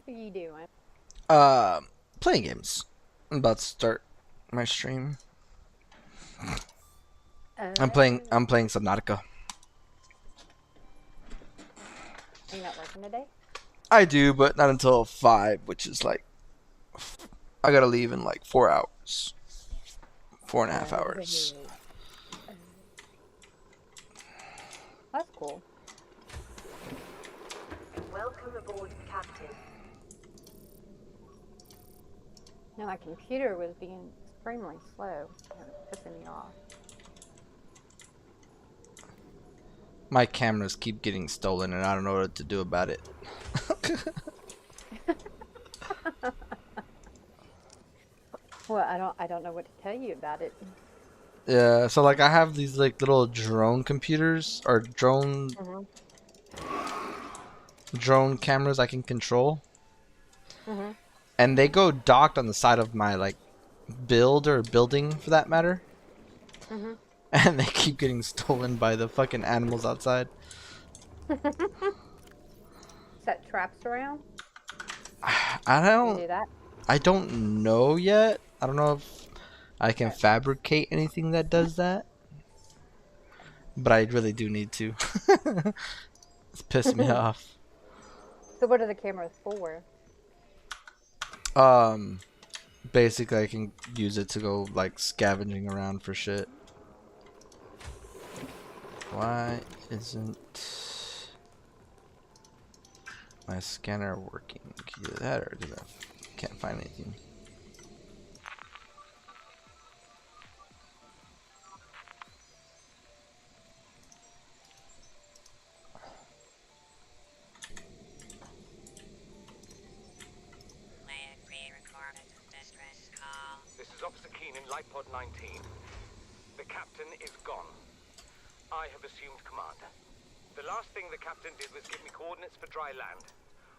are you doing? Playing games. I'm about to start my stream. I'm playing Subnautica. Are you not working today? I do, but not until 5, which is like I gotta leave in like 4 hours. 4.5 hours. That's cool. Welcome aboard, Captain. No, my computer was being extremely slow. It was pissing me off. My cameras keep getting stolen, and I don't know what to do about it. Well, I don't know what to tell you about it. Yeah, so like I have these like little drone computers or drone cameras I can control, and they go docked on the side of my like building for that matter, and they keep getting stolen by the fucking animals outside. Set traps around? I Can you do that? don't know yet. I don't know if I can fabricate anything that does that, but I really do need to. It's pissing me off. So what are the cameras for? Basically I can use it to go like scavenging around for shit. Why isn't my scanner working? Either that or I can't find anything. This is Officer Keen in Light Pod 19. The captain is gone. I have assumed command. The last thing the captain did was give me coordinates for dry land.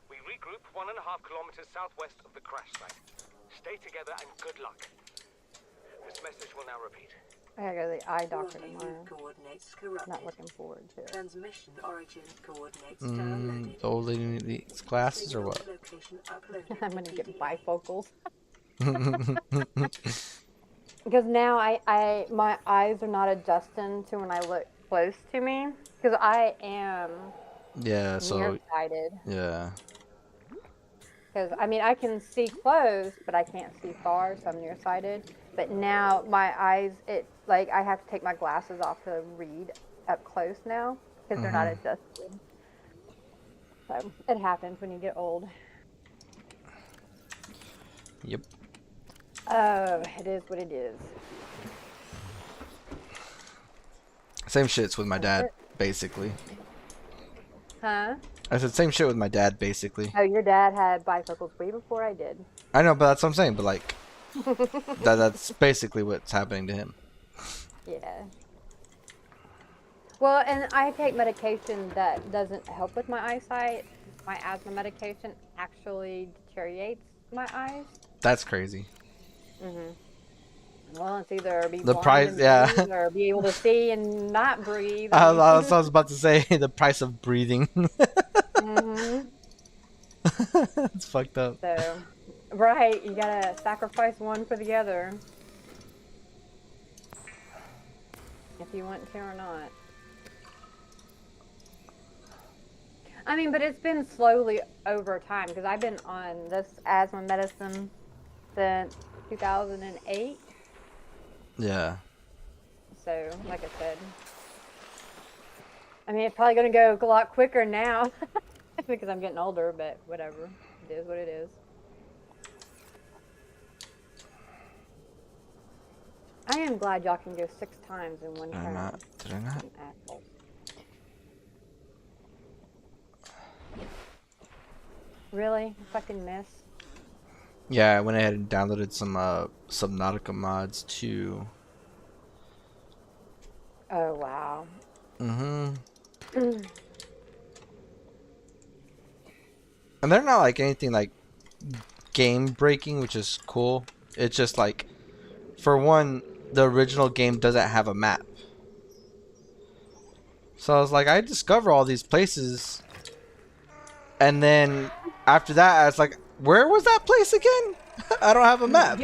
We regroup 1.5 kilometers southwest of the crash site. Stay together and good luck. This message will now repeat. I gotta go to the eye doctor tomorrow. Coordinates corrupted. Not looking forward to it. Transmission origin coordinates downloaded. Those lady these glasses or what? Location uploaded. I'm gonna get bifocals. Because now my eyes are not adjusting to when I look close to me. Because I am nearsighted. Yeah. Because I mean I can see close, but I can't see far, so I'm nearsighted. But now my eyes, I have to take my glasses off to read up close now because they're not adjusted. So it happens when you get old. Yep. Oh, it is what it is. Same shit's with my dad, basically. Huh? I said same shit with my dad, basically. Oh, your dad had bifocals way before I did. I know, but that's what I'm saying. But like, that's basically what's happening to him. Yeah. Well, and I take medication that doesn't help with my eyesight. My asthma medication actually deteriorates my eyes. That's crazy. Well, it's either be The blind price, and yeah. breathe or be able to see and not breathe. I was about to say the price of breathing. It's fucked up. So, right, you gotta sacrifice one for the other. If you want to or not. I mean, but it's been slowly over time because I've been on this asthma medicine since 2008. Yeah. So, like I said, I mean, it's probably going to go a lot quicker now because I'm getting older, but whatever. It is what it is. I am glad y'all can go 6 times in one turn. Did I not? Assholes. Really? Fucking miss? Yeah, I went ahead and downloaded some Subnautica mods too. Oh, wow. And they're not like anything like game breaking, which is cool. It's just like, for one, the original game doesn't have a map. So I was like, I discover all these places, and then after that, I was like, where was that place again? I don't have a map.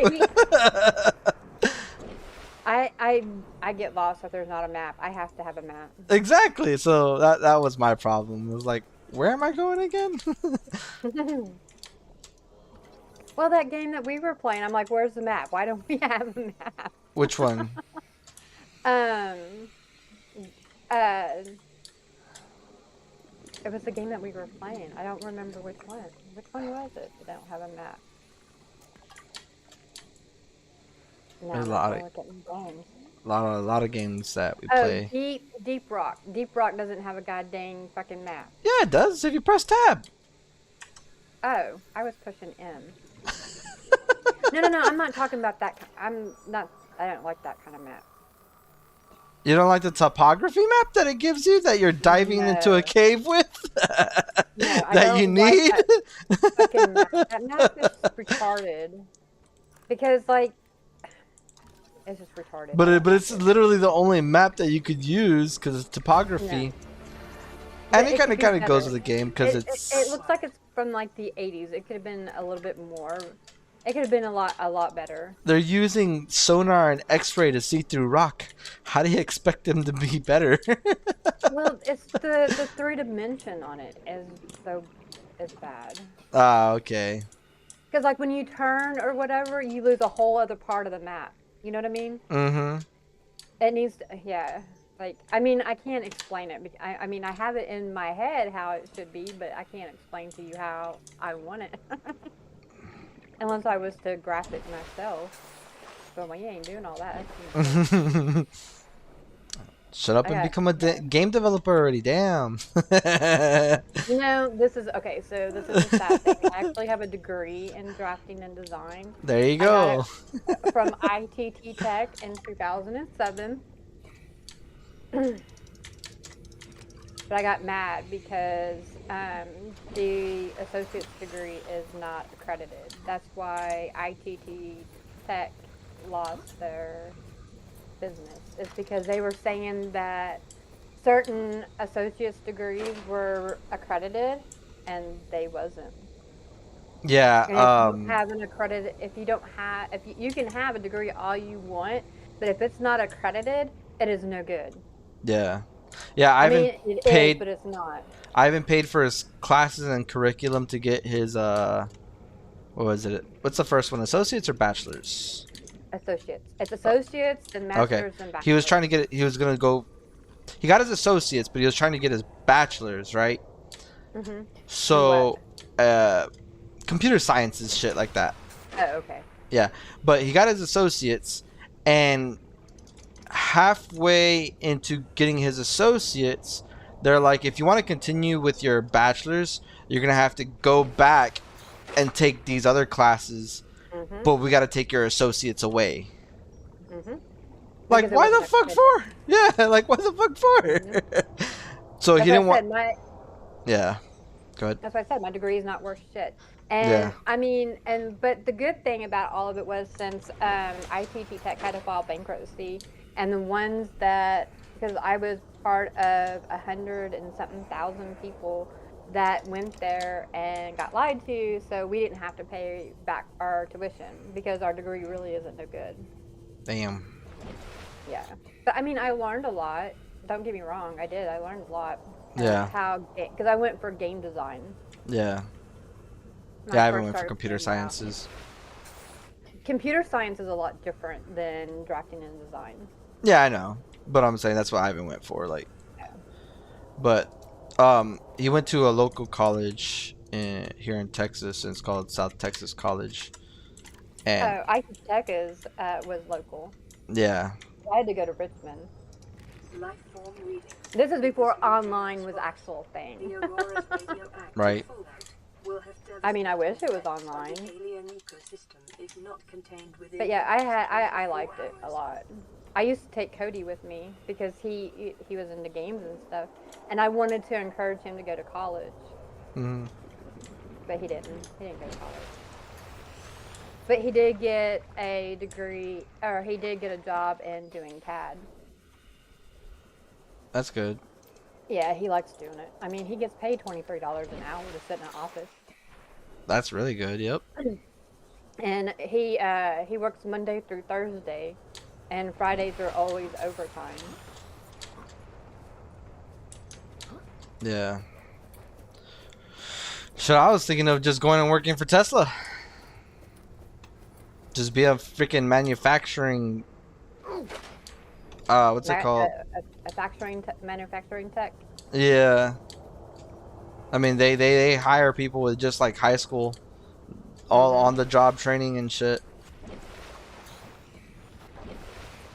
I get lost if there's not a map. I have to have a map. Exactly. So that was my problem. It was like, where am I going again? Well, that game that we were playing, I'm like, where's the map? Why don't we have a map? Which one? Um, uh, it was the game that we were playing. I don't remember which one. Which one was it? I don't have a map. No, There's I'm a not lot gonna of look at my games. lot of games that we Oh, play. Deep Rock. Deep Rock doesn't have a goddamn fucking map. Yeah, it does if you press tab. Oh, I was pushing M. No. I'm not talking about that. I'm not. I don't like that kind of map. You don't like the topography map that it gives you that you're diving into a No. cave with? No, I That you don't like need? that fucking map. That map is retarded. Because like, it's just retarded. I But don't it's like it. literally the only map that you could use because it's topography. And But it could be kind of goes better. with the game because It it's looks like it's from like the 80s. It could have been a little bit more. It could have been a lot better. they're using sonar and X-ray to see through rock. How do you expect them to be better? Well, it's the 3 dimension on it is bad. Ah, okay. Because like when you turn or whatever, you lose a whole other part of the map. You know what I mean? Mm-hmm. It needs to, yeah. Like, I mean, I can't explain it. I mean, I have it in my head how it should be, but I can't explain to you how I want it. Unless I was to graph it myself. But we ain't doing all that. Shut up and Okay. become a game developer already. Damn. You know, this is, okay, so this is a sad thing. I actually have a degree in drafting and design. There you I got go. from ITT Tech in 2007. But I got mad because the associate's degree is not accredited. That's why ITT Tech lost their business. It's because they were saying that certain associate's degrees were accredited and they wasn't. Yeah. And if you don't have an accredited, if you don't have, if you can have a degree all you want, but if it's not accredited, it is no good. Yeah. Yeah, I I mean, haven't it paid. is, but it's not. I haven't paid for his classes and curriculum to get his what was it? What's the first one? Associates or bachelors? Associates. It's associates and Okay. masters and bachelors. He was trying to get it. He was gonna go. He got his associates, but he was trying to get his bachelors, right? Mm-hmm. So, computer sciences, shit like that. Oh, okay. Yeah, but he got his associates, and halfway into getting his associates, they're like, if you want to continue with your bachelor's, you're gonna have to go back and take these other classes, Mm-hmm. but we got to take your associates away. Mm-hmm. Like, why the fuck for? Yeah, like, what the fuck for? So he didn't want. Yeah, go ahead. That's why I said my degree is not worth shit. And Yeah. I mean, but the good thing about all of it was since ITT Tech had to file bankruptcy, and the ones that, because I was part of 100 and something thousand people that went there and got lied to, so we didn't have to pay back our tuition because our degree really isn't no good. Damn. Yeah, but I mean, I learned a lot. Don't get me wrong, I did. I learned a lot. Yeah. Because I went for game design. Yeah. when Yeah, I first haven't went for started computer figuring out. sciences. Computer science is a lot different than drafting and design. Yeah, I know, but I'm saying that's what Ivan went for, like. Yeah. But he went to a local college here in Texas, and it's called South Texas College. And IT Tech was local. yeah, I had to go to Richmond. Life form reading. This is before online was actual The thing. Aurora's radioactive Right. fallout will have I mean, I wish it was devastated online. the alien ecosystem is not contained within But yeah, I 24 liked it a hours. lot. I used to take Cody with me because he was into games and stuff, and I wanted to encourage him to go to college, mm, but he didn't. He didn't go to college. But he did get a degree, or he did get a job in doing CAD. that's good. Yeah, he likes doing it. I mean, he gets paid $23 an hour to sit in an office. That's really good. Yep. And he works Monday through Thursday, and Fridays are always overtime. Yeah. So I was thinking of just going and working for Tesla. Just be a freaking manufacturing. What's it called? Manufacturing tech. Yeah. I mean, they hire people with just like high school, all on the job training and shit.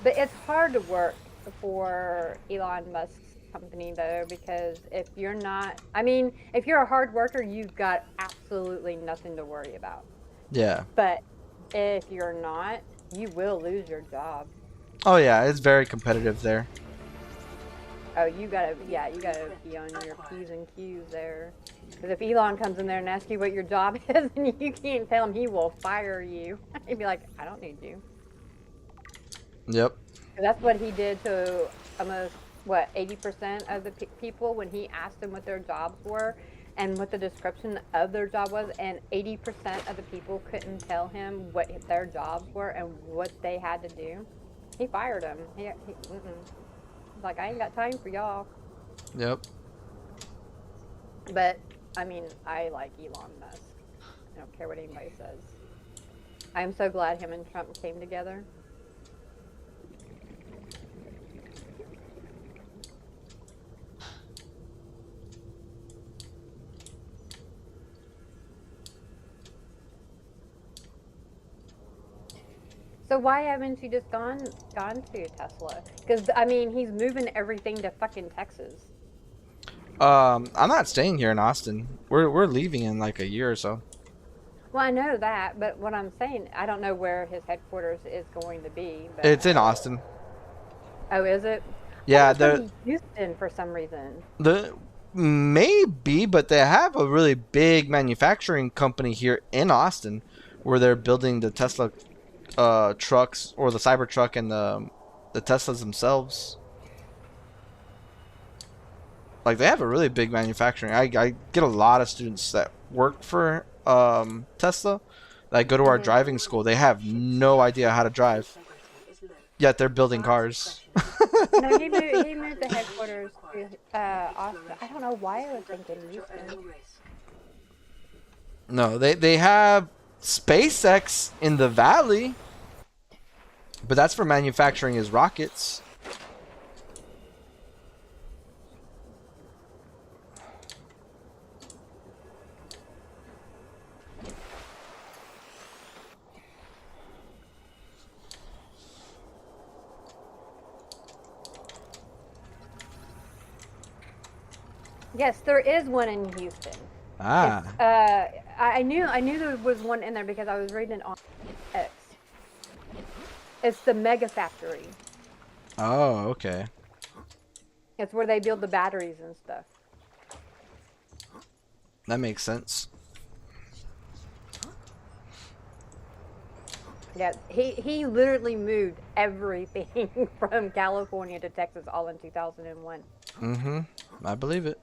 But it's hard to work for Elon Musk's company though, because if you're not, I mean, if you're a hard worker, you've got absolutely nothing to worry about. Yeah. But if you're not, you will lose your job. Oh yeah, it's very competitive there. Oh, you gotta be on your P's and Q's there. Because if Elon comes in there and asks you what your job is and you can't tell him, he will fire you. He'd be like, I don't need you. Yep. That's what he did to almost, 80% of the people when he asked them what their jobs were and what the description of their job was, and 80% of the people couldn't tell him what their jobs were and what they had to do. He fired them. He's like, I ain't got time for y'all. Yep. But, I mean, I like Elon Musk. I don't care what anybody says. I'm so glad him and Trump came together. So why haven't you just gone to Tesla? Because, I mean, he's moving everything to fucking Texas. I'm not staying here in Austin. We're leaving in like a year or so. Well, I know that, but what I'm saying, I don't know where his headquarters is going to be. But, It's in Austin. oh, is it? Yeah, the Houston for some reason. Maybe, but they have a really big manufacturing company here in Austin, where they're building the Tesla trucks, or the Cybertruck, and the Teslas themselves. Like, they have a really big manufacturing. I get a lot of students that work for Tesla that go to our driving school. They have no idea how to drive, yet they're building cars. No, he moved the headquarters to Austin. I don't know why I was thinking Houston. No, they have SpaceX in the valley, but that's for manufacturing his rockets. Yes, there is one in Houston. Ah. I knew there was one in there because I was reading it on X. It's the Mega Factory. Oh, okay. It's where they build the batteries and stuff. That makes sense. Yeah, he literally moved everything from California to Texas all in 2001. Mm-hmm. I believe it.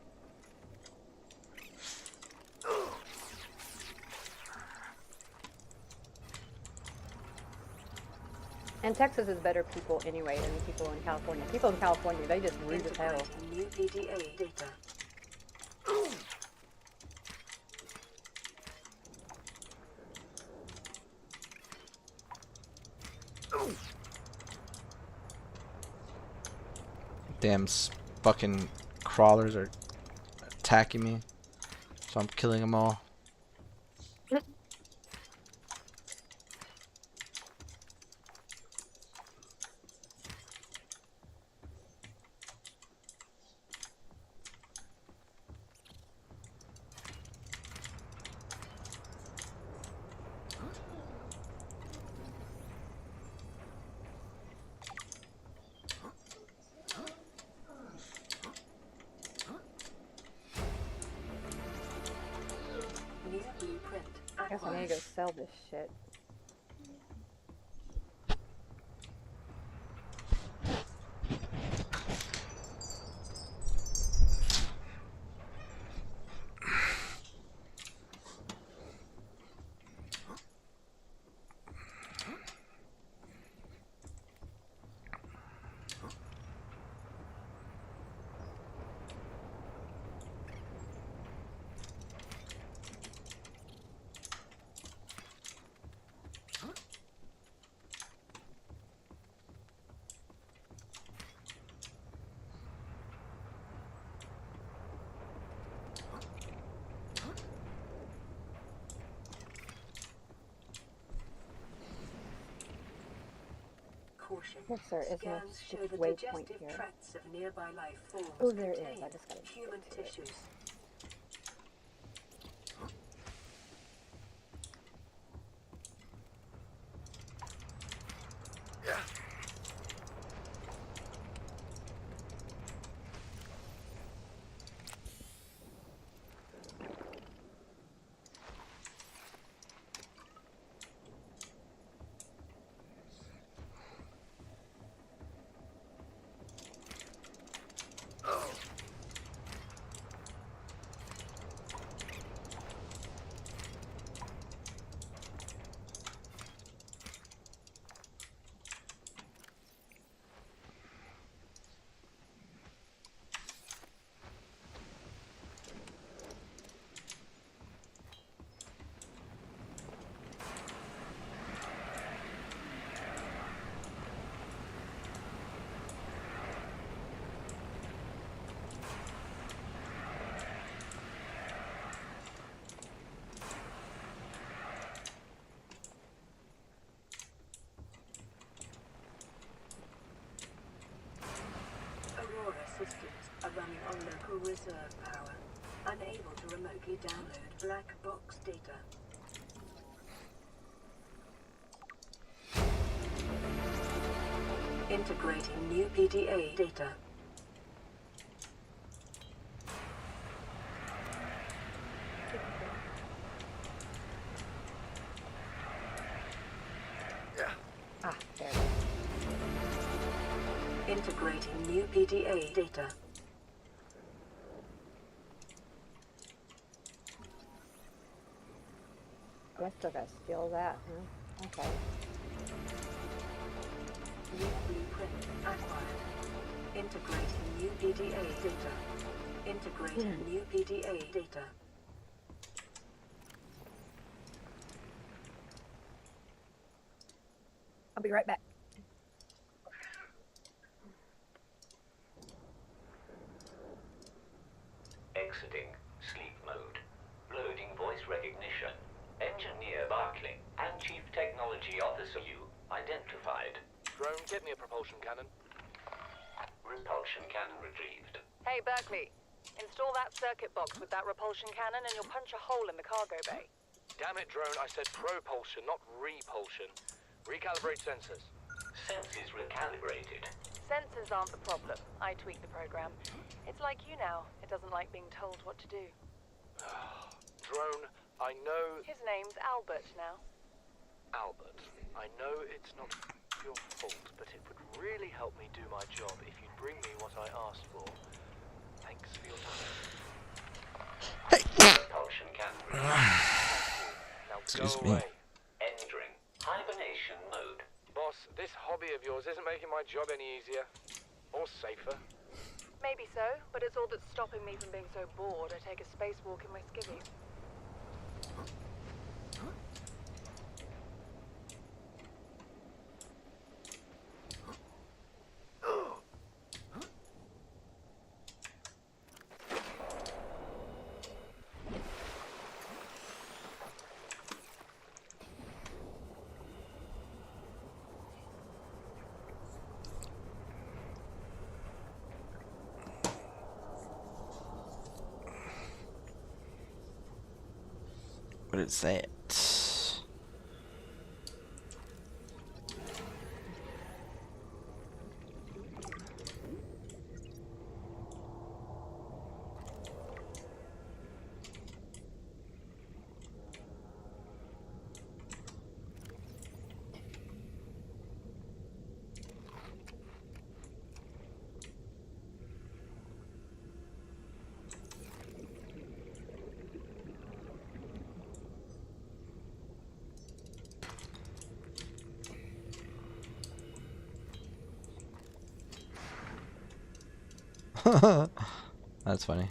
And Texas is better people anyway than people in California. People in California, they just rude as hell. New PDA data. Damn fucking crawlers are attacking me, so I'm killing them all. New blueprint. I guess I need to go sell this shit. Caution. Yes, there is no Scans show stupid the waypoint digestive here. tracts of nearby life forms Oh, there is. contain I just gotta human get to it. tissues. Aurora systems are running on local reserve power, unable to remotely download black box data. Integrating new PDA data. Ah, there it is. Integrating new PDA data. Oh, I still gotta steal that, huh? Okay. New blueprint acquired. Integrating new PDA data. Integrating new PDA data. I'll be right back. Exiting sleep mode. Loading voice recognition. Engineer Barclay and Chief Technology Officer you identified. Drone, get me a propulsion cannon. Repulsion cannon retrieved. Hey, Berkeley. Install that circuit box with that repulsion cannon and you'll punch a hole in the cargo bay. Damn it, drone, I said propulsion, not repulsion. Recalibrate sensors. Senses recalibrated. Sensors aren't the problem. I tweak the program. It's like you now. It doesn't like being told what to do. Drone, I know... His name's Albert now. Albert, I know it's not your fault, but it would really help me do my job if you'd bring me what I asked for. Thanks for your time. Repulsion cannon retrieved. Now Excuse go me. away. Entering hibernation mode. Boss, this hobby of yours isn't making my job any easier. Or safer. Maybe so, but it's all that's stopping me from being so bored I take a spacewalk in my skivvy. What is that? That's funny.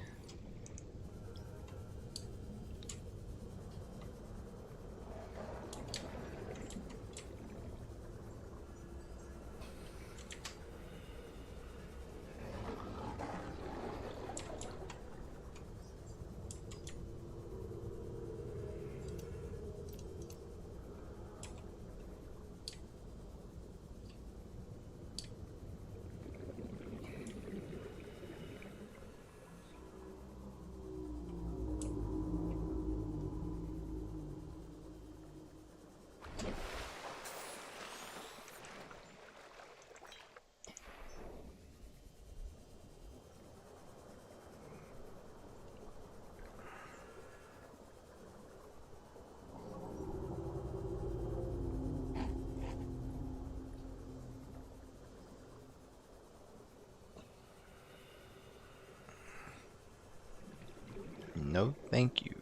No, thank you.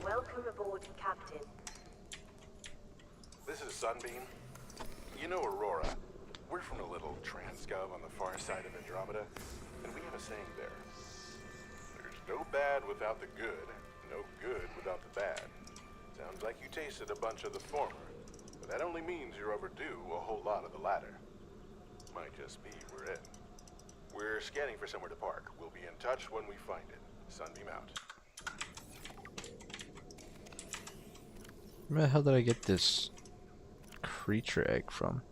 Welcome aboard, Captain. This is Sunbeam. You know Aurora. We're from a little transgov on the far side of Andromeda, and we have a saying there. There's no bad without the good, no good without the bad. Sounds like you tasted a bunch of the former, but that only means you're overdue a whole lot of the latter. Might just be we're in. We're scanning for somewhere to park. We'll be in touch when we find it. Sunbeam out. Where the hell did I get this creature egg from?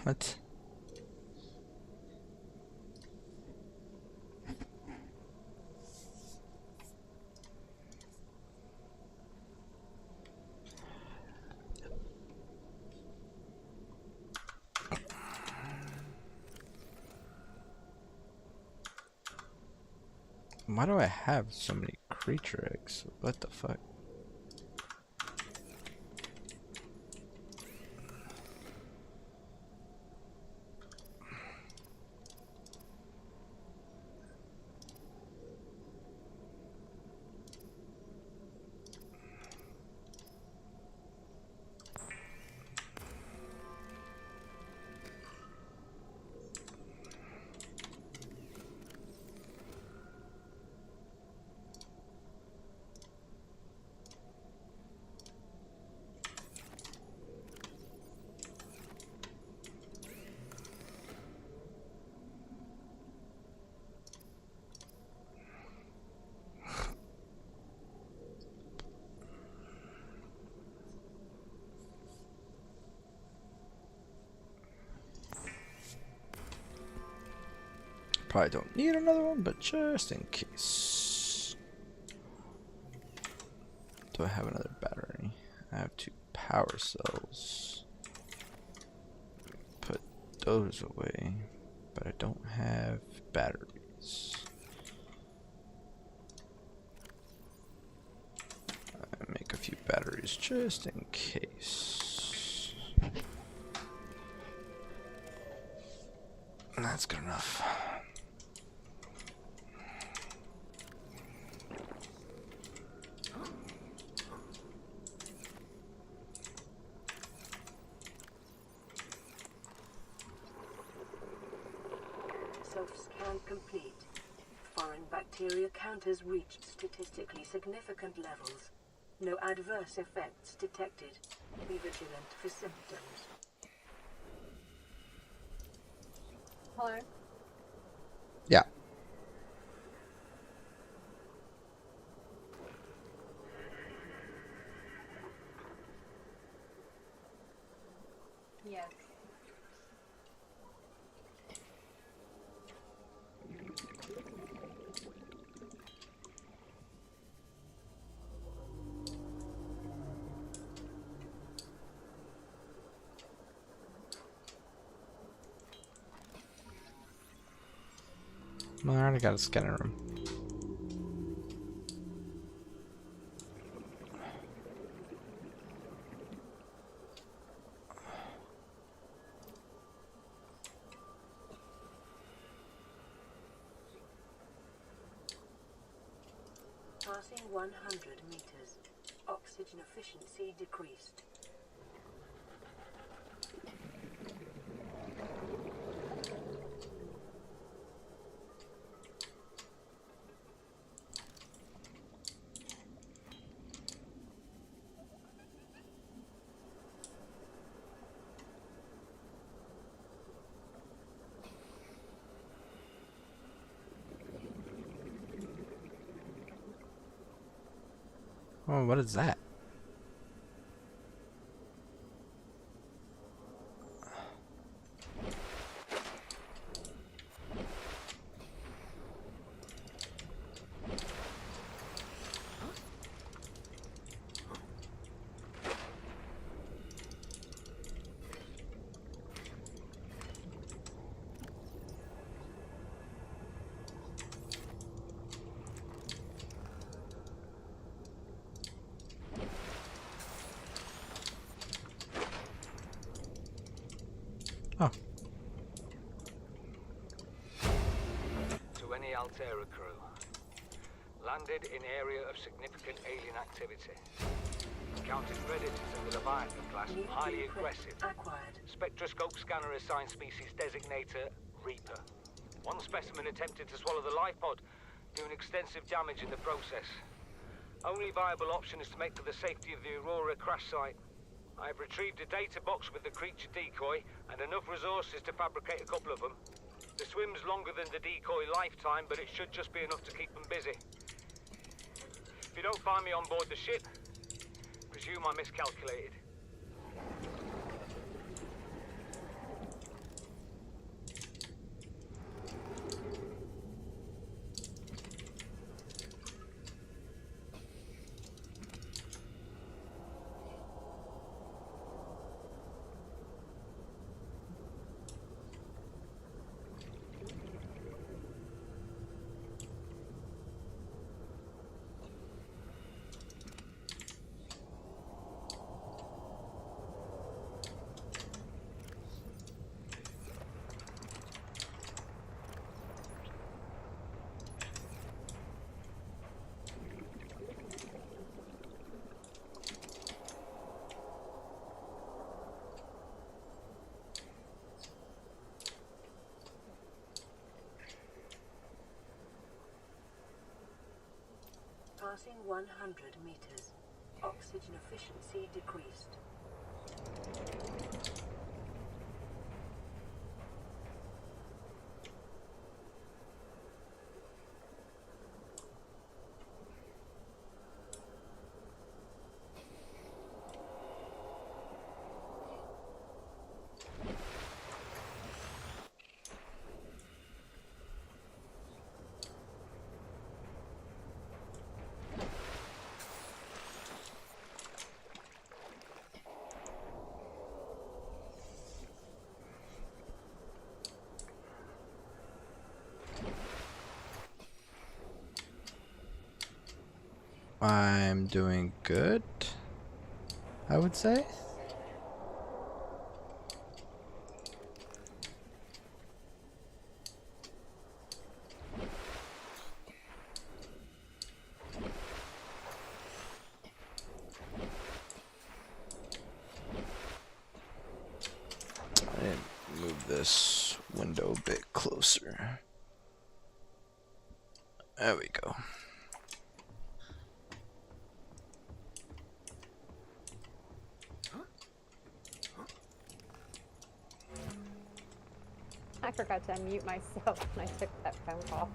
What? Why do I have so many creature eggs? What the fuck? Probably don't need another one, but just in case. Do I have another battery? I have 2 power cells. Put those away, but I don't have batteries. I make a few batteries just in case. That's good enough. Self-scan complete. Foreign bacteria count has reached statistically significant levels. No adverse effects detected. Be vigilant for symptoms. Hello? Yeah. Yes. Well, I already got a scanner room. Passing 100 meters. Oxygen efficiency decreased. Oh, what is that? Oh. To any Altera crew. Landed in area of significant alien activity. Encountered predators of the Leviathan class, New highly blueprint aggressive. acquired. Spectroscope scanner assigned species designator Reaper. One specimen attempted to swallow the life pod, doing extensive damage in the process. Only viable option is to make for the safety of the Aurora crash site. I have retrieved a data box with the creature decoy and enough resources to fabricate a couple of them. The swim's longer than the decoy lifetime, but it should just be enough to keep them busy. If you don't find me on board the ship, presume I miscalculated. Passing 100 meters. Oxygen efficiency decreased. I'm doing good, I would say. And move this window a bit closer. There we go. I forgot to unmute myself when I took that phone call.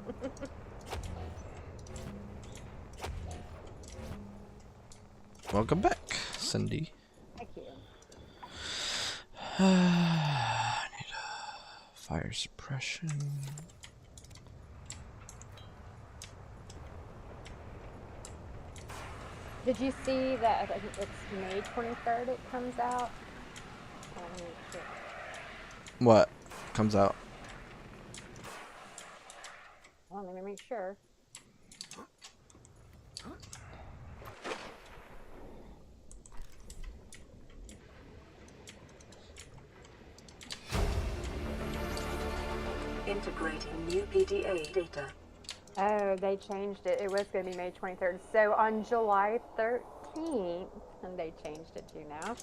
Welcome back, Cindy. Thank you. I need fire suppression. Did you see that? I think it's May 23rd it comes out. Shit. What comes out? Well, let me make sure. Integrating new PDA data. Oh, they changed it. It was going to be May 23rd. So on July 13th, and they changed it to now,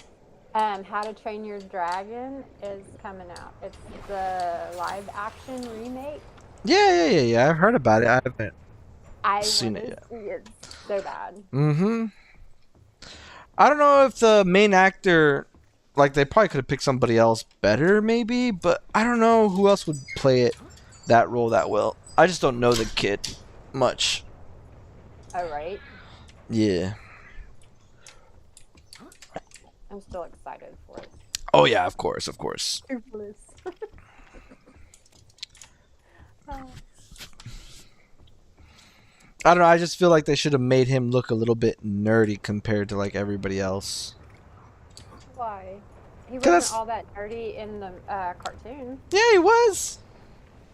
How to Train Your Dragon is coming out. It's the live action remake. Yeah. I've heard about it. I haven't seen it yet. It's so bad. Mm-hmm. I don't know if the main actor, like, they probably could have picked somebody else better, maybe, but I don't know who else would play it, that role that well. I just don't know the kid much. Oh, right. Yeah. I'm still excited for it. Oh yeah, of course. Toothless. I don't know, I just feel like they should have made him look a little bit nerdy compared to like everybody else. Why? He 'Cause wasn't all that nerdy in the cartoon. Yeah, he was.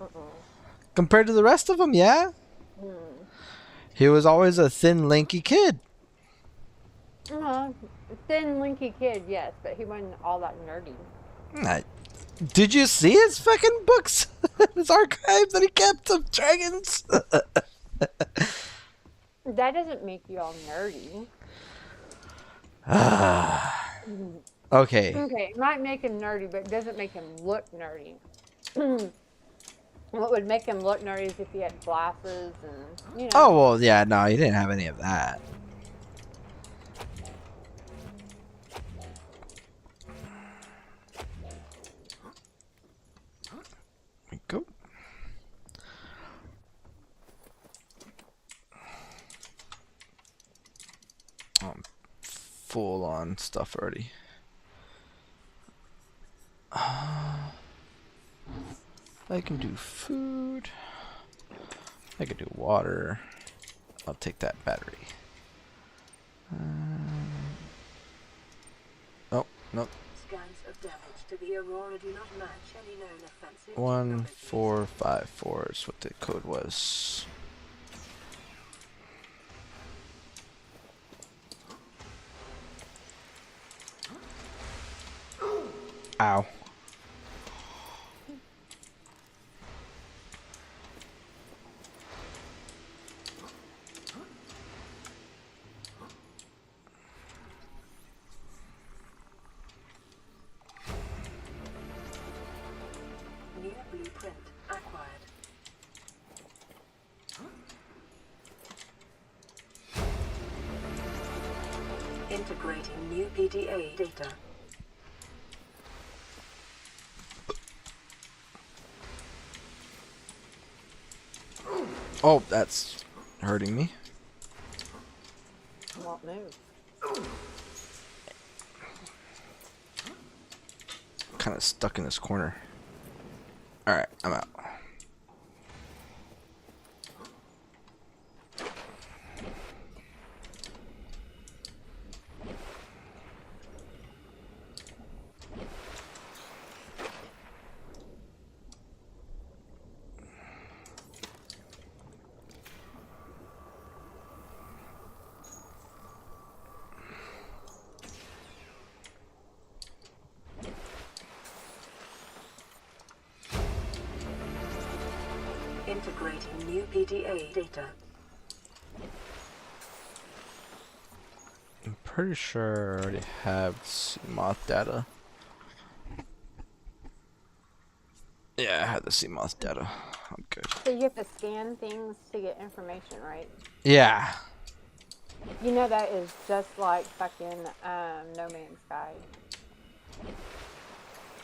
Uh-uh. Compared to the rest of them, yeah. He was always a thin, lanky kid. Thin, linky kid, yes, but he wasn't all that nerdy. Did you see his fucking books? His archive that he kept of dragons? That doesn't make you all nerdy. Okay. Okay, it might make him nerdy, but it doesn't make him look nerdy. What would make him look nerdy is if he had glasses and, you know. Oh, well, yeah, no, he didn't have any of that. There we go. I'm full on stuff already. I can do food. I can do water. I'll take that battery. Oh, no. Scans of damage to the Aurora do not match any known offensive 1454 is what the code was. Ow. New blueprint acquired. Integrating new PDA data. Oh, that's hurting me. Won't move. Kind of stuck in this corner. Alright, I'm out. Integrating new PDA data. I'm pretty sure I already have CMOth data. Yeah, I had the CMOth data. I'm good. So you have to scan things to get information, right? Yeah. You know that is just like fucking No Man's Sky.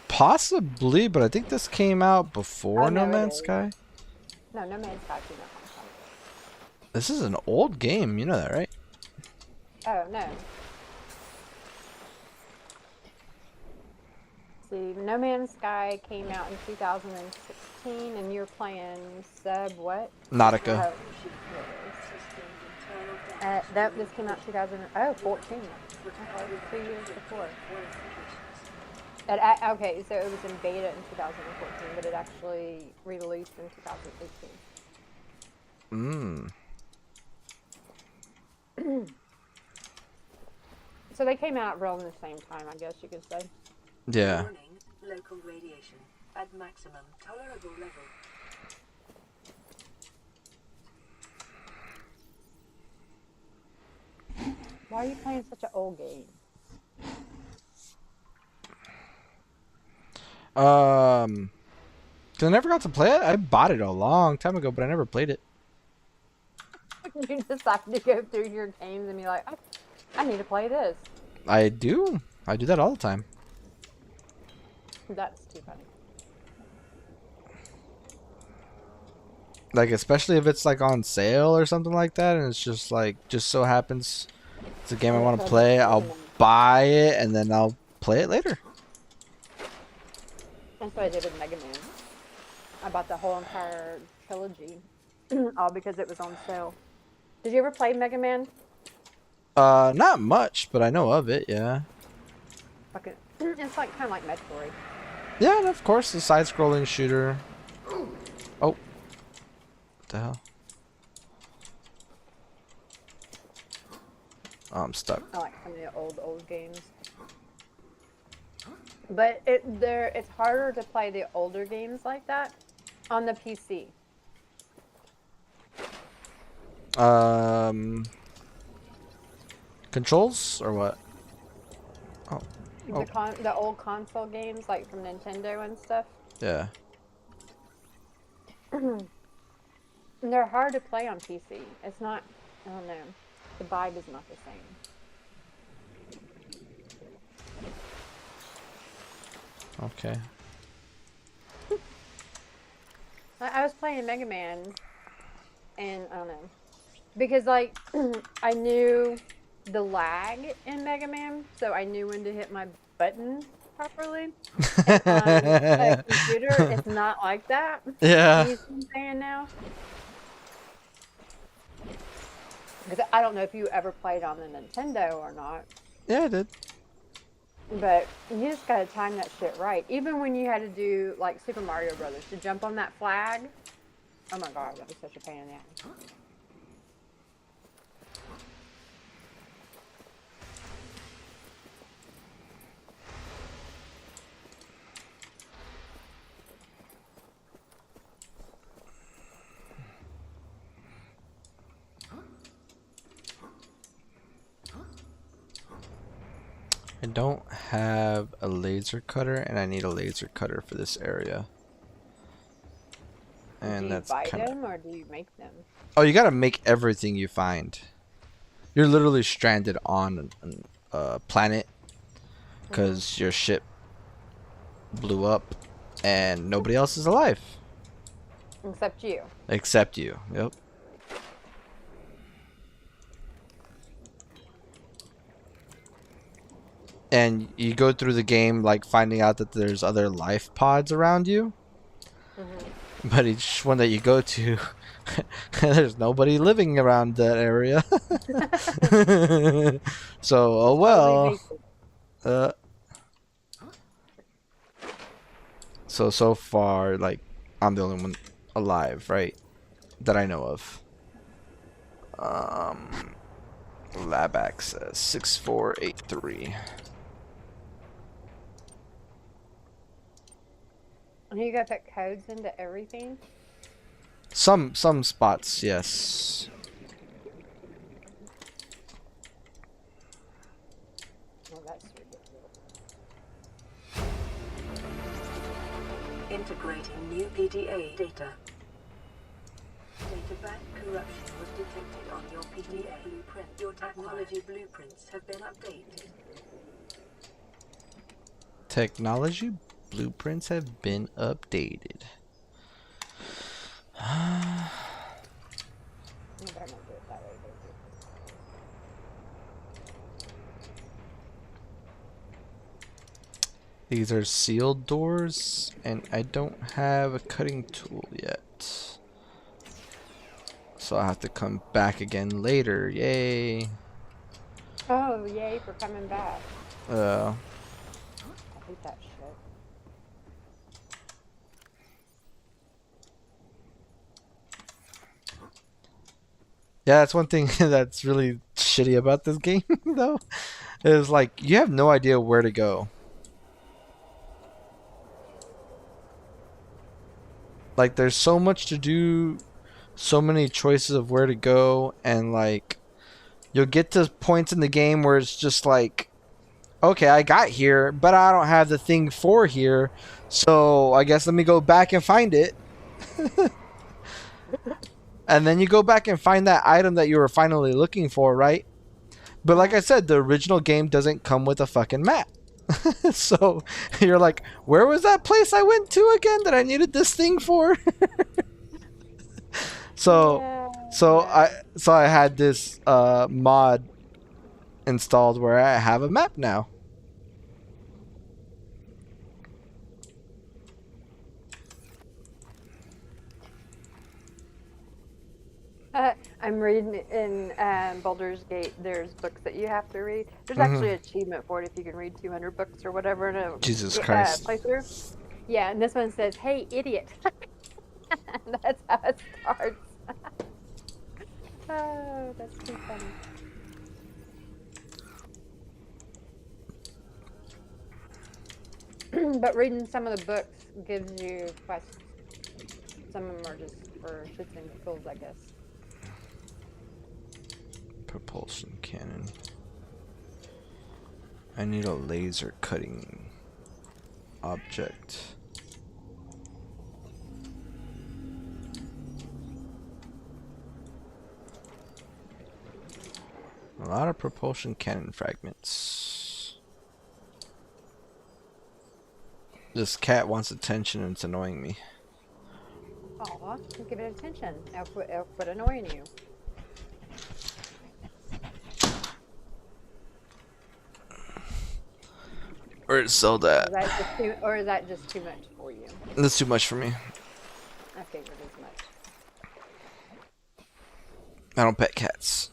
Possibly, but I think this came out before Oh, No no, it Man's is. Sky. No, No Man's Sky came out a long time ago. This is an old game, you know that, right? Oh, no. See, No Man's Sky came out in 2016, and you're playing Sub what? Nautica. This came out 14. Okay, 2 years before. Okay, so it was in beta in 2014, but it actually released in 2018. So they came out around the same time, I guess you could say. Yeah. Warning, local radiation at maximum tolerable level. Why are you playing such an old game? I never got to play it. I bought it a long time ago, but I never played it. You decided to go through your games and be like, oh, I need to play this. I do. I do that all the time. That's too funny. Like, especially if it's like on sale or something like that, and it's just like, just so happens it's a game I want to play, I'll buy it and then I'll play it later. That's what I did with Mega Man. I bought the whole entire trilogy, all because it was on sale. Did you ever play Mega Man? Not much, but I know of it, yeah. Fucking, it's like kind of like Metroid. Yeah, and of course, the side-scrolling shooter. Oh. What the hell? Oh, I'm stuck. I like some of the old games. But it's harder to play the older games like that on the PC. Controls or what? Oh, The old console games like from Nintendo and stuff. yeah. They're hard to play on PC. It's not, I don't know. The vibe is not the same. Okay. I was playing Mega Man, and I don't know. Because, like, I knew the lag in Mega Man, so I knew when to hit my button properly. And on a computer, it's not like that. Yeah. You see what I'm saying now? Because I don't know if you ever played on the Nintendo or not. Yeah, I did. But you just gotta time that shit right. Even when you had to do like Super Mario Brothers to jump on that flag. Oh my god, that was such a pain in the ass. I don't have a laser cutter, and I need a laser cutter for this area. And do you that's buy kind of. them or do you make them? Oh, you gotta make everything you find. You're literally stranded on a planet because your ship blew up and nobody else is alive. Except you. Except you. Yep. And you go through the game like finding out that there's other life pods around you. But each one that you go to, there's nobody living around that area. So, oh well. So far, like, I'm the only one alive, right? That I know of. Lab access 6483. You gotta put codes into everything? Some spots, yes. Well, that's ridiculous. Integrating new PDA data. Data bank corruption was detected on your PDA blueprint. Your technology blueprints have been updated. Technology blueprints have been updated. You better not do it that way, baby. These are sealed doors, and I don't have a cutting tool yet. So I'll have to come back again later. Yay. Oh, yay for coming back. I hate that shit. Yeah, that's one thing that's really shitty about this game, though. Is like, you have no idea where to go. Like, there's so much to do, so many choices of where to go, and like, you'll get to points in the game where it's just like, okay, I got here, but I don't have the thing for here, so I guess let me go back and find it. And then you go back and find that item that you were finally looking for, right? But like I said, the original game doesn't come with a fucking map. So you're like, where was that place I went to again that I needed this thing for? So I had this mod installed where I have a map now. I'm reading in Baldur's Gate. There's books that you have to read. There's actually an achievement for it if you can read 200 books or whatever in a Jesus Christ. playthrough. Yeah, and this one says, "Hey, idiot." That's how it starts. Oh, that's too funny. But reading some of the books gives you quests. Some of them are just for shits and giggles, I guess. Propulsion cannon. I need a laser cutting object. A lot of propulsion cannon fragments. This cat wants attention and it's annoying me. Aw, give it attention. It'll quit annoying you. Where'd it sell that? Or is that just too much for you? That's too much for me. I figured as much. I don't pet cats.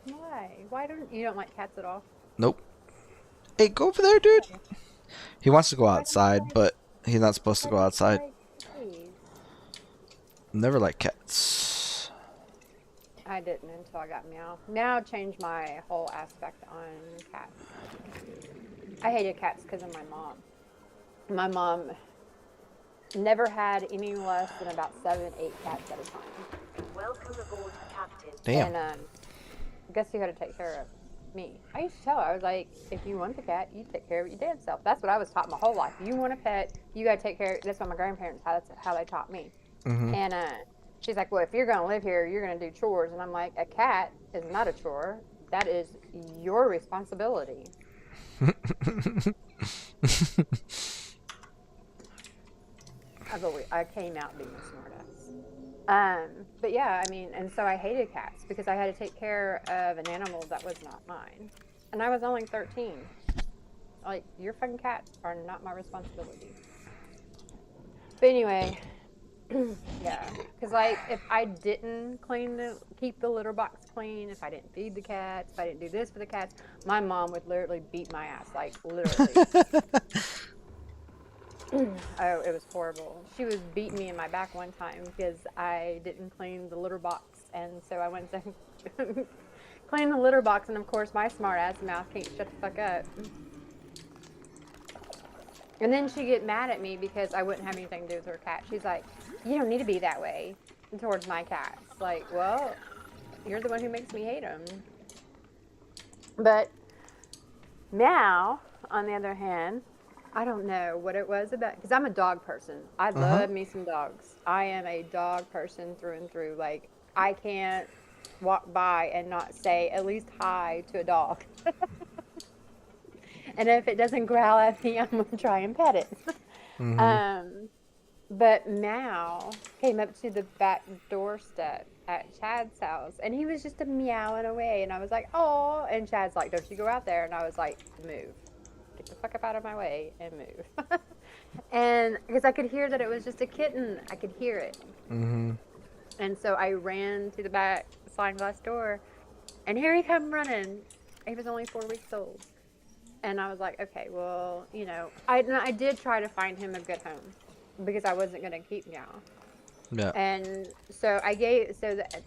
Why? Why don't you don't like cats at all? Nope. Hey, go over there, dude. He wants to go outside, but he's not supposed to go outside. Never liked cats. I didn't until I got Meow. Meow changed my whole aspect on cats. I hated cats because of my mom. My mom never had any less than about 7, 8 cats at a time. Welcome aboard, Captain. Damn. And guess who had to take care of me? I used to tell her, I was like, if you want the cat, you take care of it your damn self. That's what I was taught my whole life. You want a pet, you gotta take care of it. That's what my grandparents, that's how they taught me. Mm-hmm. And she's like, well, if you're gonna live here, you're gonna do chores. And I'm like, a cat is not a chore. That is your responsibility. I came out being a smartass. But yeah, I mean, and so I hated cats because I had to take care of an animal that was not mine. And I was only 13. Like, your fucking cats are not my responsibility. But anyway, yeah. Because, like, if I didn't keep the litter box clean, if I didn't feed the cats, if I didn't do this for the cats, my mom would literally beat my ass. Like, literally. Oh, it was horrible. She was beating me in my back one time because I didn't clean the litter box. And so I went to clean the litter box. And, of course, my smart-ass mouth can't shut the fuck up. And then she'd get mad at me because I wouldn't have anything to do with her cat. She's like, you don't need to be that way towards my cats. Like, well, you're the one who makes me hate them. But now, on the other hand, I don't know what it was about, because I'm a dog person. I love me some dogs. I am a dog person through and through. Like, I can't walk by and not say at least hi to a dog. And if it doesn't growl at me, I'm going to try and pet it. But Mal came up to the back doorstep at Chad's house, and he was just meowing away. And I was like, oh. And Chad's like, don't you go out there. And I was like, move. Get the fuck up out of my way and move. And because I could hear that it was just a kitten. I could hear it. And so I ran to the back sliding glass door, and here he come running. He was only 4 weeks old. And I was like, okay, well, you know, I did try to find him a good home because I wasn't going to keep Meow. Yeah. And so at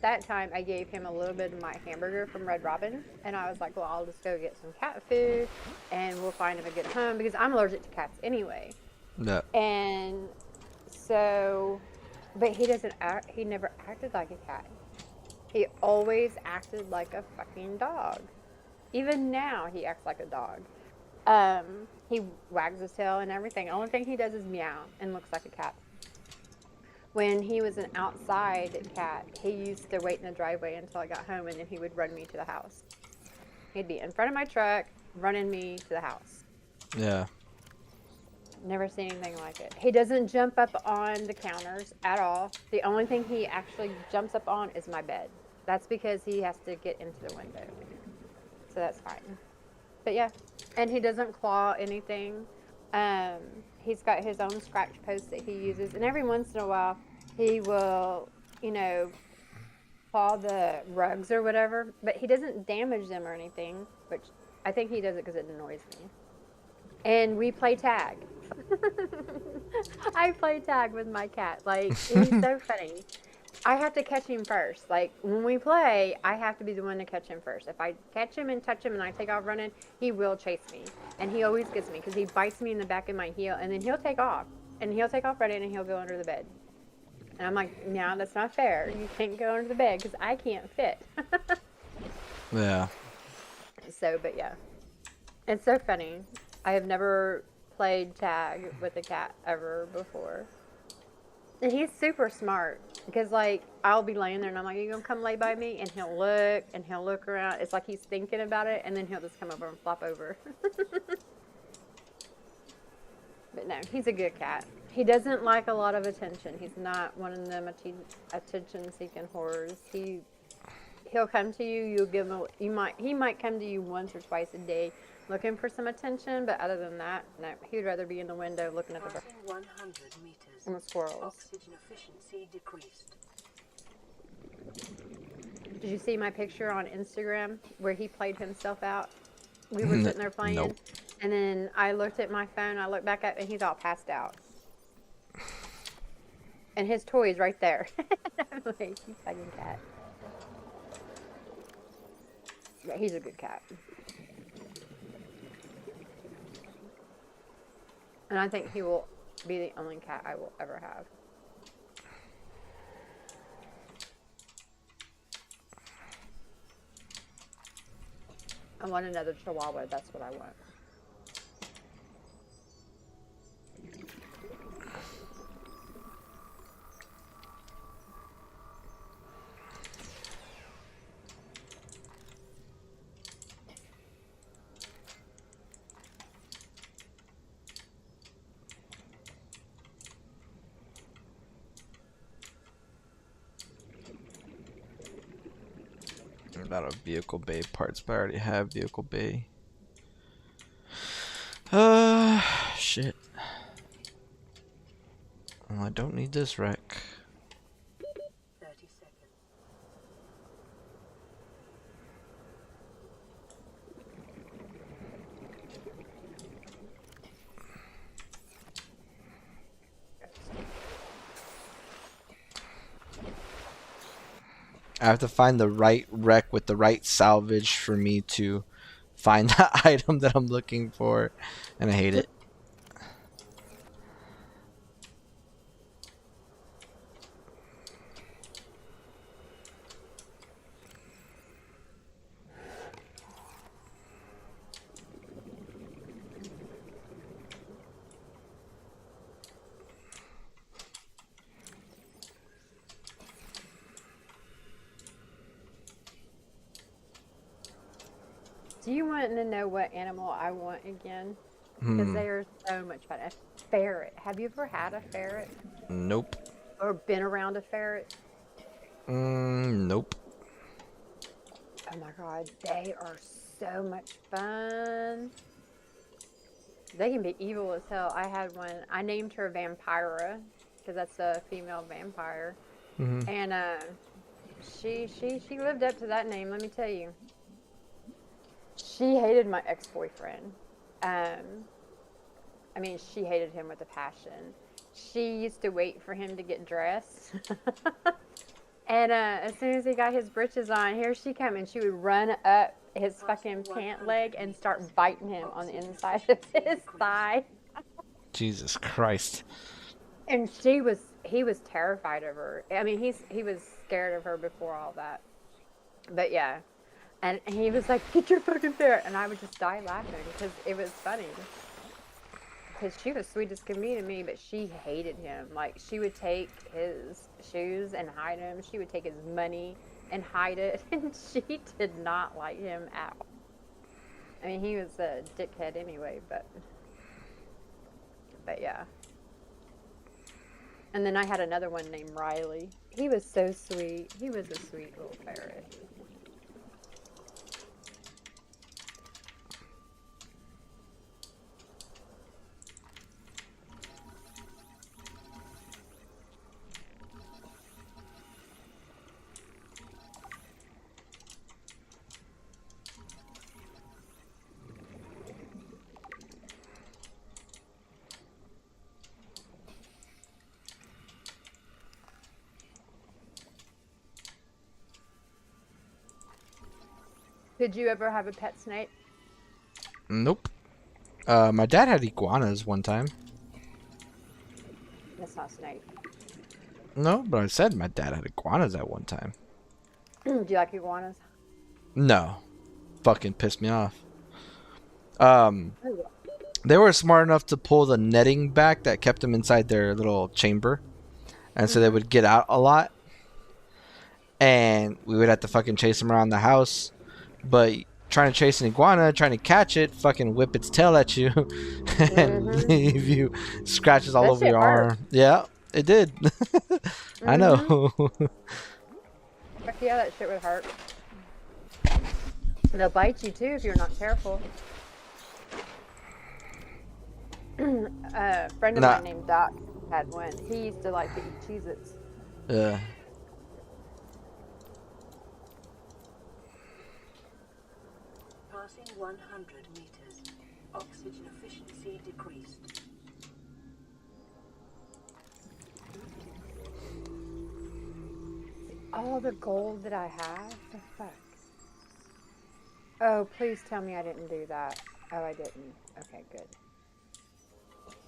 that time, I gave him a little bit of my hamburger from Red Robin. And I was like, well, I'll just go get some cat food and we'll find him a good home because I'm allergic to cats anyway. Yeah. And so, but he never acted like a cat. He always acted like a fucking dog. Even now, he acts like a dog. He wags his tail and everything. The only thing he does is meow and looks like a cat. When he was an outside cat, he used to wait in the driveway until I got home, and then he would run me to the house. He'd be in front of my truck, running me to the house. Yeah. Never seen anything like it. He doesn't jump up on the counters at all. The only thing he actually jumps up on is my bed. That's because he has to get into the window. So that's fine. But yeah, and he doesn't claw anything. He's got his own scratch post that he uses, and every once in a while he will, you know, claw the rugs or whatever, but he doesn't damage them or anything, which I think he does it because it annoys me. And we play tag. I play tag with my cat. Like, he's so funny. I have to catch him first. Like, when we play, I have to be the one to catch him first. If I catch him and touch him and I take off running, he will chase me. And he always gets me because he bites me in the back of my heel and then he'll take off. And he'll take off running and he'll go under the bed. And I'm like, no, that's not fair. You can't go under the bed because I can't fit. Yeah. So, but yeah. It's so funny. I have never played tag with a cat ever before. And he's super smart because, like, I'll be laying there and I'm like, you gonna come lay by me? And he'll look around. It's like he's thinking about it, and then he'll just come over and flop over. But no, he's a good cat. He doesn't like a lot of attention. He's not one of them attention-seeking horrors. He'll come to you. You'll give him. He might come to you once or twice a day, looking for some attention. But other than that, no. He'd rather be in the window looking at the Passing 100 meters. and the squirrels. Oxygen efficiency decreased. Did you see my picture on Instagram where he played himself out? We were sitting there playing, Nope. and then I looked at my phone. I looked back up, and he's all passed out. And his toy's right there. I'm like, you fucking cat. Yeah, he's a good cat. And I think he will be the only cat I will ever have. I want another Chihuahua. That's what I want. Not a vehicle bay parts, but I already have vehicle bay. Shit. Well, I don't need this wreck. 30 seconds. I have to find the right wreck with the right salvage for me to find the item that I'm looking for, and I hate it. Do you want to know what animal I want again? Because they are so much fun. A ferret. Have you ever had a ferret? Nope. Or been around a ferret? Nope. Oh my god, they are so much fun. They can be evil as hell. I had one. I named her Vampira because that's a female vampire, and she lived up to that name. Let me tell you. She hated my ex-boyfriend. I mean, she hated him with a passion. She used to wait for him to get dressed. And as soon as he got his britches on, here she come, and she would run up his fucking pant leg and start biting him on the inside of his thigh. Jesus Christ. And he was terrified of her. I mean, he was scared of her before all that. But yeah. And he was like, get your fucking ferret. And I would just die laughing because it was funny. Because she was sweet as can be to me, but she hated him. Like, she would take his shoes and hide them. She would take his money and hide it. And she did not like him at all. I mean, he was a dickhead anyway, but yeah. And then I had another one named Riley. He was so sweet. He was a sweet little ferret. Did you ever have a pet snake? Nope. My dad had iguanas one time. That's not a snake. No, but I said my dad had iguanas at one time. Do you like iguanas? No. Fucking pissed me off. Oh, yeah. They were smart enough to pull the netting back that kept them inside their little chamber. And so they would get out a lot. And we would have to fucking chase them around the house. But trying to chase an iguana, trying to catch it, fucking whip its tail at you. And leave you scratches all That over shit your hurt. arm. Yeah, it did. I know. Fuck yeah, that shit would hurt. They'll bite you too if you're not careful. A friend of mine named Doc had one. He used to like to eat Cheez-Its. Yeah. Passing 100 meters. Oxygen efficiency decreased. All the gold that I have? The fuck? Oh, please tell me I didn't do that. Oh, I didn't. Okay, good.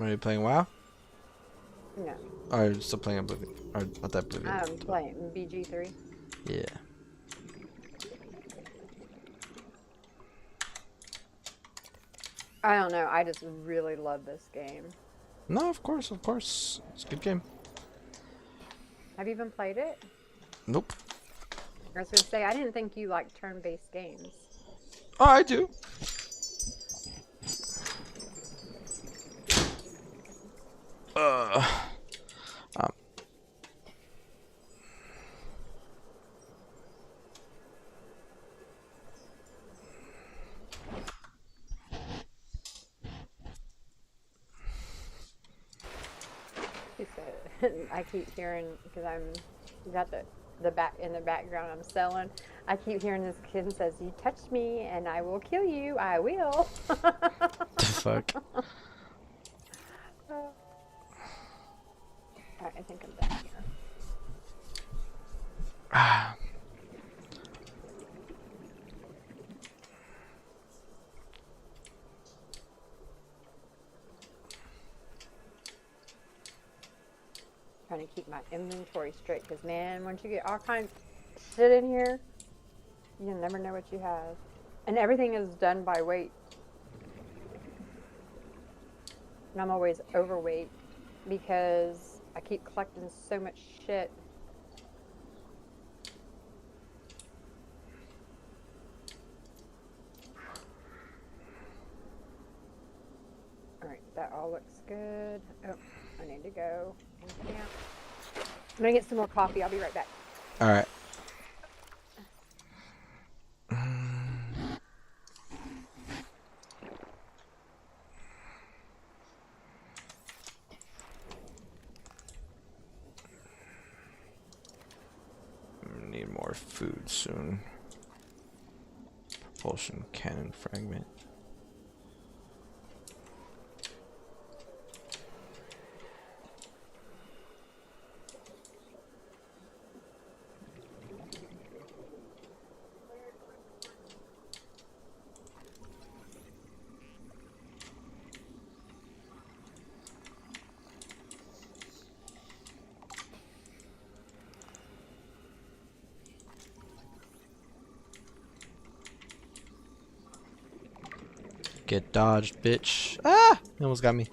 Are you playing WoW? No. Or are you still playing Oblivion? Or not that Oblivion? I'm playing BG3. Yeah. I don't know. I just really love this game. No, of course, of course. It's a good game. Have you even played it? Nope. I was going to say, I didn't think you liked turn-based games. Oh, I do. Um. He said, I keep hearing, because I'm got the back in the background I'm selling. I keep hearing this kid says, "You touch me and I will kill you. I will." The fuck. Alright, I think I'm done here. Trying to keep my inventory straight, because man, once you get all kinds of shit in here, you never know what you have. And everything is done by weight. And I'm always overweight because I keep collecting so much shit. Alright, that all looks good. Oh, I need to go. Yeah. I'm gonna get some more coffee. I'll be right back. Alright. Need more food soon. Propulsion cannon fragment. Get dodged, bitch. Ah! He almost got me.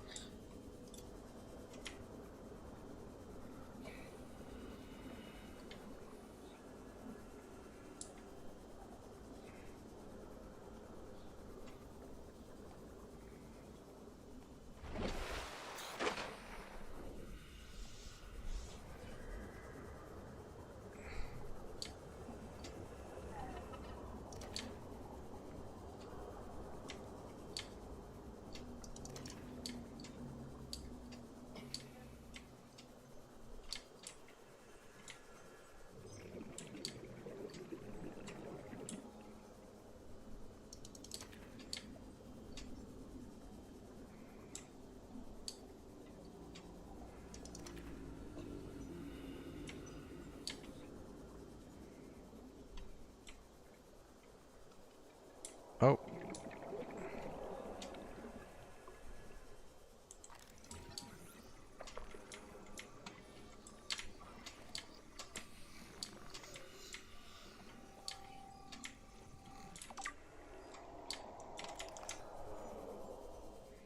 Oh.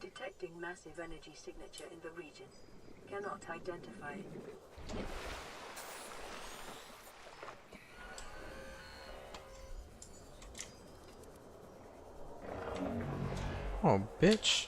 Detecting massive energy signature in the region. Cannot identify it. Oh, bitch.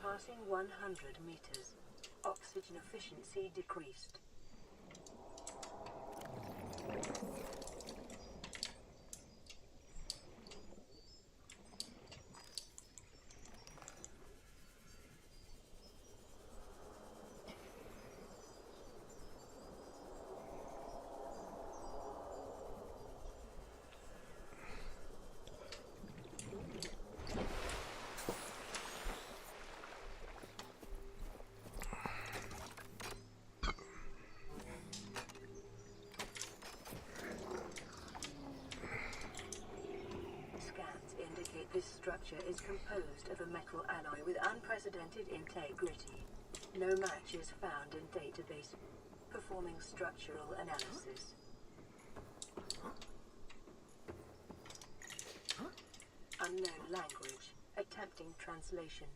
Passing 100 meters. Oxygen efficiency decreased. This structure is composed of a metal alloy with unprecedented integrity. No match is found in database. Performing structural analysis. Unknown language. Attempting translation.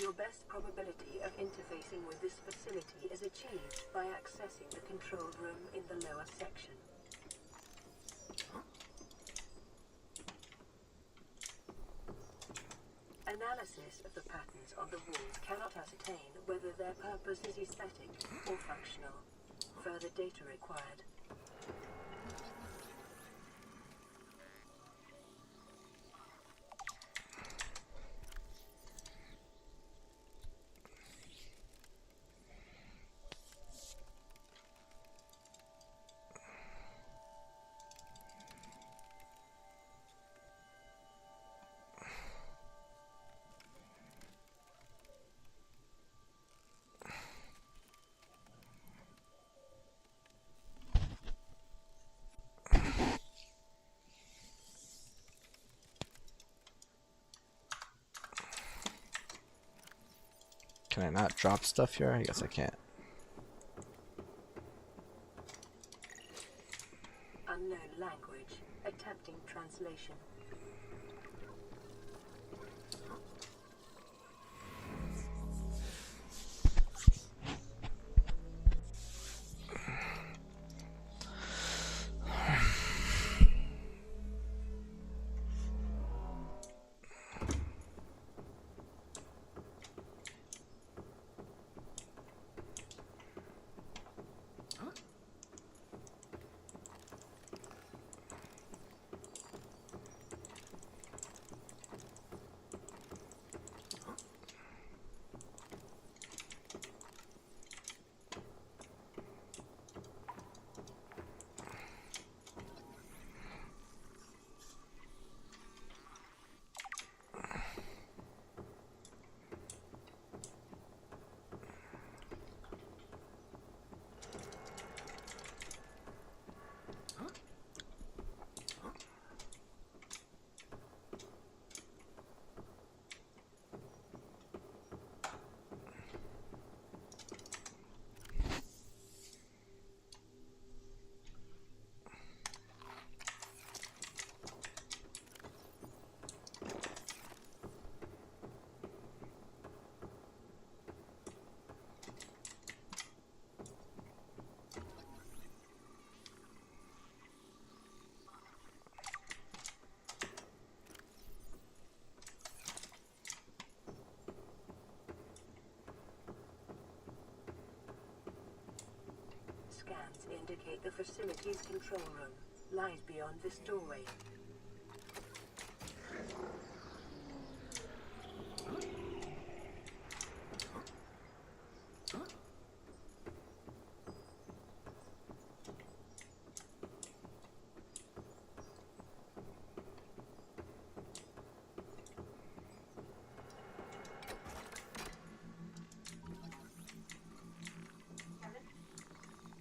Your best probability of interfacing with this facility is achieved by accessing the control room in the lower section. Analysis of the patterns on the walls cannot ascertain whether their purpose is aesthetic or functional. Further data required. Can I not drop stuff here? I guess I can't. Unknown language. Attempting translation. scans indicate the facility's control room lies beyond this doorway.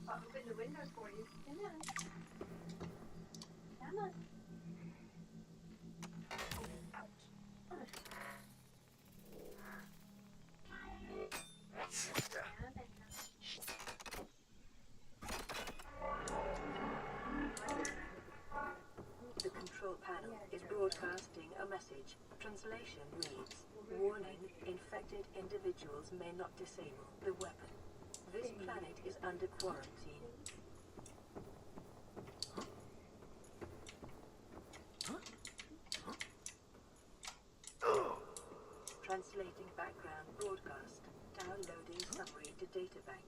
I'll open the windows for you. Come on. Come on. The control panel is broadcasting a message. Translation reads, "Warning, infected individuals may not disable the weapon. This planet is under quarantine." Translating background broadcast. Downloading summary to databank.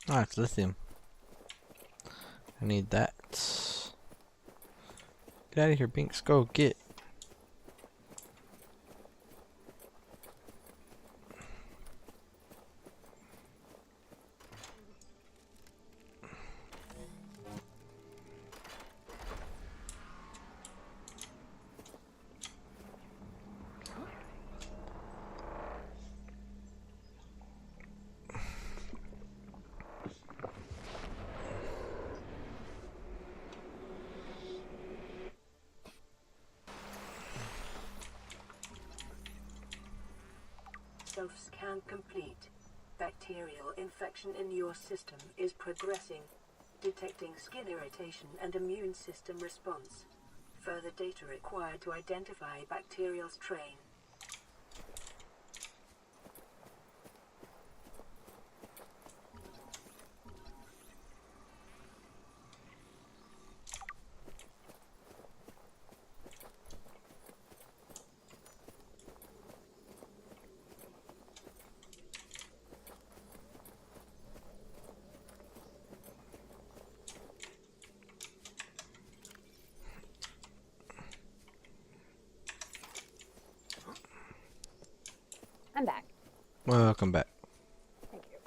Ah, it's lithium. I need that. Get out of here, Binks. Go get. Self-scan complete. Bacterial infection in your system is progressing. Detecting skin irritation and immune system response. Further data required to identify bacterial strain. Welcome back. Thank you.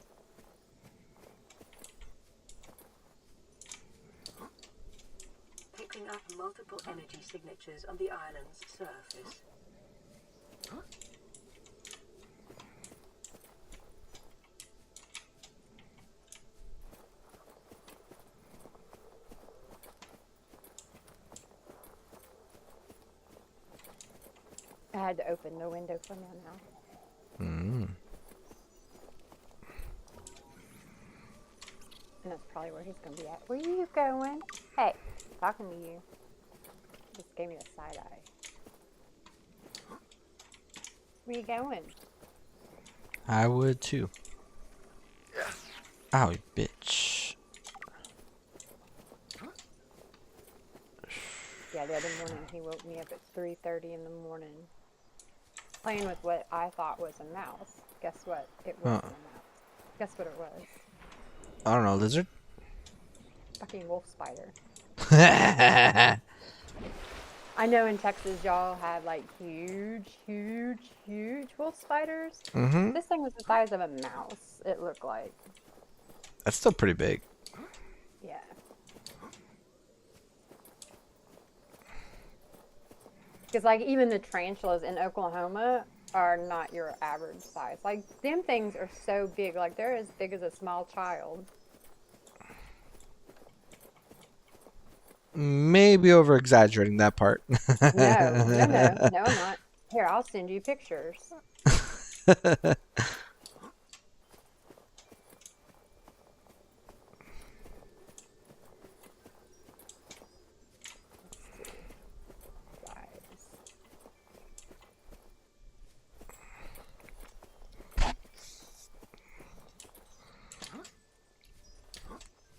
Picking up multiple energy signatures on the island's surface. I had to open the window for now. Mm. And that's probably where he's going to be at. Where are you going? Hey, talking to you. Just gave me the side eye. Where you going? I would too. Ow, you bitch. Yeah, the other morning he woke me up at 3:30 in the morning, playing with what I thought was a mouse. Guess what? It wasn't a mouse. Guess what it was? I don't know, lizard? Fucking wolf spider. I know in Texas y'all have like huge wolf spiders. Mm-hmm. This thing was the size of a mouse, it looked like. That's still pretty big. Yeah. Because like even the tarantulas in Oklahoma are not your average size. Like them things are so big, like they're as big as a small child. Maybe over exaggerating that part. No, I'm not. Here, I'll send you pictures.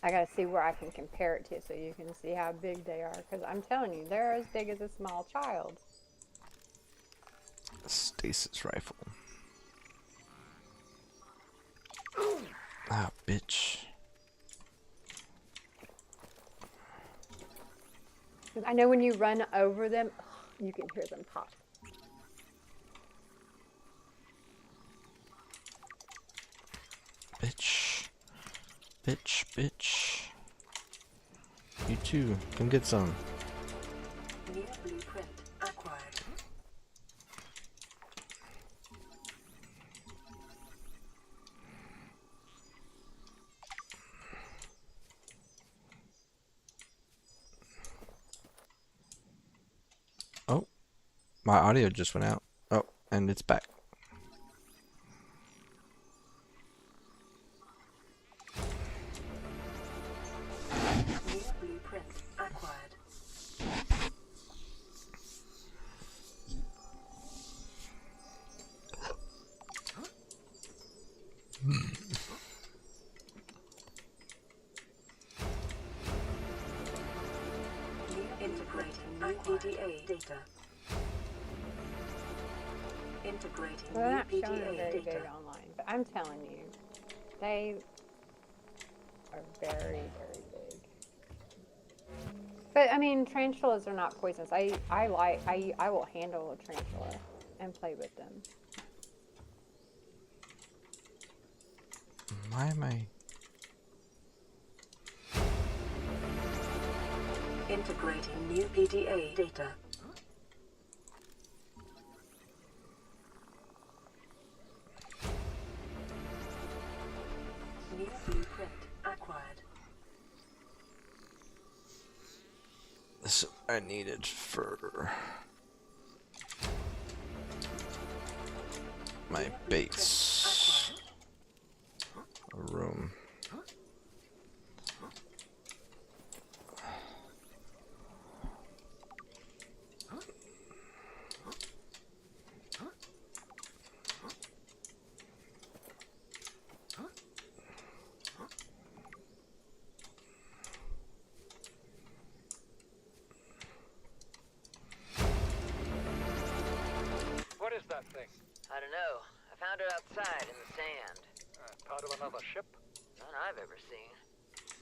I gotta see where I can compare it to so you can see how big they are. Because I'm telling you, they're as big as a small child. Stasis rifle. Ah, bitch. I know when you run over them, you can hear them pop. Bitch. Bitch, bitch. You too. Come get some. New blueprint acquired. Oh. My audio just went out. Oh, and it's back. New blueprint acquired. Integrating new PDA data. Integrating Well, they're new not showing them PDA very data. big online, but I'm telling you, they are very, very big. But I mean, tarantulas are not poisonous. I will handle a tarantula and play with them. Why am I... Integrating new PDA data. New blueprint acquired. This I needed for my base room. What is that thing? I don't know. I found it outside in the sand. Part of another ship? None I've ever seen.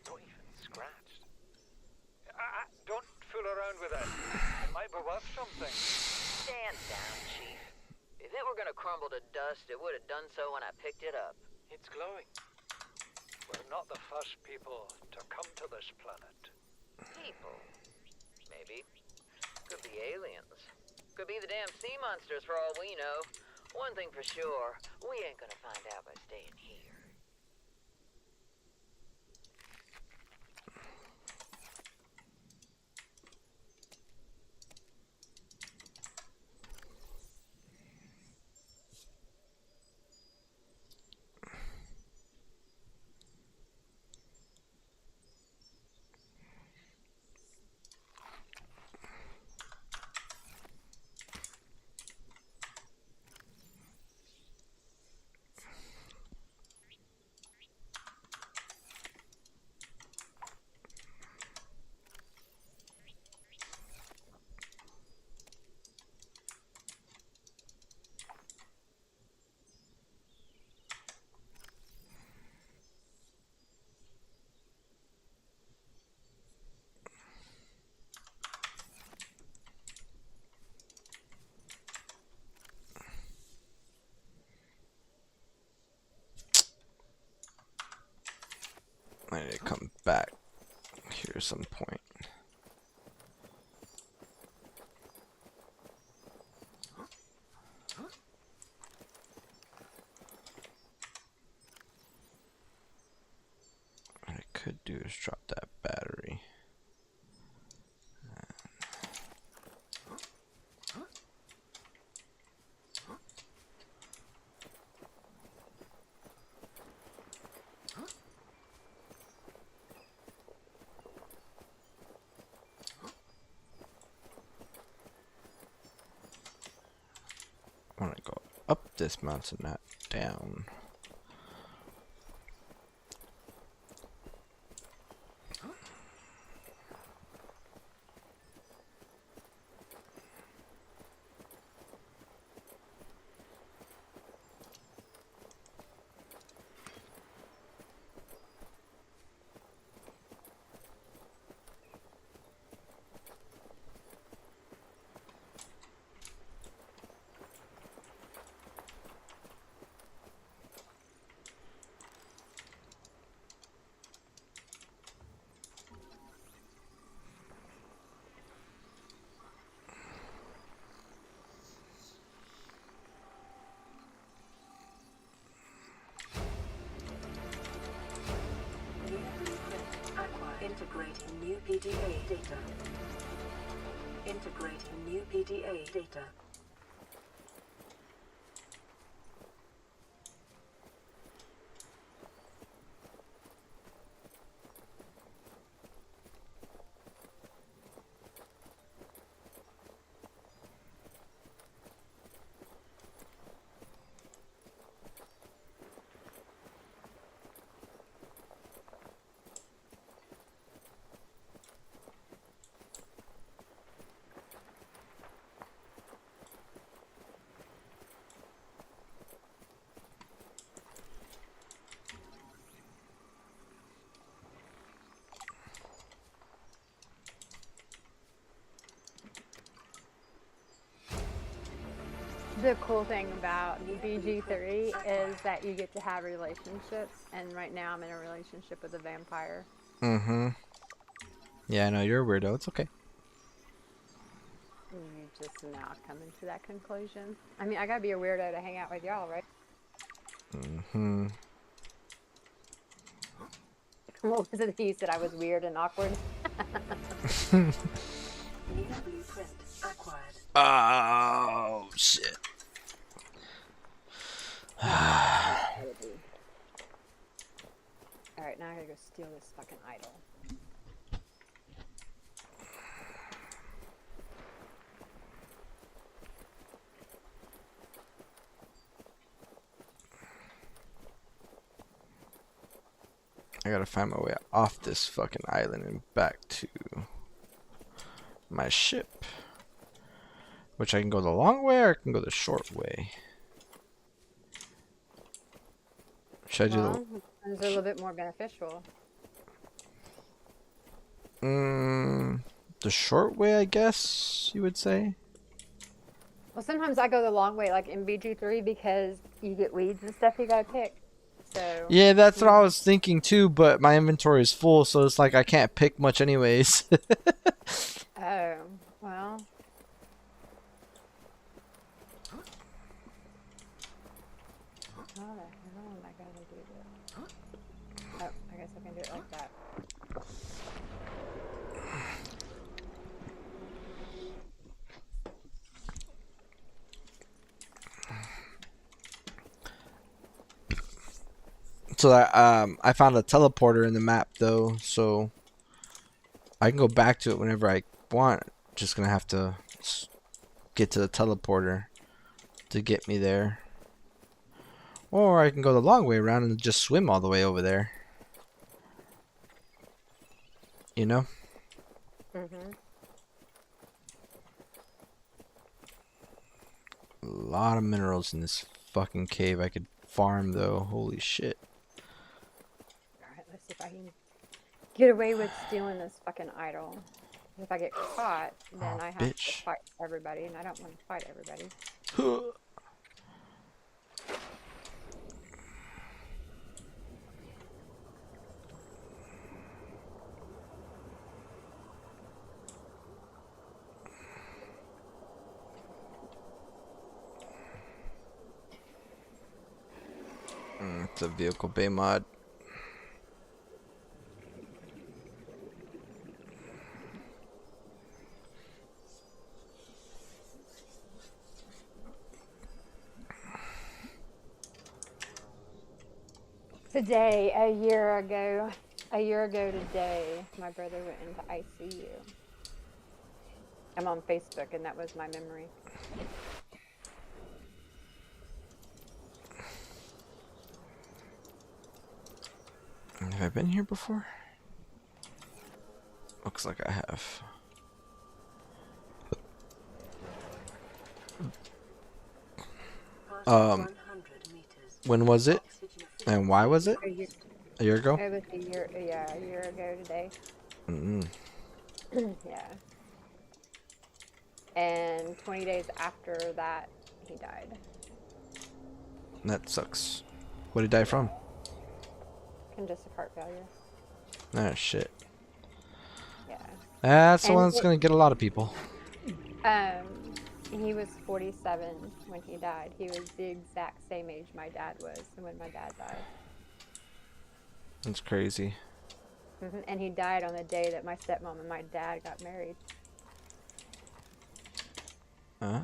Not even scratched. Don't fool around with it. It might be worth something. Stand down, Chief. If it were gonna crumble to dust, it would have done so when I picked it up. It's glowing. We're not the first people to come to this planet. People. Maybe. Could be aliens. Could be the damn sea monsters for all we know. One thing for sure, we ain't gonna find out by staying here. I need to come back here at some point. What I could do is drop that battery. I want to go up this mountain, not down. Integrating new PDA data. Integrating new PDA data. The cool thing about BG3 is that you get to have relationships, and right now I'm in a relationship with a vampire. Mm-hmm. Yeah, I know you're a weirdo. It's okay. You just now coming to that conclusion. I mean, I gotta be a weirdo to hang out with y'all, right? Mm-hmm. What was it that you said I was weird and awkward? New blueprint acquired. Oh, shit. Alright, now I gotta go steal this fucking idol. I gotta find my way off this fucking island and back to my ship. Which I can go the long way or I can go the short way. Should I do Well, it's a little bit more beneficial. the short way, I guess you would say? Well, sometimes I go the long way, like in BG3, because you get weeds and stuff you gotta pick. So. Yeah, that's what I was thinking too, but my inventory is full, so it's like I can't pick much anyways. Oh, well. How the hell am I gonna do this? Oh, I guess I can do it like that. So I found a teleporter in the map though, so I can go back to it whenever I want. Just gonna have to get to the teleporter to get me there. Or I can go the long way around and just swim all the way over there. You know? Mm-hmm. A lot of minerals in this fucking cave I could farm though. Holy shit. Alright, let's see if I can get away with stealing this fucking idol. If I get caught, then I have to fight everybody, and I don't want to fight everybody. It's a vehicle bay mod. Today, a year ago today, my brother went into ICU. I'm on Facebook, and that was my memory. Have I been here before? Looks like I have. When was it? And why was it? A year ago? It was a year ago today. Yeah. And 20 days after that, he died. That sucks. What did he die from? Congestive heart failure. Ah, shit. Yeah. That's the one that's gonna get a lot of people. He was 47 when he died. He was the exact same age my dad was when my dad died. That's crazy. And he died on the day that my stepmom and my dad got married. I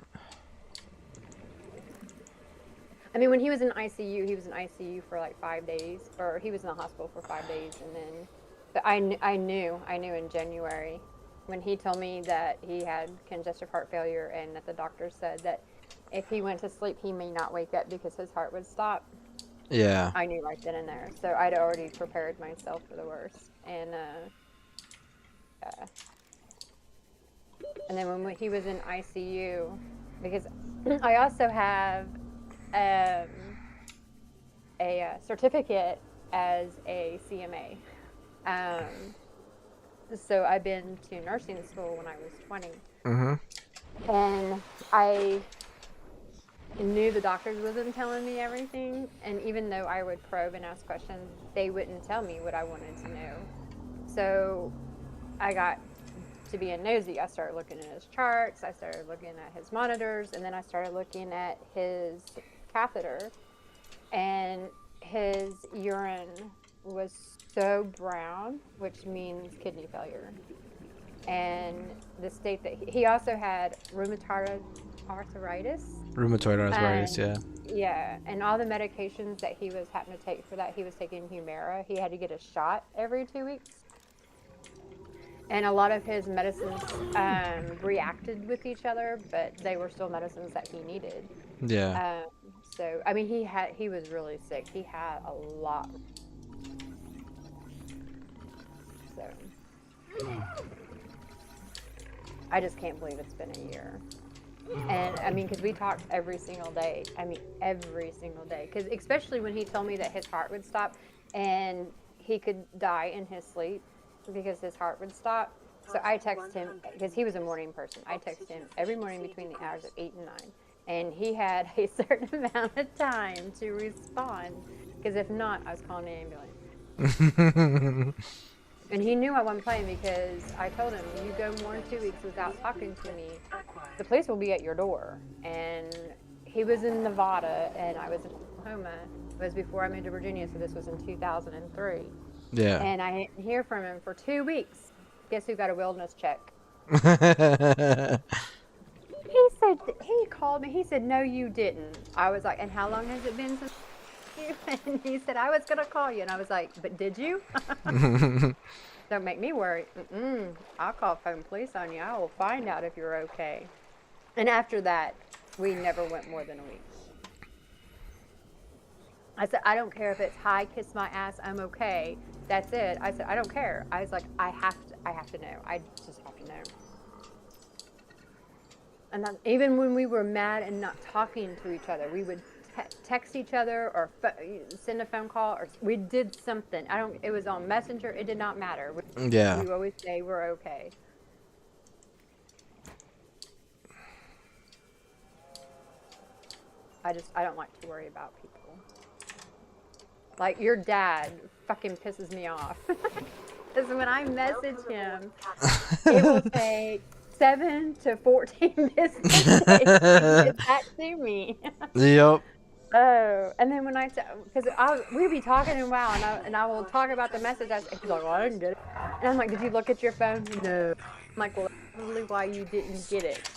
mean, when he was in ICU, he was in ICU for like 5 days, or he was in the hospital for 5 days, and then, but I knew in January when he told me that he had congestive heart failure and that the doctor said that if he went to sleep, he may not wake up because his heart would stop. Yeah. I knew right then and there, so I'd already prepared myself for the worst, and and then when he was in ICU, because I also have a certificate as a CMA. So I've been to nursing school when I was 20. And I knew the doctors wasn't telling me everything, and even though I would probe and ask questions, they wouldn't tell me what I wanted to know. So I got to be a nosy. I started looking at his charts, I started looking at his monitors, and then I started looking at his catheter, and his urine was so brown, which means kidney failure. And the state that he also had rheumatoid arthritis. Yeah. Yeah, and all the medications that he was having to take for that, he was taking Humira. He had to get a shot every 2 weeks. And a lot of his medicines reacted with each other, but they were still medicines that he needed. Yeah. So, I mean, he was really sick. He had a lot. So, I just can't believe it's been a year. And, I mean, because we talked every single day. I mean, every single day. Because especially when he told me that his heart would stop and he could die in his sleep because his heart would stop. So I text him because he was a morning person. I text him every morning between the hours of 8 and 9, and he had a certain amount of time to respond. Because if not, I was calling an ambulance. And he knew I wasn't playing because I told him, you go more than 2 weeks without talking to me, the police will be at your door. And he was in Nevada and I was in Oklahoma. It was before I moved to Virginia, so this was in 2003. Yeah. And I didn't hear from him for 2 weeks. Guess who got a wilderness check? He said, he called me. He said, no, you didn't. I was like, and how long has it been since you? And he said, I was going to call you. And I was like, but did you? Don't make me worry. I'll call phone police on you. I will find out if you're okay. And after that, we never went more than a week. I said, I don't care if it's hi, kiss my ass, I'm okay. That's it. I said, I don't care. I was like, I have to know. I just have to know. And then, even when we were mad and not talking to each other, we would text each other or send a phone call, or we did something. It was on Messenger. It did not matter. Yeah. We always say we're okay. I don't like to worry about people. Like your dad fucking pisses me off. Because when I message him, it will take 7 to 14 business days to get back to me. Yep. Oh, and then when because we'd be talking in WoW, and I will talk about the message. He's like, well, I didn't get it. And I'm like, did you look at your phone? No. I'm like, well, that's probably why you didn't get it.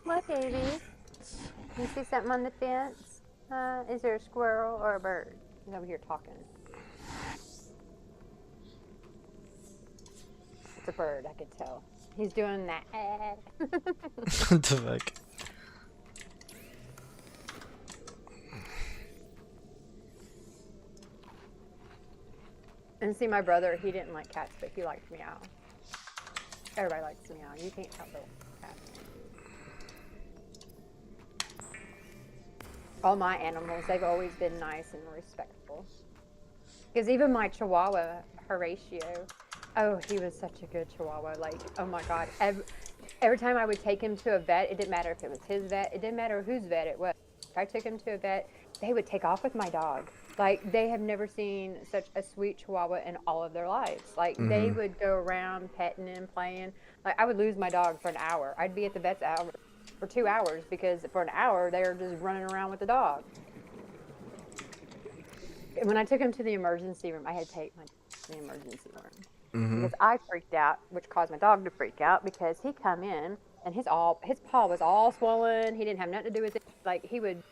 What, baby? You see something on the fence? Is there a squirrel or a bird? He's over here talking. It's a bird, I could tell. He's doing that. What the fuck? And see, my brother, he didn't like cats, but he liked meow. Everybody likes meow. You can't tell the cat. All my animals, they've always been nice and respectful. Because even my Chihuahua, Horatio, oh, he was such a good Chihuahua. Like, oh my God. Every time I would take him to a vet, it didn't matter if it was his vet. It didn't matter whose vet it was. If I took him to a vet, they would take off with my dog. Like, they have never seen such a sweet Chihuahua in all of their lives. Like, they would go around petting him, playing. Like, I would lose my dog for an hour. I'd be at the vet's hour for 2 hours because for an hour, they were just running around with the dog. When I took him to the emergency room, I had to take my to the emergency room. Because I freaked out, which caused my dog to freak out because he come in and his paw was all swollen. He didn't have nothing to do with it. Like, he would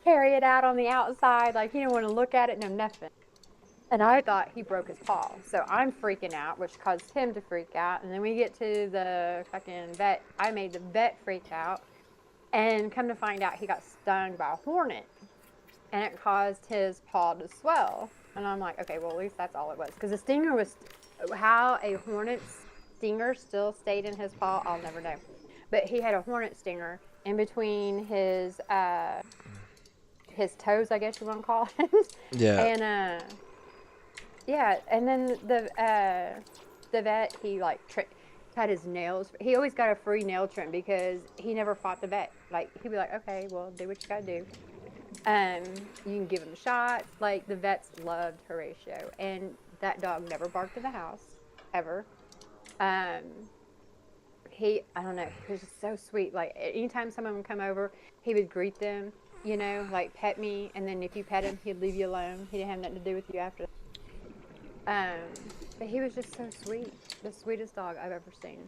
carry it out on the outside. Like, he didn't want to look at it, no nothing. And I thought he broke his paw. So I'm freaking out, which caused him to freak out. And then we get to the fucking vet. I made the vet freak out. And come to find out, he got stung by a hornet. And it caused his paw to swell. And I'm like, okay, well, at least that's all it was. Because the stinger was, how a hornet's stinger still stayed in his paw, I'll never know. But he had a hornet stinger in between his toes, I guess you want to call it. Yeah. And, yeah, and then the vet, he, like, cut his nails. He always got a free nail trim because he never fought the vet. Like, he'd be like, okay, well, do what you gotta do. You can give him shots. Like, the vets loved Horatio, and that dog never barked in the house, ever. I don't know, he was just so sweet. Like, anytime someone would come over, he would greet them, you know, like, pet me, and then if you pet him, he'd leave you alone. He didn't have nothing to do with you after. But he was just so sweet. The sweetest dog I've ever seen.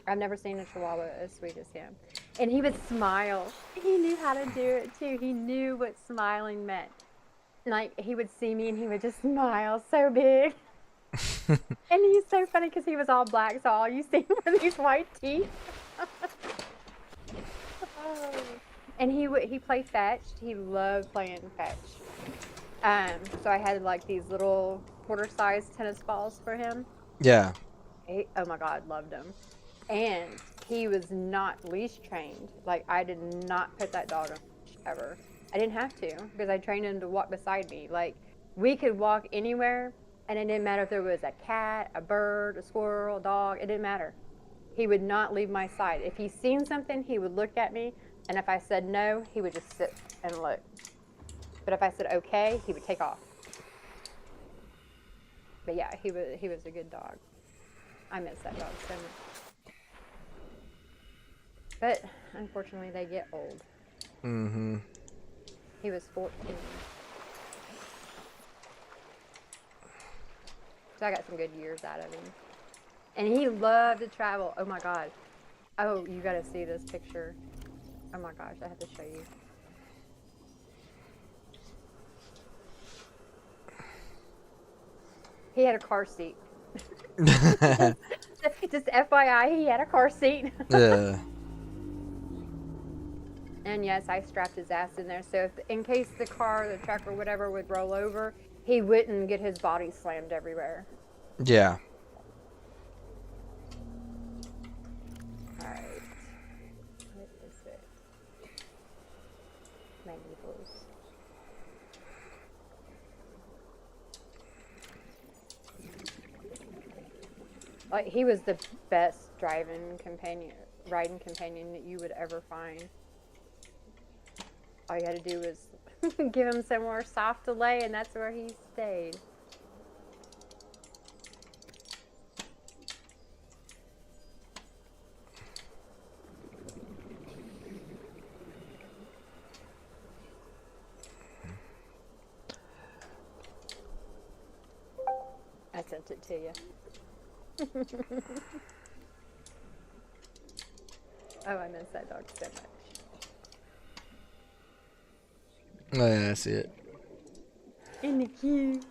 I've never seen a Chihuahua as sweet as him. And he would smile. He knew how to do it, too. He knew what smiling meant. Like, he would see me and he would just smile so big. And he's so funny because he was all black, so all you see were these white teeth. Oh. And he played fetched. He loved playing fetch. So I had, like, these little quarter-sized tennis balls for him. Yeah. Oh my God, loved them. And he was not leash trained. Like, I did not put that dog on leash ever. I didn't have to because I trained him to walk beside me. Like, we could walk anywhere, and it didn't matter if there was a cat, a bird, a squirrel, a dog. It didn't matter. He would not leave my side. If he seen something, he would look at me, and if I said no, he would just sit and look. But if I said okay, he would take off. But yeah, he was a good dog. I miss that dog so much. But unfortunately, they get old. Mm-hmm. He was 14. So I got some good years out of him. And he loved to travel. Oh my God. Oh, you got to see this picture. Oh my gosh, I have to show you. He had a car seat. Just FYI, he had a car seat. Yeah. And yes, I strapped his ass in there. So if, in case the car, the truck, or whatever would roll over, he wouldn't get his body slammed everywhere. Yeah. Alright. What is it? Magnificent. Like, he was the best riding companion that you would ever find. All you had to do was give him somewhere soft to lay, and that's where he stayed. I sent it to you. Oh, I miss that dog so much. Oh, yeah, I see it. Isn't it cute?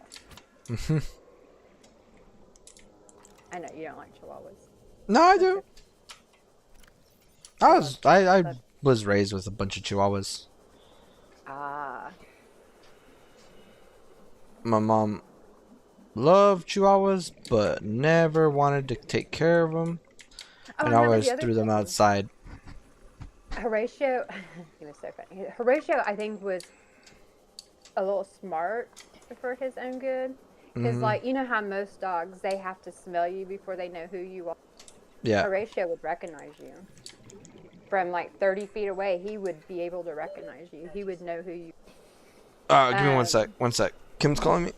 I know you don't like chihuahuas. No, I do. I was raised with a bunch of chihuahuas. Ah. My mom loved chihuahuas, but never wanted to take care of them, Oh, and that was always the other threw them thing. outside. Horatio, he was so funny. Horatio, I think, was a little smart for his own good. Because, like, you know how most dogs, they have to smell you before they know who you are? Yeah. Horatio would recognize you. From, like, 30 feet away, he would be able to recognize you. He would know who you are. Give me one sec. One sec. Kim's calling me.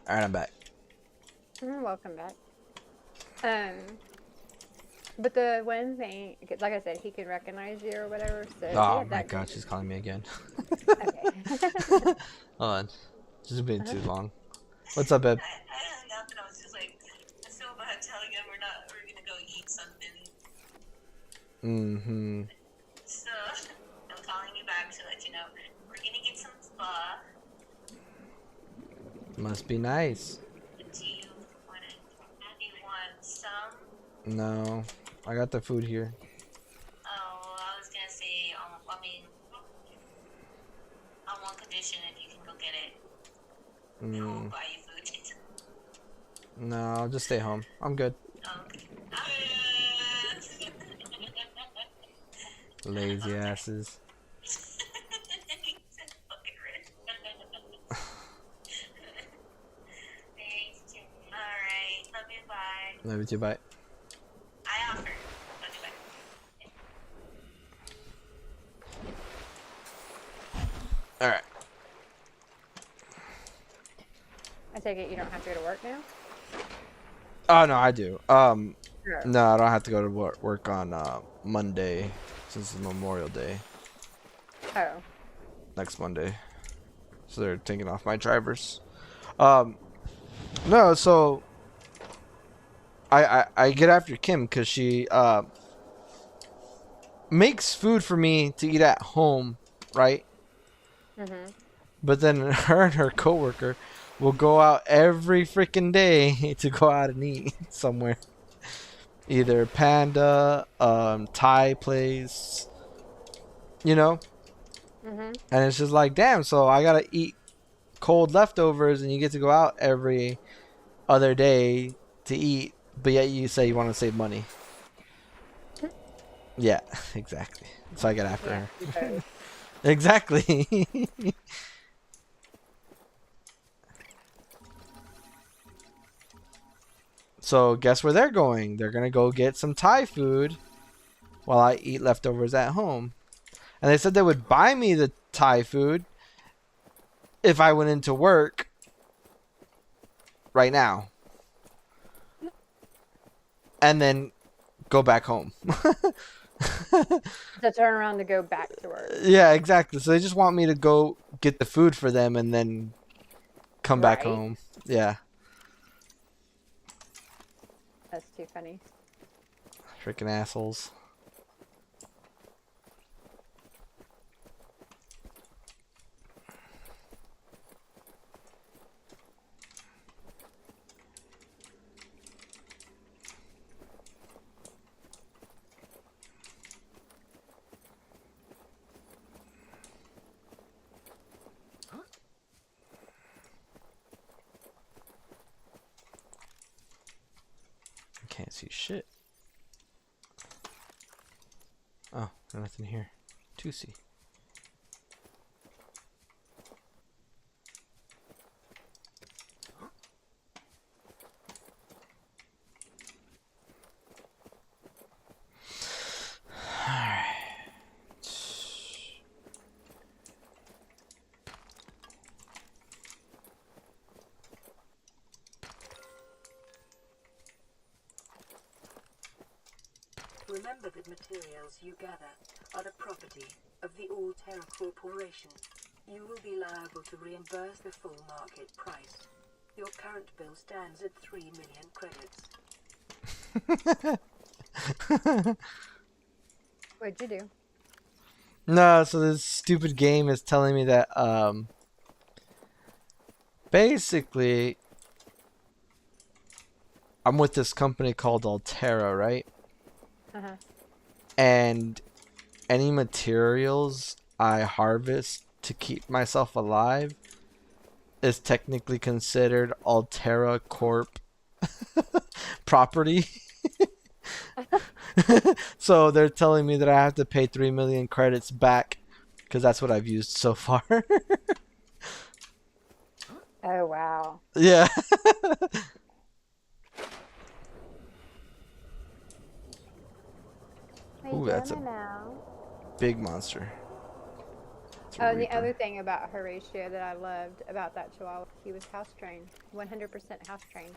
Alright, I'm back. Welcome back. But the one thing, like I said, he can recognize you or whatever. So Oh my god, she's calling me again. Okay. Hold on. This has been too long. What's up, babe? I hung up and I was just like, I feel bad telling him we're gonna go eat something. Mm-hmm. So, I'm calling you back to let you know we're gonna get some spa. Must be nice. Do you want some? No. I got the food here. Oh, well, I was gonna say, I mean, on one condition, if you can go get it, I won't buy you food. No, I'll just stay home. I'm good. Okay. Lazy asses. Alright, love you, bye. Love you too, bye. I offer. Love you, bye. take it you don't have to go to work now? Oh no, I do. Sure. No, I don't have to go to work on Monday since it's Memorial Day. Oh. Next Monday. So they're taking off my drivers. No, so I get after Kim because she makes food for me to eat at home, right? Mhm. But then her and her coworker will go out every freaking day to go out and eat somewhere. Either Panda, Thai place, you know? Mhm. And it's just like, damn, so I gotta eat cold leftovers and you get to go out every other day to eat, but yet you say you want to save money. Yeah, exactly. So I get after Yeah. her. You both. Exactly. So guess where they're going? They're gonna go get some Thai food while I eat leftovers at home. And they said they would buy me the Thai food if I went into work right now. And then go back home. To turn around to go back to work. Yeah, exactly. So they just want me to go get the food for them and then come back Right. home. Yeah. That's too funny. Freaking assholes. I can't see shit. Oh, there's nothing here to see. Remember that materials you gather are the property of the All-Terra Corporation. You will be liable to reimburse the full market price. Your current bill stands at 3 million credits. What'd you do? No, so this stupid game is telling me that basically I'm with this company called Altera, right? Uh-huh. And any materials I harvest to keep myself alive is technically considered Altera Corp property. So they're telling me that I have to pay 3 million credits back because that's what I've used so far. Oh wow. Yeah. Ooh, that's a big monster. It's a Oh, and the Reaper. other thing about Horatio that I loved about that Chihuahua, he was house trained, 100% house trained.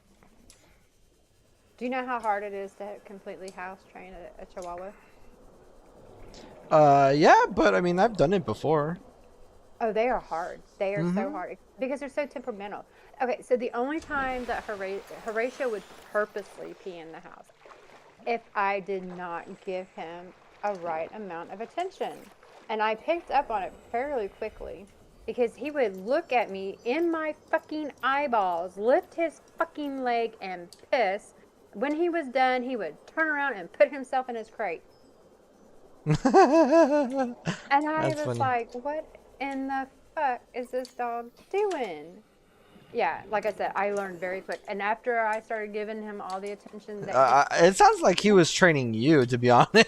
Do you know how hard it is to completely house train a Chihuahua? Yeah, but I mean, I've done it before. Oh, they are hard. They are so hard because they're so temperamental. Okay, so the only time that Horatio would purposely pee in the house if I did not give him a right amount of attention. And I picked up on it fairly quickly because he would look at me in my fucking eyeballs, lift his fucking leg and piss. When he was done, he would turn around and put himself in his crate. And I was funny. like, what in the fuck is this dog doing? Yeah, like I said, I learned very quick. And after I started giving him all the attention that It sounds like he was training you, to be honest.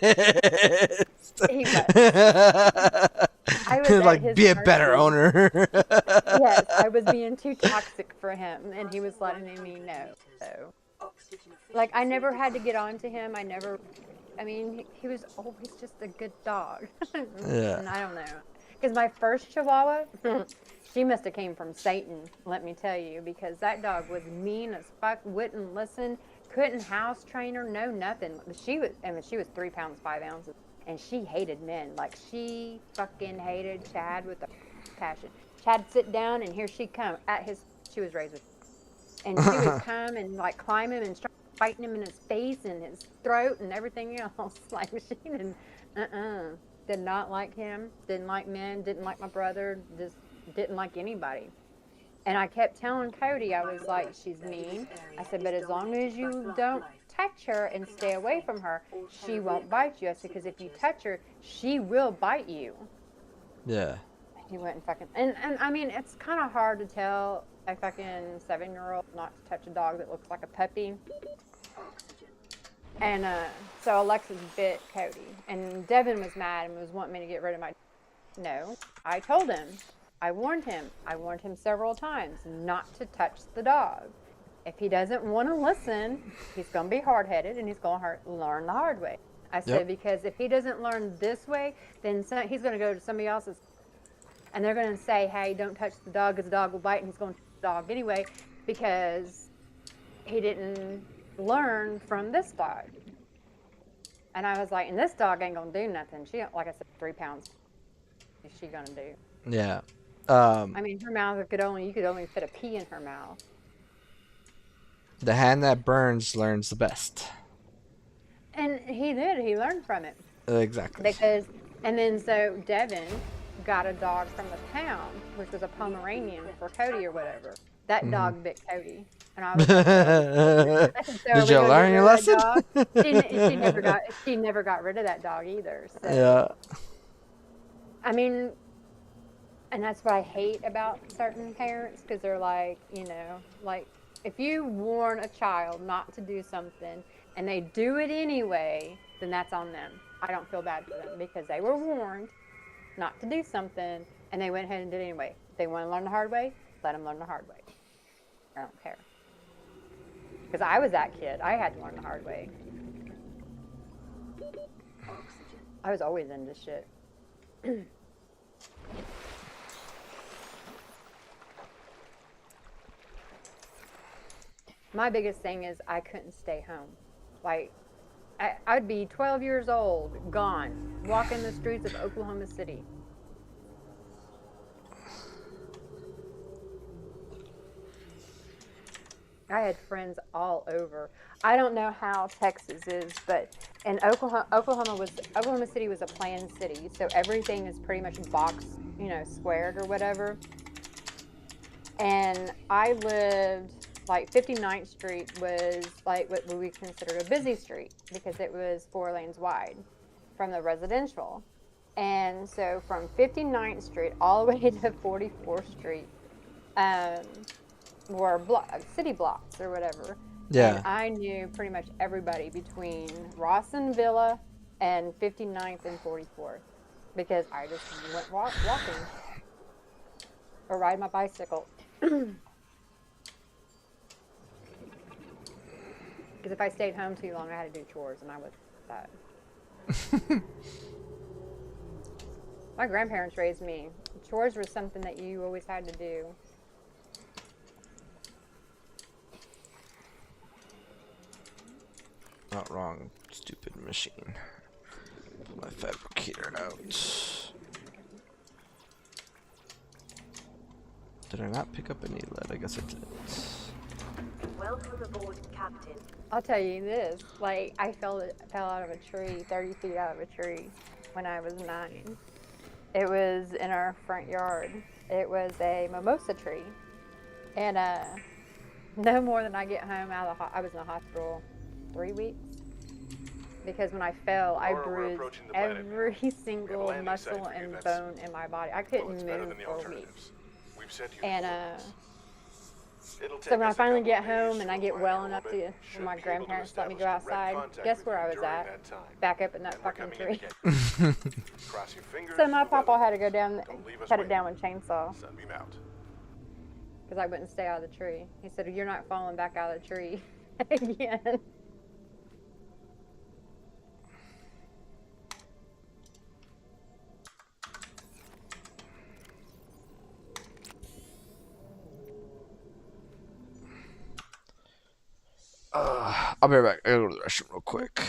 he was. I was at like, his be a better mercy. owner. Yes, I was being too toxic for him, and he was letting me know. So, like, I never had to get on to him. I mean, he was always just a good dog. Yeah. And I don't know. Because my first Chihuahua, she must have came from Satan, let me tell you, because that dog was mean as fuck, wouldn't listen, couldn't house train her, no nothing. She was 3 pounds 5 ounces, and she hated men. Like, she fucking hated Chad with a passion. Chad sit down, and here she come at his. She was raised with, and she would come and like climb him and start fighting him in his face and his throat and everything else. Like, she didn't. Did not like him, didn't like men, didn't like my brother, just didn't like anybody. And I kept telling Cody, I was like, she's mean. I said, but as long as you don't touch her and stay away from her, she won't bite you. I said, because if you touch her, she will bite you. Yeah. He went and fucking, and I mean, it's kind of hard to tell a fucking 7-year-old not to touch a dog that looks like a puppy. And so Alexis bit Cody, and Devin was mad and was wanting me to get rid of my. No, I told him. I warned him. I warned him several times not to touch the dog. If he doesn't want to listen, he's going to be hard-headed and he's going to learn the hard way. I said, because if he doesn't learn this way, then he's going to go to somebody else's, and they're going to say, hey, don't touch the dog because the dog will bite, and he's going to touch the dog anyway because he didn't learn from this dog. And I was like, and this dog ain't gonna do nothing. She, like I said, 3 pounds. What's she gonna do? Yeah. I mean, her mouth you could only fit a pea in her mouth. The hand that burns learns the best. And he did. He learned from it. Exactly. And then so Devin got a dog from the town, which was a Pomeranian for Cody or whatever. That dog bit Cody. And I was like, so did you learn your lesson? She never got rid of that dog either. So. Yeah. I mean, and that's what I hate about certain parents, because they're like, you know, like if you warn a child not to do something and they do it anyway, then that's on them. I don't feel bad for them because they were warned not to do something and they went ahead and did it anyway. If they want to learn the hard way, let them learn the hard way. I don't care. Because I was that kid. I had to learn the hard way. I was always into shit. My biggest thing is I couldn't stay home. Like, I'd be 12 years old, gone, walking the streets of Oklahoma City. I had friends all over. I don't know how Texas is, but in Oklahoma City was a planned city, so everything is pretty much boxed, you know, squared or whatever. And I lived, like, 59th Street was like what we considered a busy street because it was 4 lanes wide from the residential. And so from 59th Street all the way to 44th Street, were city blocks or whatever. Yeah. And I knew pretty much everybody between Ross and Villa and 59th and 44th because I just went walking or riding my bicycle. Because if I stayed home too long, I had to do chores, and I was that. My grandparents raised me. Chores were something that you always had to do. Not wrong, stupid machine. Pull my fabricator out. Did I not pick up any lead? I guess I did. Welcome aboard, Captain. I'll tell you this, like, I fell out of a tree, 30 feet out of a tree when I was 9. It was in our front yard. It was a mimosa tree. And no more than I get home out of I was in the hospital 3 weeks. Because when I fell, I bruised every single muscle and bone in my body. I couldn't move for weeks. And so when I finally get home and I get well enough to when my grandparents let me go outside, guess where I was at? Back up in that fucking tree. So my papa had to go down, cut it down with a chainsaw. Because I wouldn't stay out of the tree. He said, "You're not falling back out of the tree again." I'll be right back. I gotta go to the restroom real quick.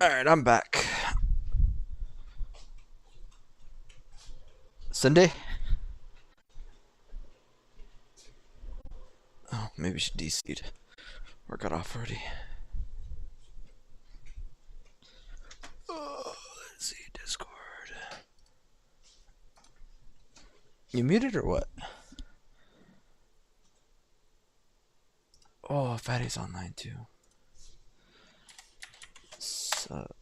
Alright, I'm back. Sunday? Oh, maybe she DC'd. Or got off already. Oh, let's see, Discord. You muted or what? Oh, Fatty's online too. Sup?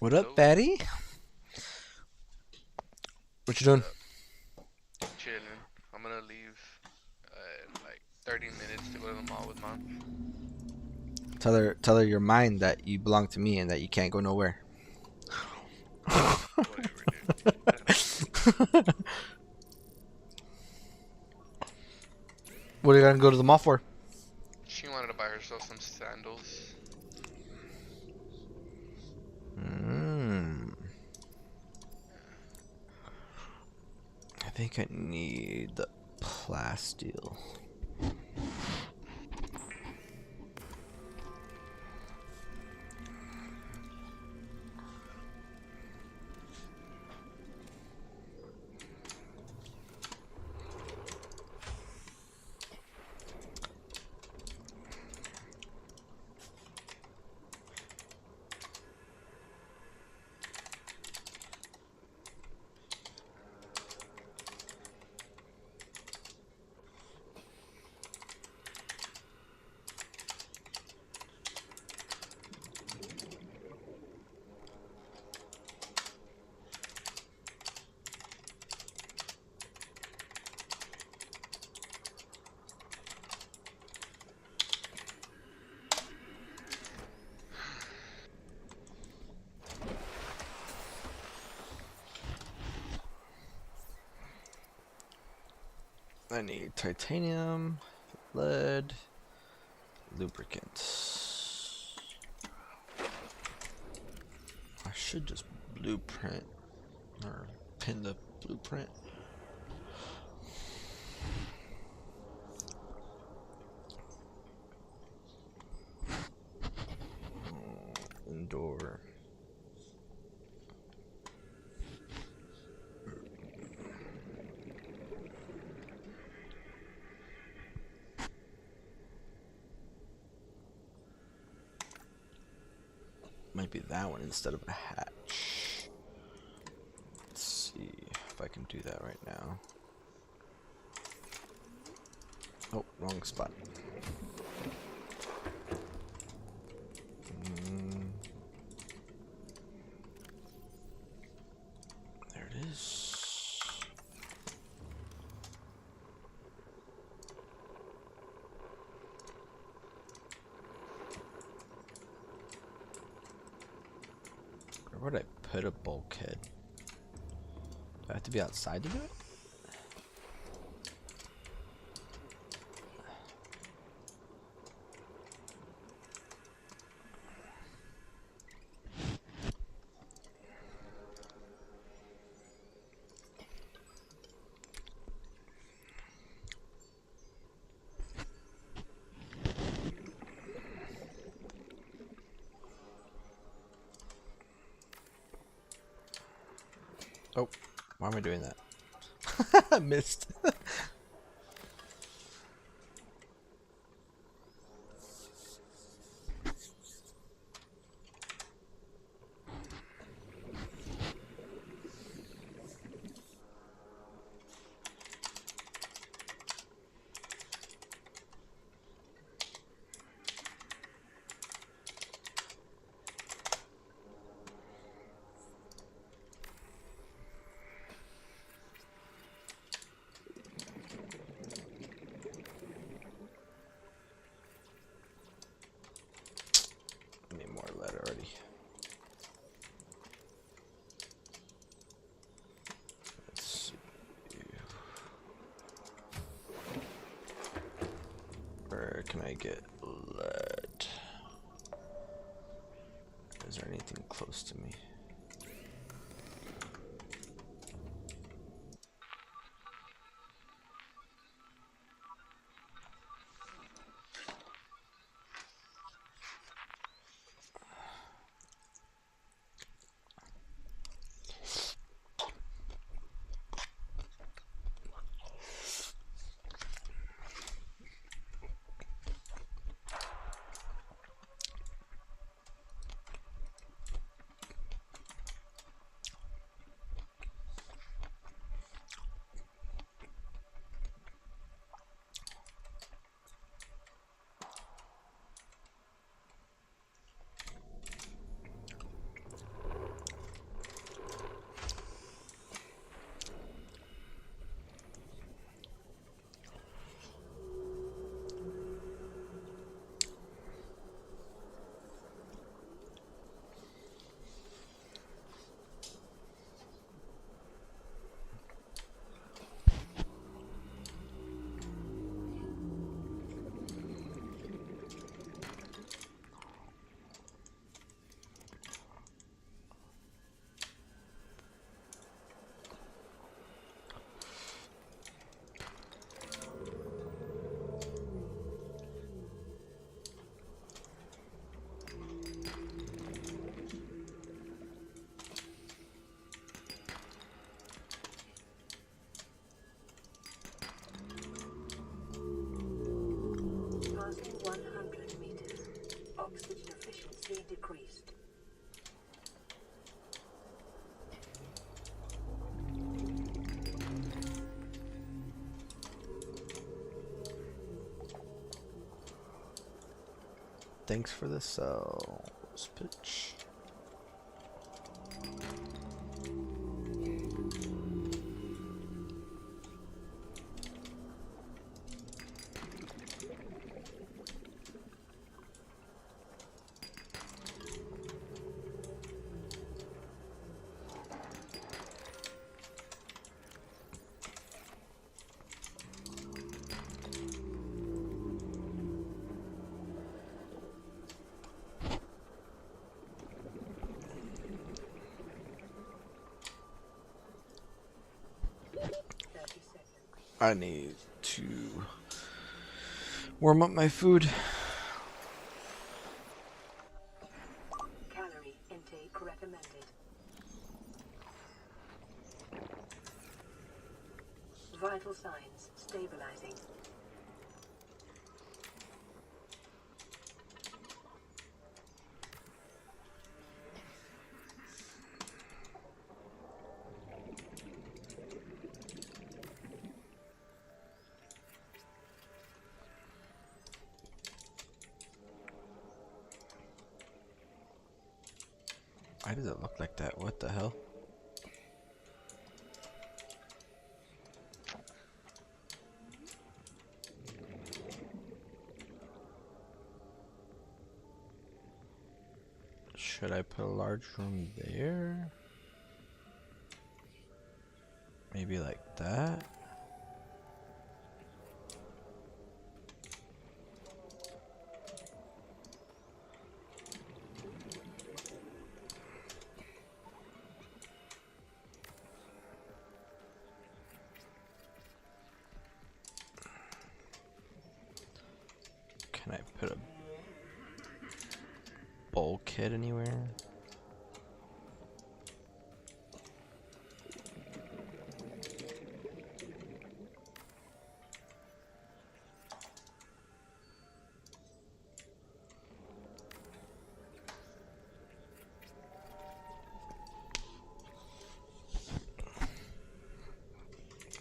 What up, Fatty? What you doing? Chilling. I'm gonna leave in like 30 minutes to go to the mall with mom. Tell her your mind that you belong to me and that you can't go nowhere. Whatever, dude. What are you gonna go to the mall for? She wanted to buy herself some sandals. I think I need the plasteel. I need titanium, lead, lubricant. I should just blueprint or pin the blueprint. Indoor. Might be that one instead of a hatch. Let's see if I can do that right now. Oh, wrong spot. There it is. Where would I put a bulkhead? Do I have to be outside to do it? Oh, why am I doing that? I missed. I need more lead already. Let's see. Where can I get lead? Is there anything close to me? Passing 100 meters. Oxygen efficiency decreased. Thanks for the sales pitch. I need to warm up my food. Calorie intake recommended. Vital signs stabilizing. Why does it look like that? What the hell? Should I put a large room there? Maybe like that? Can I put a bulkhead anywhere?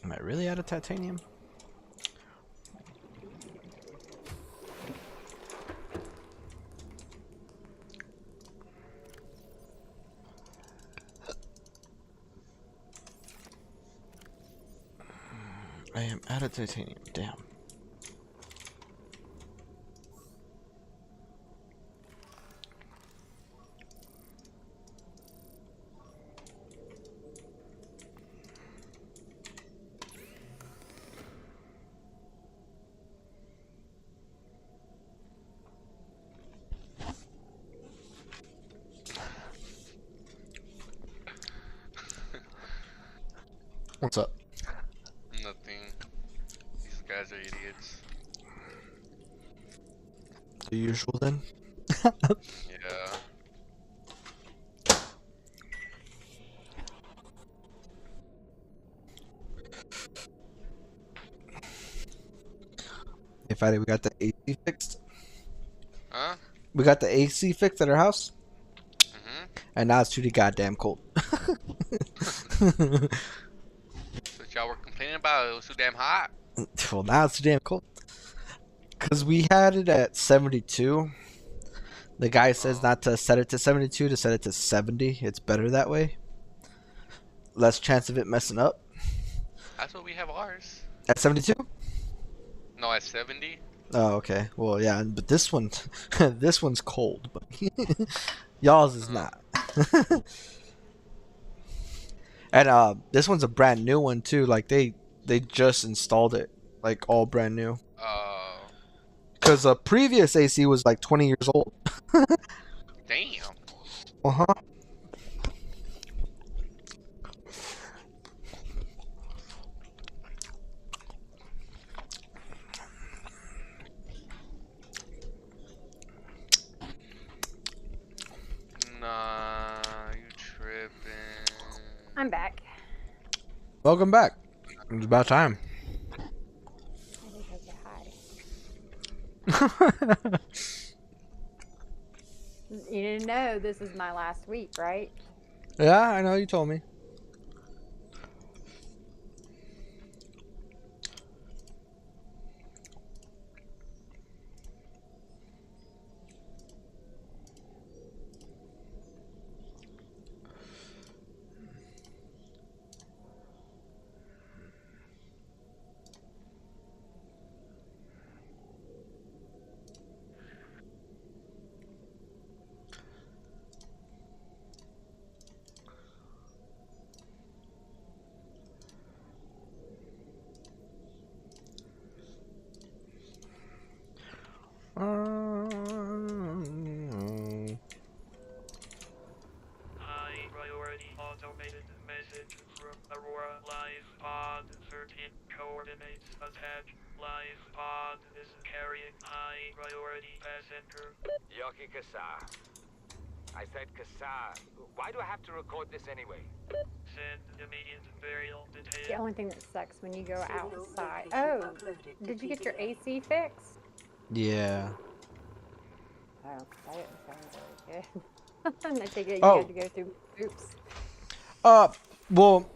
Am I really out of titanium? I am out of titanium, damn. What's up? Nothing. These guys are idiots. The usual then? Yeah. Hey, Friday, we got the AC fixed. Huh? We got the AC fixed at our house, Mm-hmm. and now it's too goddamn cold. So y'all were complaining about it was too damn hot. Well, now it's too damn cold. Because we had it at 72. The guy says not to set it to 72, to set it to 70. It's better that way. Less chance of it messing up. That's what we have ours. At 72? No, at 70. Oh, okay. Well, yeah, but this one, this one's cold, but y'all's is not. And this one's a brand new one too. Like they just installed it, like all brand new. Because the previous AC was like 20 years old. Damn. Uh-huh. Nah, you tripping. I'm back. Welcome back. It's about time. You didn't know this is my last week, right? Yeah, I know, you told me. High priority automated message from Aurora Live Pod 13 coordinates attached. Live Pod is carrying high priority passenger. Yoki Kasa. I said Kasa. Why do I have to record this anyway? Send immediate burial The detail. only thing that sucks when you go outside. Oh, did you get your AC fixed? Yeah. Oh, that didn't sound very good. I take it you Oh. had to go through oops. Well,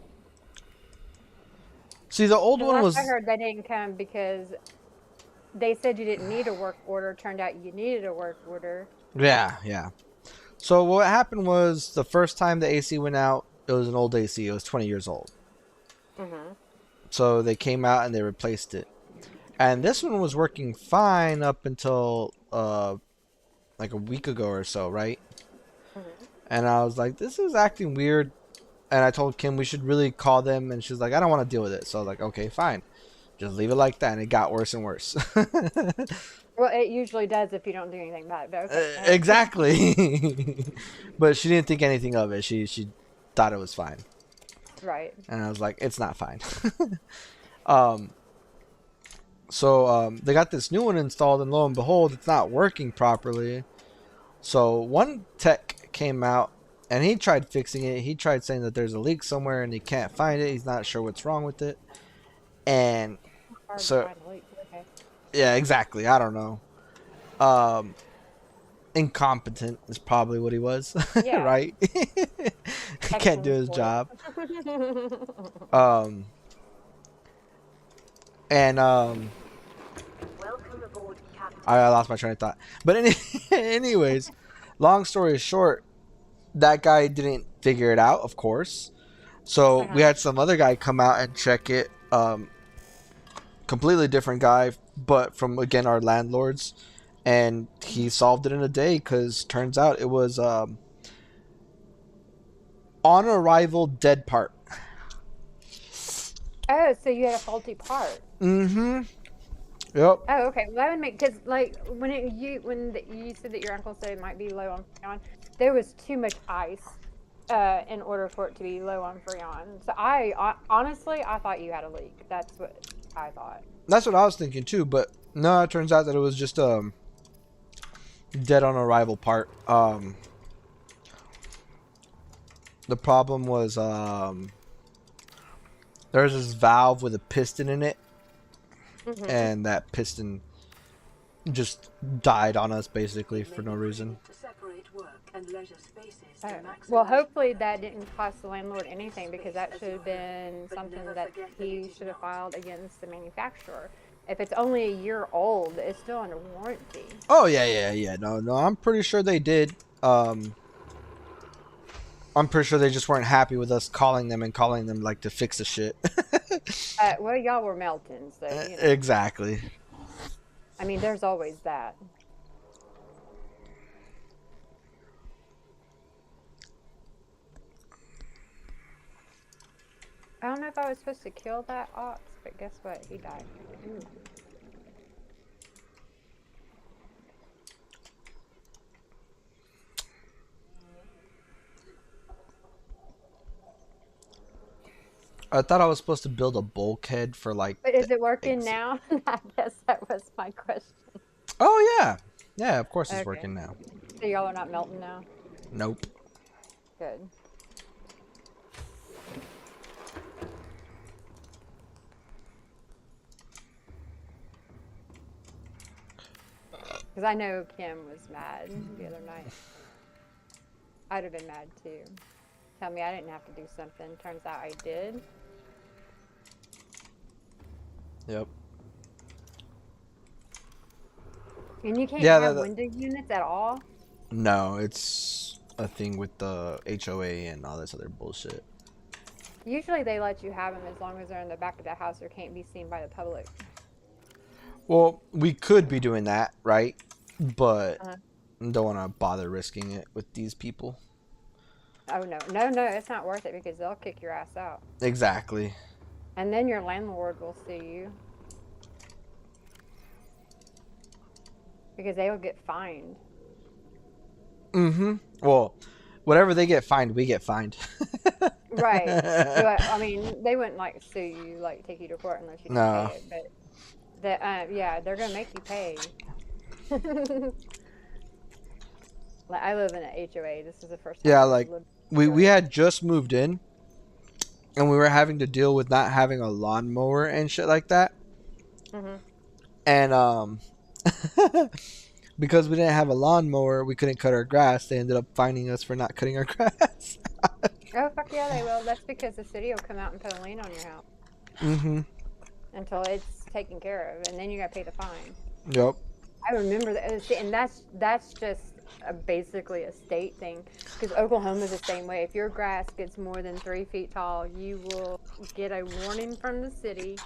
see, the old The one last was. I heard they didn't come because they said you didn't need a work order. Turned out you needed a work order. Yeah, yeah. So what happened was the first time the AC went out, it was an old AC. It was 20 years old. Mhm. So they came out and they replaced it. And this one was working fine up until like a week ago or so, right? Mhm. And I was like, this is acting weird. And I told Kim we should really call them, and she's like, I don't want to deal with it. So I was like, okay, fine. Just leave it like that. And it got worse and worse. Well, it usually does if you don't do anything bad. But okay. Exactly. But she didn't think anything of it. She thought it was fine. Right. And I was like, it's not fine. So they got this new one installed, and lo and behold, it's not working properly. So one tech came out, and he tried fixing it. He tried saying that there's a leak somewhere, and he can't find it. He's not sure what's wrong with it. And Hard to so, find a leak. Okay. yeah, exactly. I don't know. Incompetent is probably what he was. Yeah. Right? He can't do his job. I lost my train of thought. But anyways, long story short, that guy didn't figure it out, of course. So we had some other guy come out and check it. Completely different guy, but from, again, our landlords. And he solved it in a day, because turns out it was on arrival dead part. Oh, so you had a faulty part. Mm-hmm. Yep. Oh, okay. Well, that would make, because like when you said that your uncle said it might be low on Freon, there was too much ice in order for it to be low on Freon. So I honestly I thought you had a leak. That's what I thought. That's what I was thinking too, but no, it turns out that it was just dead on arrival part. The problem was there's this valve with a piston in it, and that piston just died on us basically for no reason. Well, hopefully that didn't cost the landlord anything, because that should have been something that he should have filed against the manufacturer. If it's only a year old, it's still under warranty. Oh yeah. No, I'm pretty sure they did. I'm pretty sure they just weren't happy with us calling them like to fix the shit. Well, y'all were melting, so you know. Exactly. I mean, there's always that. I don't know if I was supposed to kill that ox, but guess what? He died. Ooh. I thought I was supposed to build a bulkhead for like. But is it working now? I guess that was my question. Oh yeah, yeah. Of course it's working now. So y'all are not melting now? Nope. Good. Because I know Kim was mad the other night. I'd have been mad too. Tell me I didn't have to do something. Turns out I did. Yep. And you can't have window units at all? No, it's a thing with the HOA and all this other bullshit. Usually they let you have them as long as they're in the back of the house or can't be seen by the public. Well, we could be doing that, right? But don't want to bother risking it with these people. Oh, no, it's not worth it, because they'll kick your ass out. Exactly. And then your landlord will sue you. Because they will get fined. Mm-hmm. Well, whatever they get fined, we get fined. Right. But, I mean, they wouldn't, like, sue you, like, take you to court unless you didn't pay it. But, yeah, they're going to make you pay. Like, I live in an HOA. This is the first time. Yeah, like, we had just moved in, and we were having to deal with not having a lawnmower and shit like that. And because we didn't have a lawnmower, we couldn't cut our grass. They ended up fining us for not cutting our grass. Oh, fuck yeah, they will. That's because the city will come out and put a lien on your house. Until it's taken care of, and then you got to pay the fine. Yep. I remember that, and that's just basically a state thing, because Oklahoma's the same way. If your grass gets more than 3 feet tall, you will get a warning from the city.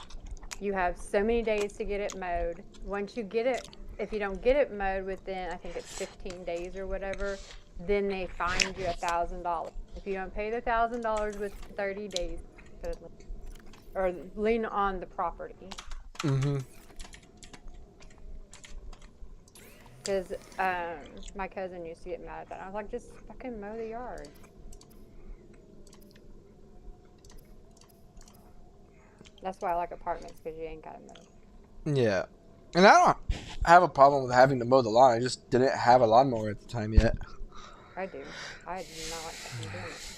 You have so many days to get it mowed. Once you get it, if you don't get it mowed within, I think it's 15 days or whatever, then they find you $1,000. If you don't pay the $1,000 within 30 days, or lien on the property. Mhm. Because my cousin used to get mad at that. I was like, just fucking mow the yard. That's why I like apartments, because you ain't gotta mow. Yeah. And I don't have a problem with having to mow the lawn. I just didn't have a lawnmower at the time yet. I do. I do not like fucking doing it.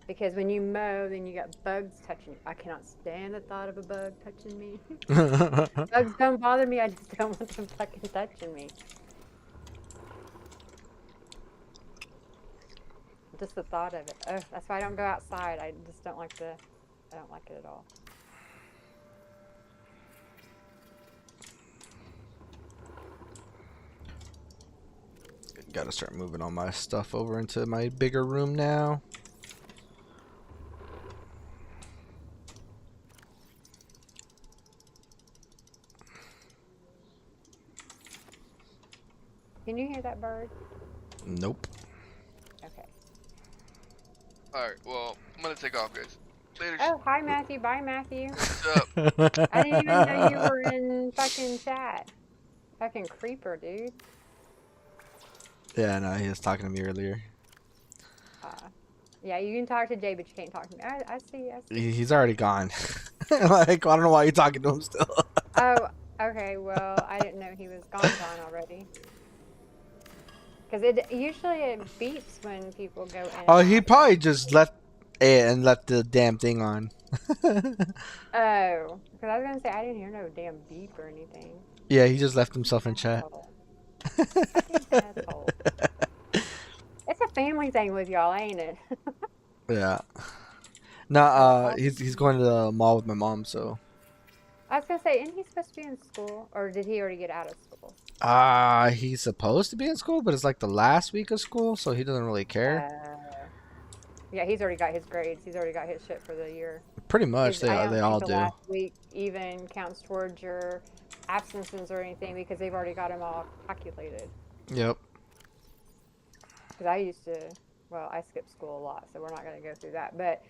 Because when you mow, then you got bugs touching you. I cannot stand the thought of a bug touching me. Bugs don't bother me. I just don't want them fucking touching me. Just the thought of it. Oh, that's why I don't go outside. I just don't like I don't like it at all. Gotta start moving all my stuff over into my bigger room now. Can you hear that bird? Nope. Okay. Alright, well, I'm gonna take off, guys. Later. Oh, hi, Matthew. Bye, Matthew. What's up? I didn't even know you were in fucking chat. Fucking creeper, dude. Yeah, no, he was talking to me earlier. Yeah, you can talk to Jay, but you can't talk to me. I see. He's already gone. Like, I don't know why you're talking to him still. Oh, okay. Well, I didn't know he was gone already. Because usually it beeps when people go in. Oh, he probably just left it and left the damn thing on. Oh, because I was gonna say I didn't hear no damn beep or anything. Yeah, he just left himself in chat. Asshole. It's a family thing with y'all, ain't it? Yeah. Nah, he's going to the mall with my mom, so. I was gonna say, isn't he supposed to be in school, or did he already get out of school? He's supposed to be in school, but it's like the last week of school, so he doesn't really care. Yeah, he's already got his grades. He's already got his shit for the year. Pretty much, they I don't all think the do. last week even counts towards your absences or anything because they've already got them all calculated. Yep. Because I used to, well, I skipped school a lot, so we're not going to go through that. But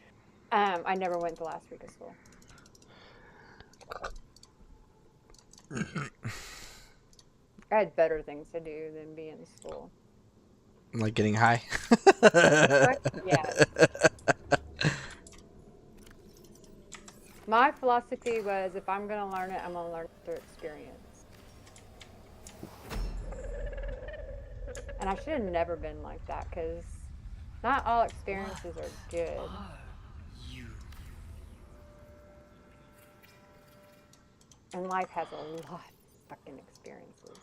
I never went the last week of school. I had better things to do than be in school. Like getting high. Yes. My philosophy was, if I'm going to learn it, I'm going to learn it through experience. And I should have never been like that, because not all experiences are good. And life has a lot of fucking experiences.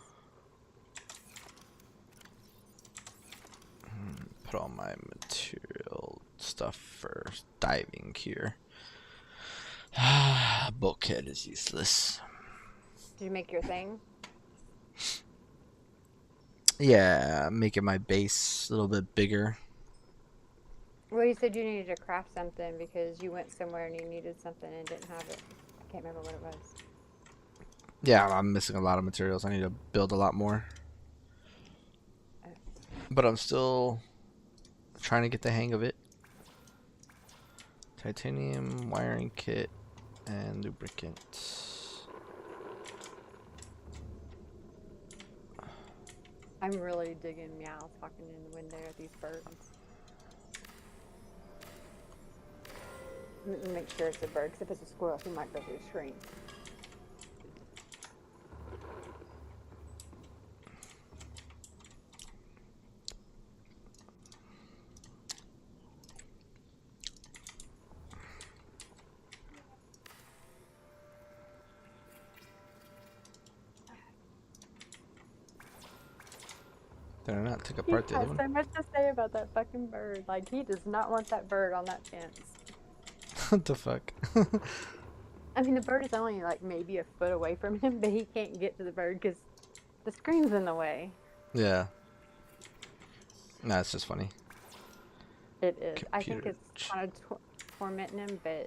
Put all my material stuff for diving here. Bulkhead is useless. Did you make your thing? Yeah, making my base a little bit bigger. Well, you said you needed to craft something because you went somewhere and you needed something and didn't have it. I can't remember what it was. Yeah, I'm missing a lot of materials. I need to build a lot more. But I'm still trying to get the hang of it. Titanium, wiring kit, and lubricant. I'm really digging Meow talking in the window at these birds. Make sure it's a bird, because if it's a squirrel, he might go through the screen. Did I not take apart the other one? He has so much to say about that fucking bird. Like, he does not want that bird on that fence. What the fuck? I mean, the bird is only like maybe a foot away from him, but he can't get to the bird because the screen's in the way. Yeah. Nah, it's just funny. It is. I think Computer it's kind of tormenting him, but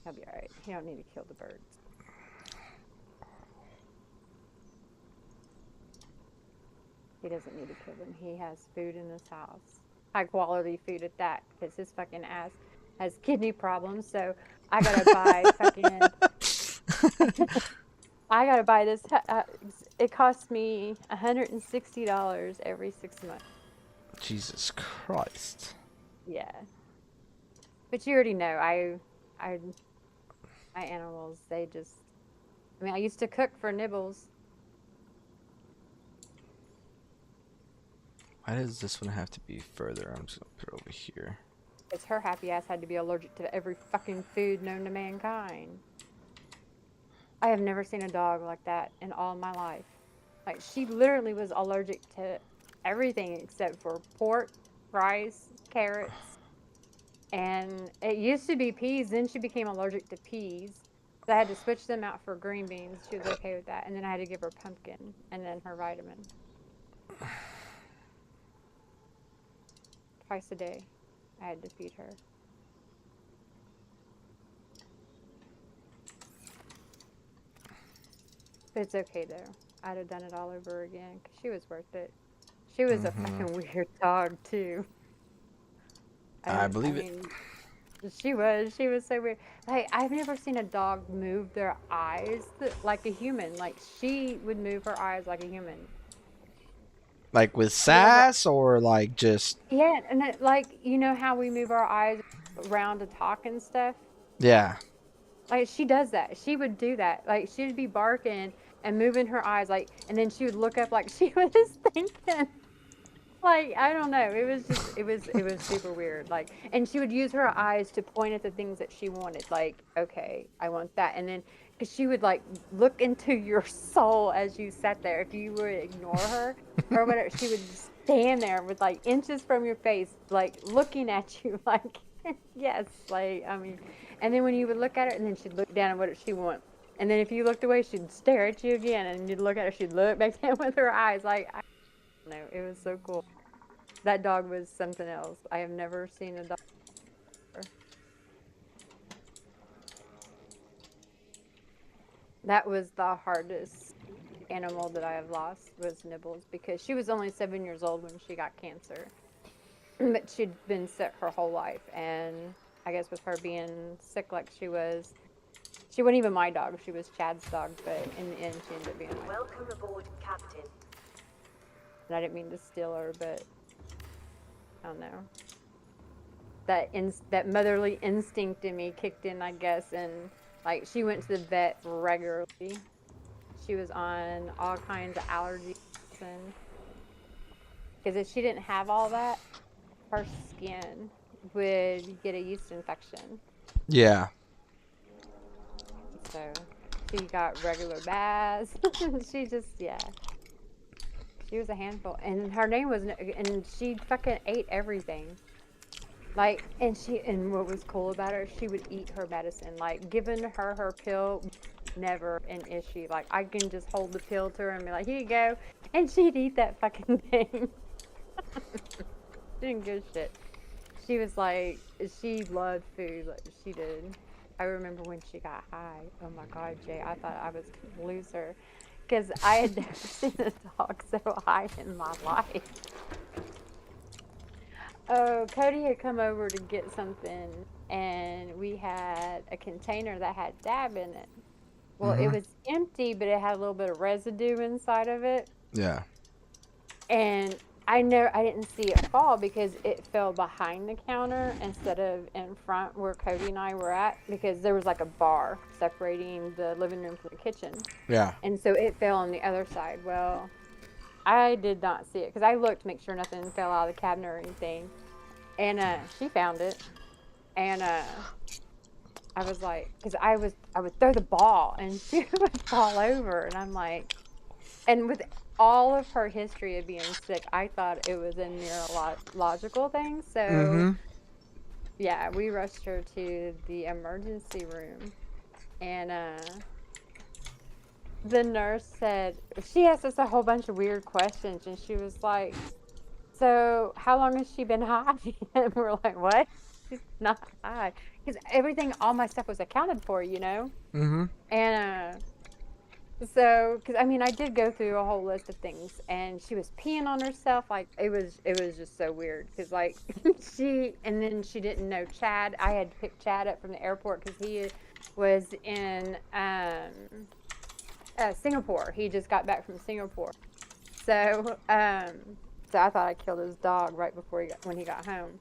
he'll be alright. He don't need to kill the birds. He doesn't need to kill them. He has food in his house. High quality food at that, because his fucking ass has kidney problems. So I gotta buy fucking. I gotta buy this. It costs me $160 every 6 months. Jesus Christ. Yeah. But you already know, my animals, they just. I mean, I used to cook for Nibbles. Why does this one have to be further? I'm just gonna put it over here. Because her happy ass had to be allergic to every fucking food known to mankind. I have never seen a dog like that in all my life. Like, she literally was allergic to everything except for pork, rice, carrots, and it used to be peas. Then she became allergic to peas. So I had to switch them out for green beans. She was okay with that. And then I had to give her pumpkin and then her vitamin. Twice a day, I had to feed her. But it's okay though. I'd have done it all over again because she was worth it. She was a fucking weird dog too. I believe it. She was so weird. Like, I've never seen a dog move their eyes like a human. Like, she would move her eyes like a human. Like with sass or like just. Yeah, and like, you know how we move our eyes around to talk and stuff? Yeah. Like, she does that. She would do that. Like, she'd be barking and moving her eyes, like, and then she would look up like she was thinking. Like, I don't know. It was just, it was super weird. Like, and she would use her eyes to point at the things that she wanted. Like, okay, I want that. And then, because she would, like, look into your soul as you sat there. If you would ignore her or whatever, she would stand there with, like, inches from your face, like, looking at you, like, yes. Like, I mean, and then when you would look at her, and then she'd look down at what she want. And then if you looked away, she'd stare at you again. And you'd look at her, she'd look back down with her eyes. Like, no, it was so cool. That dog was something else. I have never seen a dog before. That was the hardest animal that I have lost, was Nibbles, because she was only 7 years old when she got cancer. But she'd been sick her whole life, and I guess with her being sick like she wasn't even my dog. She was Chad's dog, but in the end, she ended up being my dog. Welcome aboard, Captain. And I didn't mean to steal her, but I don't know. That motherly instinct in me kicked in, I guess, and like she went to the vet regularly. She was on all kinds of allergies, and because if she didn't have all that, her skin would get a yeast infection. Yeah. So she got regular baths. She just, yeah. She was a handful, and her name was, and she fucking ate everything. Like, and what was cool about her, she would eat her medicine. Like, giving her pill, never an issue. Like, I can just hold the pill to her and be like, here you go, and she'd eat that fucking thing. She didn't give a shit. She was like, she loved food, like she did. I remember when she got high. Oh my God, Jay, I thought I was gonna lose her. Because I had never seen a dog so high in my life. Oh, Cody had come over to get something, and we had a container that had dab in it. Well, it was empty, but it had a little bit of residue inside of it. Yeah. And I didn't see it fall because it fell behind the counter instead of in front where Cody and I were at, because there was like a bar separating the living room from the kitchen. Yeah. And so it fell on the other side. Well, I did not see it because I looked to make sure nothing fell out of the cabinet or anything. And she found it. And I was like, because I would throw the ball and she would fall over. And I'm like, and with all of her history of being sick, I thought it was a neurological thing. So, yeah, we rushed her to the emergency room. And the nurse said, she asked us a whole bunch of weird questions. And she was like, so how long has she been high? And we're like, what? She's not high. Because all my stuff was accounted for, you know? And So, because I mean, I did go through a whole list of things, and she was peeing on herself. Like it was just so weird. Because like and then she didn't know Chad. I had to pick Chad up from the airport because he was in Singapore. He just got back from Singapore. So, so I thought I killed his dog right before when he got home.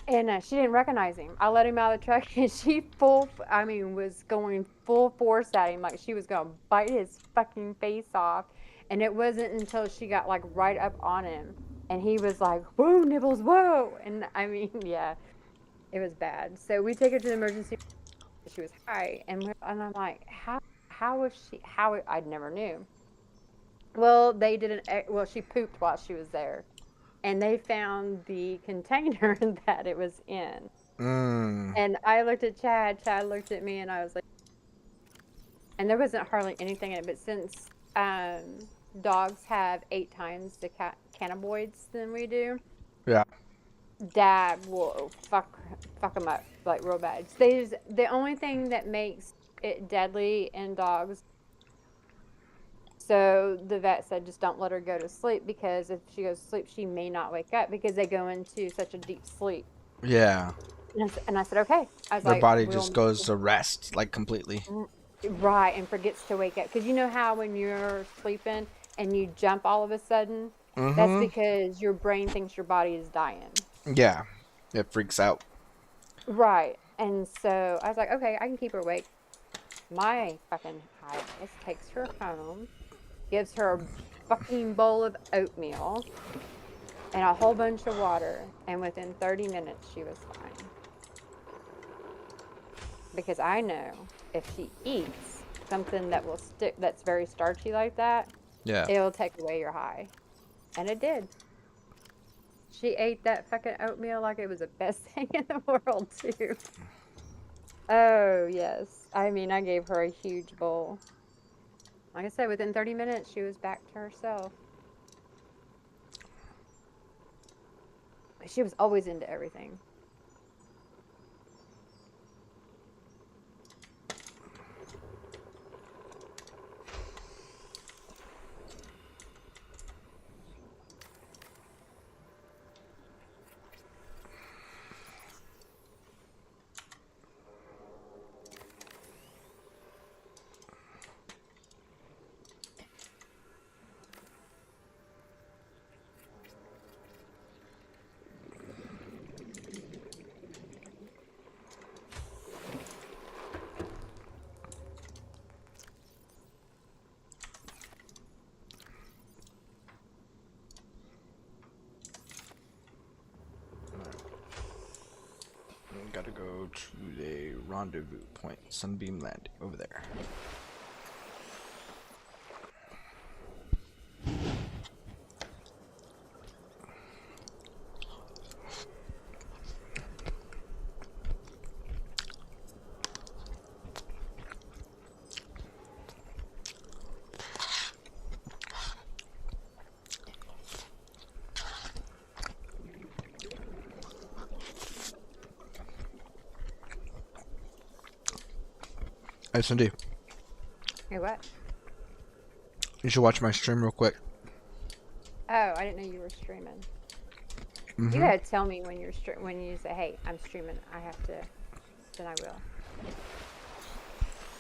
And she didn't recognize him. I let him out of the truck, and she was going full force at him, like she was gonna bite his fucking face off. And it wasn't until she got like right up on him, and he was like, "Whoa, Nibbles, whoa!" And I mean, yeah, it was bad. So we take her to the emergency. She was high, and I'm like, how was she? How I never knew. Well, they did well. She pooped while she was there, and they found the container that it was in. Mm. And I looked at Chad. Chad looked at me, and I was like, and there wasn't hardly anything in it. But since dogs have 8 times the cannabinoids than we do, Yeah. that will fuck them up like real bad. The only thing that makes it deadly in dogs. So the vet said, just don't let her go to sleep, because if she goes to sleep, she may not wake up, because they go into such a deep sleep. Yeah. And I said, okay. I was Their like, body we'll just goes to rest, like completely. right, and forgets to wake up. Because you know how when you're sleeping and you jump all of a sudden, that's Mm-hmm. because your brain thinks your body is dying. Yeah. It freaks out. Right. And so I was like, okay, I can keep her awake. My fucking highness takes her home, gives her a fucking bowl of oatmeal and a whole bunch of water, and within 30 minutes she was fine. Because I know if she eats something that will stick, that's very starchy like that, Yeah. it'll take away your high. And it did. She ate that fucking oatmeal like it was the best thing in the world, too. Oh, yes. I mean, I gave her a huge bowl. Like I said, within 30 minutes, she was back to herself. She was always into everything. Gotta go to the rendezvous point, Sunbeam Landing, over there. Hey, Cindy. Hey, what? You should watch my stream real quick. Oh, I didn't know you were streaming. Mm-hmm. You gotta tell me when when you say, "Hey, I'm streaming." I have to. Then I will.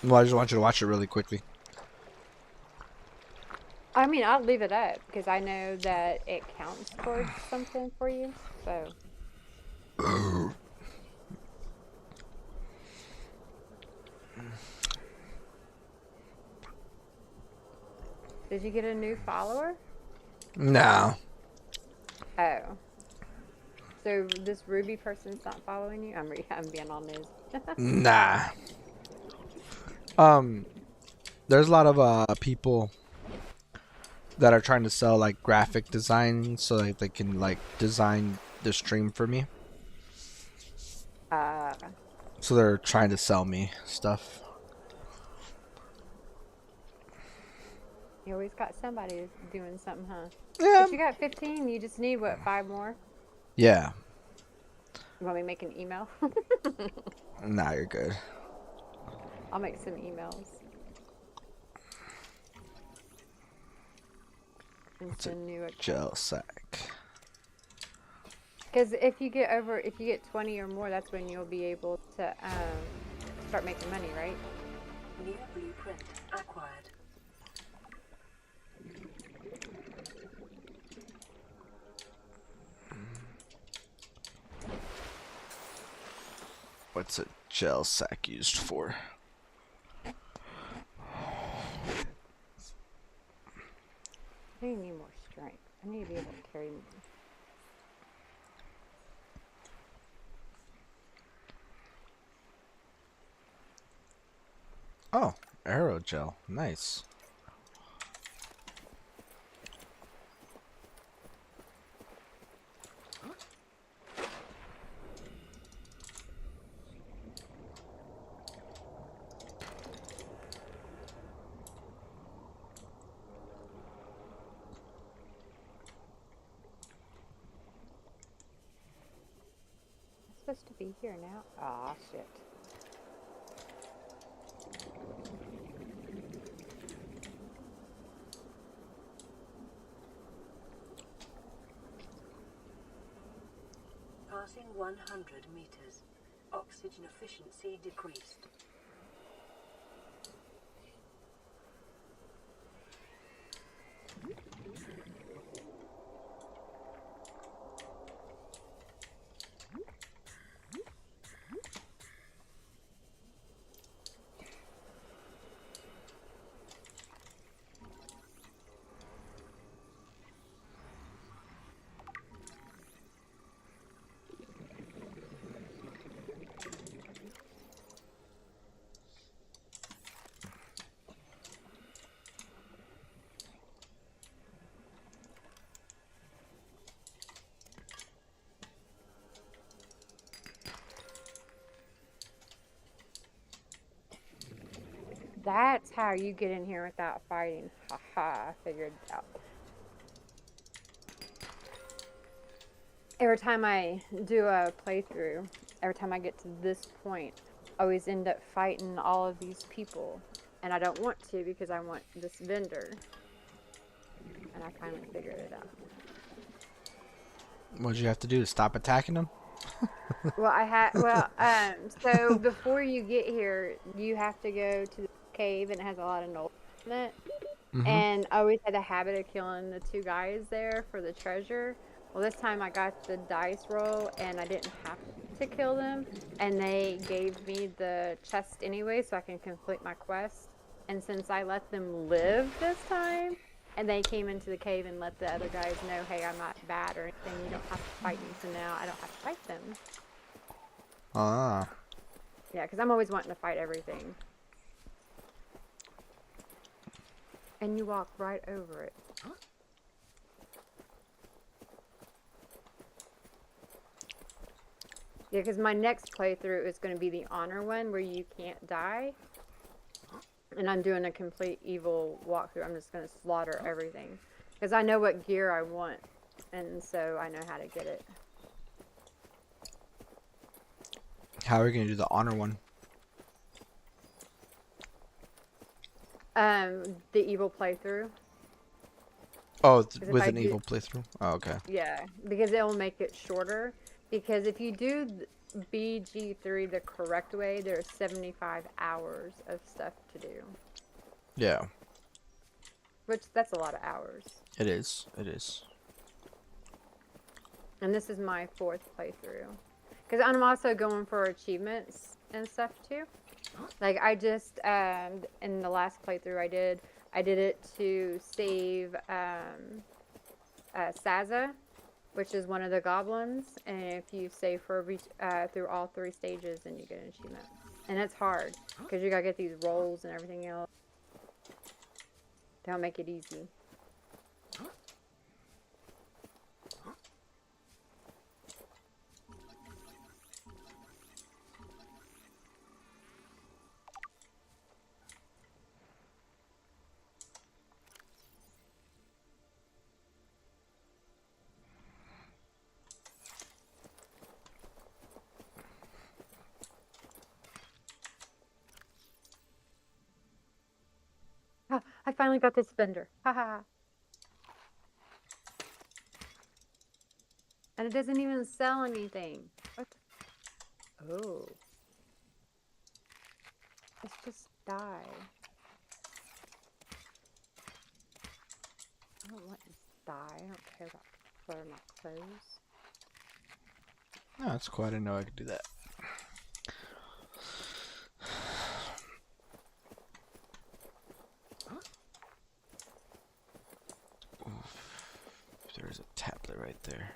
Well, I just want you to watch it really quickly. I mean, I'll leave it up because I know that it counts towards something for you. So. Did you get a new follower? No. Oh. So this Ruby person's not following you? I'm being all news. Nah. There's a lot of people that are trying to sell like graphic design so that they can like design the stream for me. So they're trying to sell me stuff. You always got somebody doing something, huh? Yeah. But you got 15. You just need, what, 5 more? Yeah. You want me to make an email? Nah, you're good. I'll make some emails. and What's a send new gel sack? Because if you get 20 or more, that's when you'll be able to start making money, right? New blueprint acquired. What's a gel sack used for? I need more strength. I need to be able to carry more. Oh, aerogel. Nice. It's supposed to be here now. Aw, shit. Passing 100 meters. Oxygen efficiency decreased. That's how you get in here without fighting. Haha, I figured it out. Every time I do a playthrough, every time I get to this point, I always end up fighting all of these people. And I don't want to because I want this vendor. And I finally figured it out. What'd you have to do to stop attacking them? So before you get here, you have to go to the cave and it has a lot of knolls in it. Mm-hmm. And I always had a habit of killing the two guys there for the treasure. Well, this time I got the dice roll and I didn't have to kill them. And they gave me the chest anyway so I can complete my quest. And since I let them live this time, and they came into the cave and let the other guys know, hey, I'm not bad or anything, you don't have to fight me. So now I don't have to fight them. Ah. Yeah, because I'm always wanting to fight everything. And you walk right over it. Yeah, because my next playthrough is going to be the honor one where you can't die. And I'm doing a complete evil walkthrough. I'm just going to slaughter everything. Because I know what gear I want. And so I know how to get it. How are we going to do the honor one? The evil playthrough. Oh, with an evil playthrough? Oh, okay. Yeah, because it will make it shorter. Because if you do BG3 the correct way, there's 75 hours of stuff to do. Yeah. Which, that's a lot of hours. It is. It is. And this is my 4th playthrough. Because I'm also going for achievements and stuff too. Like I just, in the last playthrough I did it to save Saza, which is one of the goblins. And if you save for through all 3 stages, then you get an achievement. And it's hard because you gotta get these rolls and everything else. Don't make it easy. I finally got this vendor. Haha. And it doesn't even sell anything. What the... Oh. Let's just die. I don't want to die. I don't care about color my clothes. No, that's cool. I didn't know I could do that. Oof. There's a tablet right there.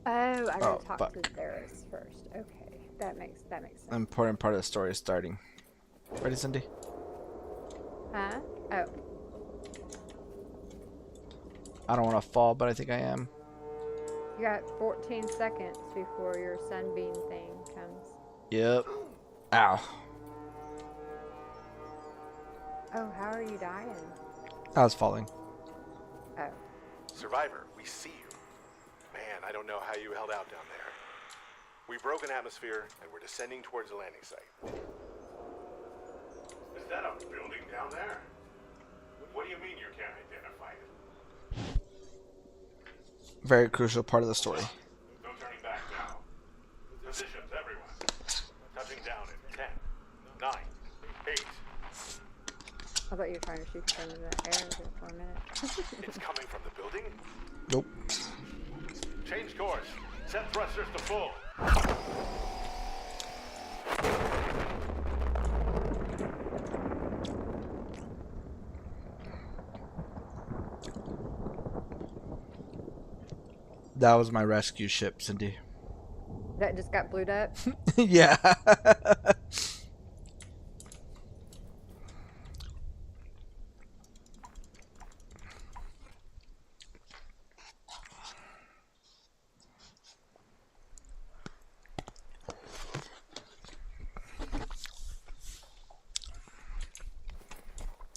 Oh, I gotta talk fuck. to Varys first. Okay, that makes sense. Important part of the story is starting. Ready, Cindy? Huh? Oh. I don't want to fall, but I think I am. You got 14 seconds before your sunbeam thing comes. Yep. Ow. Oh, how are you dying? I was falling. Oh. Survivor, we see you. Man, I don't know how you held out down there. We broke an atmosphere, and we're descending towards the landing site. Is that a building down there? What do you mean you can't identify it? Very crucial part of the story. No turning back now. Positions, everyone. Touching down in 10, 9, 8. I thought you were trying to shoot them in the air for a minute. It's coming from the building? Nope. Change course. Set thrusters to full. That was my rescue ship, Cindy. That just got blued up? Yeah.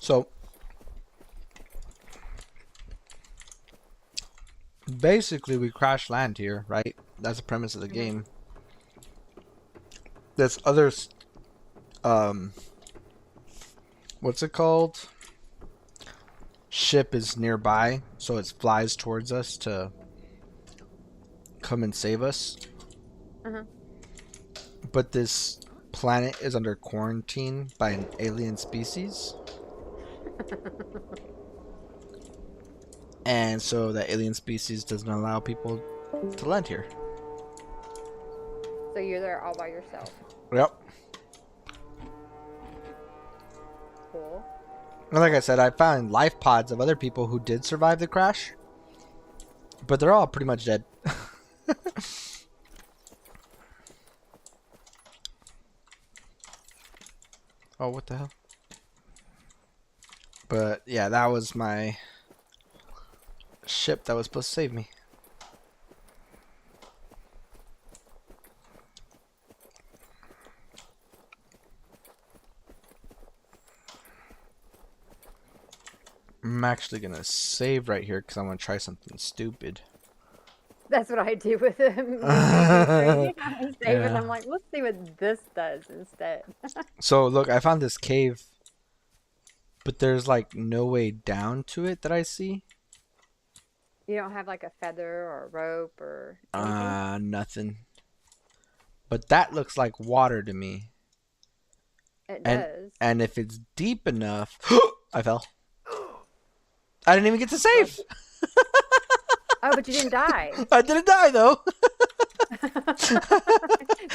So basically we crash land here, right? That's the premise of the game. There's other what's it called? Ship is nearby, so it flies towards us to come and save us. But this planet is under quarantine by an alien species. And so the alien species doesn't allow people to land here. So you're there all by yourself? Yep. Cool. And like I said, I found life pods of other people who did survive the crash. But they're all pretty much dead. Oh, what the hell? But yeah, that was my ship that was supposed to save me. I'm actually gonna save right here because I'm gonna try something stupid. That's what I do with them. I save it and Yeah. I'm like, let's see what this does instead. So look, I found this cave, but there's like no way down to it that I see. You don't have like a feather or a rope or anything? Nothing. But that looks like water to me. It And does. and if it's deep enough, I fell. I didn't even get to save. Oh, but you didn't die. I didn't die though.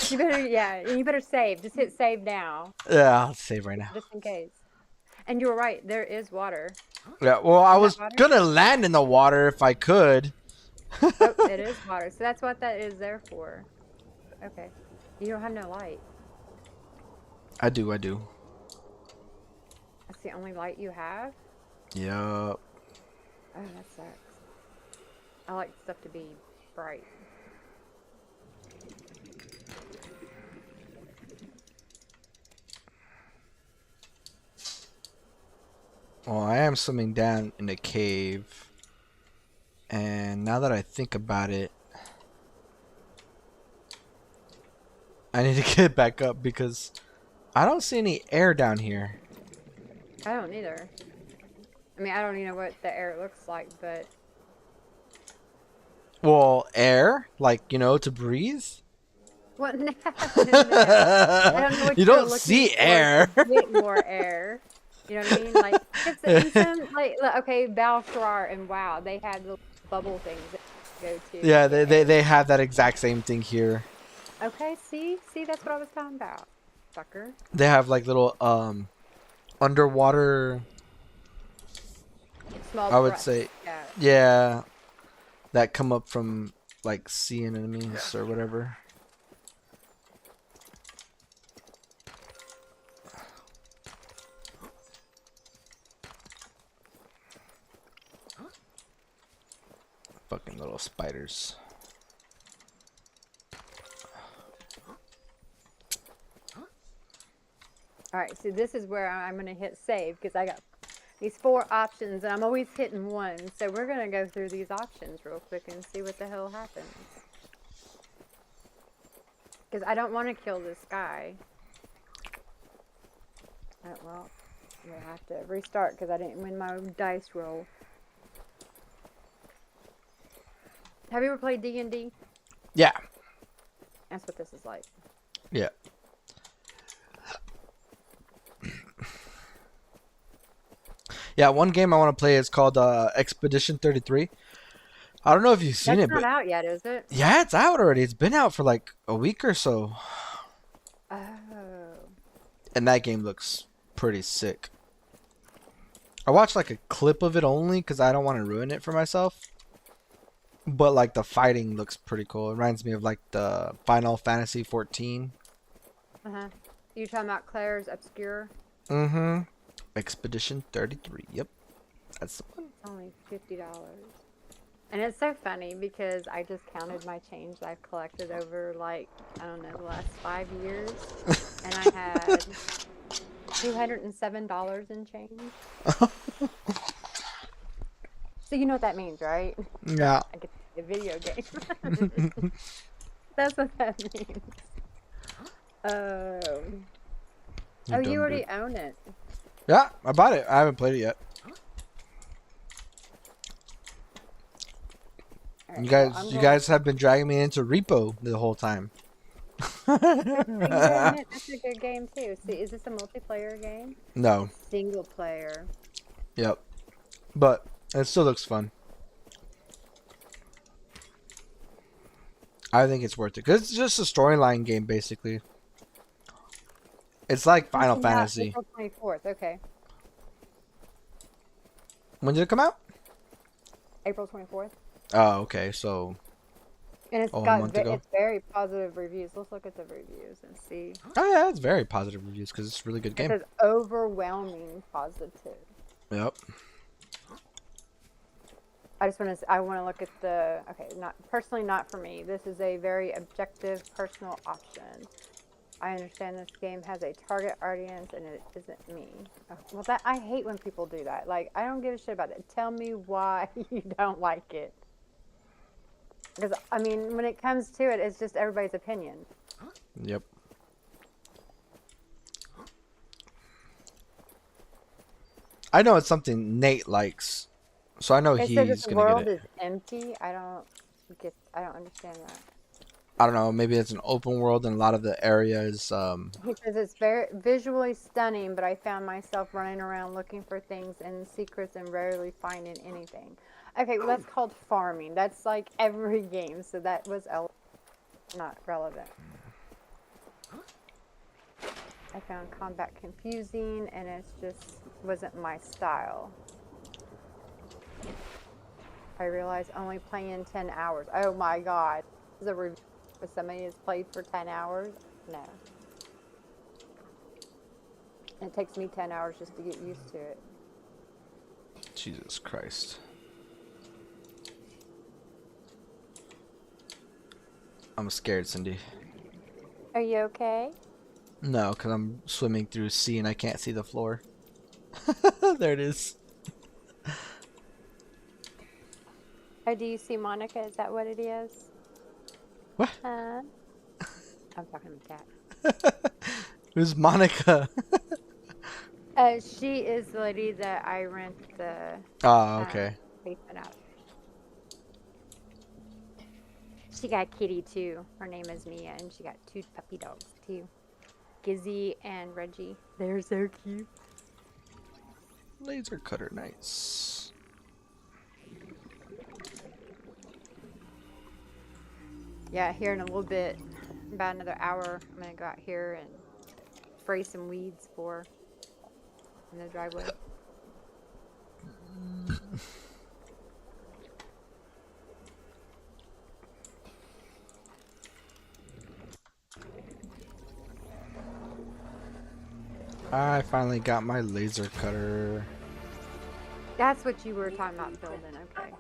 You better save. Just hit save now. Yeah, I'll save right now. Just in case. And you were right. There is water. Yeah, well, I Is was that water? gonna land in the water if I could. Oh, it is water. So that's what that is there for. Okay. You don't have no light. I do. That's the only light you have? Yup. Oh, that sucks. I like stuff to be bright. Well, I am swimming down in a cave. And now that I think about it, I need to get back up because I don't see any air down here. I don't either. I mean, I don't even know what the air looks like, but... Well, air? Like, you know, to breathe? What happened there? I don't know what You you're don't looking see for air. to get more air. You know what I mean? Like, it's in some, like, okay, Balshrar and WoW, they had the bubble things that you go to. Yeah, they have that exact same thing here. Okay, see, that's what I was talking about, fucker. They have like little underwater. Small I would breaths, say, yeah. yeah, that come up from like sea anemones or whatever. Fucking little spiders. Alright, so this is where I'm going to hit save, because I got these 4 options, and I'm always hitting 1. So we're going to go through these options real quick and see what the hell happens. Because I don't want to kill this guy. Oh, well, we'll have to restart, because I didn't win my dice roll. Have you ever played D&D? Yeah. That's what this is like. Yeah. Yeah, one game I want to play is called Expedition 33. I don't know if you've seen That's it, not but out yet, is it? yeah, it's out already. It's been out for like a week or so. Oh. And that game looks pretty sick. I watched like a clip of it only because I don't want to ruin it for myself. But like the fighting looks pretty cool. It reminds me of like the Final Fantasy 14. Uh-huh. You talking about Claire's Obscure? Mm-hmm. Expedition 33. Yep. That's the one. It's only $50. And it's so funny because I just counted my change that I've collected over, like, I don't know, the last 5 years. And I had $207 in change. So you know what that means, right? Yeah. I get a video game. That's what that means. Oh, you already own it. Yeah, I bought it. I haven't played it yet. Right, you guys have been dragging me into Repo the whole time. That's a good game too. See, is this a multiplayer game? No. Single player. Yep. But it still looks fun. I think it's worth it because it's just a storyline game basically. It's like Final Fantasy. April 24th. Okay. When did it come out? April 24th. Oh, okay. So. And it's it's very positive reviews. Let's look at the reviews and see. Oh yeah, it's very positive reviews because it's a really good game. It says overwhelming positive. Yep. I want to look at the, okay, not for me. This is a very objective personal option. I understand this game has a target audience and it isn't me. Oh, well, I hate when people do that. Like, I don't give a shit about it. Tell me why you don't like it. Because, I mean, when it comes to it, it's just everybody's opinion. Yep. I know it's something Nate likes. So I know he's going to get it. The world is empty. I don't understand that. I don't know. Maybe it's an open world and a lot of the areas. He says it's very visually stunning, but I found myself running around looking for things and secrets and rarely finding anything. Okay, well, that's called farming. That's like every game, so that was not relevant. I found combat confusing, and it just wasn't my style. I realized only playing 10 hours. Oh my god. Is a review for somebody who's played for 10 hours? No. It takes me 10 hours just to get used to it. Jesus Christ. I'm scared, Cindy. Are you okay? No, because I'm swimming through sea and I can't see the floor. There it is. Oh, do you see Monica? Is that what it is? What? Huh? I'm talking to the cat. Who's Monica? She is the lady that I rent the Oh, okay. basement out. She got a kitty too. Her name is Mia, and she got 2 puppy dogs too. Gizzy and Reggie. They're so cute. Laser cutter, nice. Yeah, here in a little bit, about another hour, I'm gonna go out here and spray some weeds for in the driveway. I finally got my laser cutter. That's what you were talking about building, okay.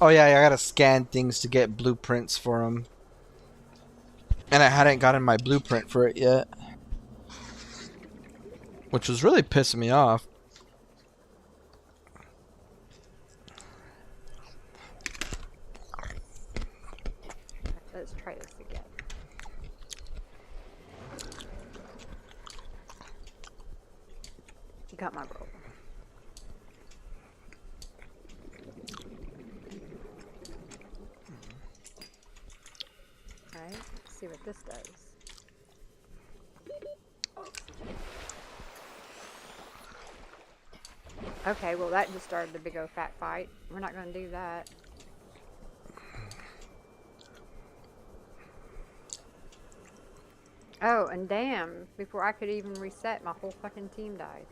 Oh yeah, I gotta scan things to get blueprints for them. And I hadn't gotten my blueprint for it yet. Which was really pissing me off. Let's try this again. You got my roll. Alright, let's see what this does. Okay, well that just started a big old fat fight. We're not gonna do that. Oh, and damn, before I could even reset, my whole fucking team died.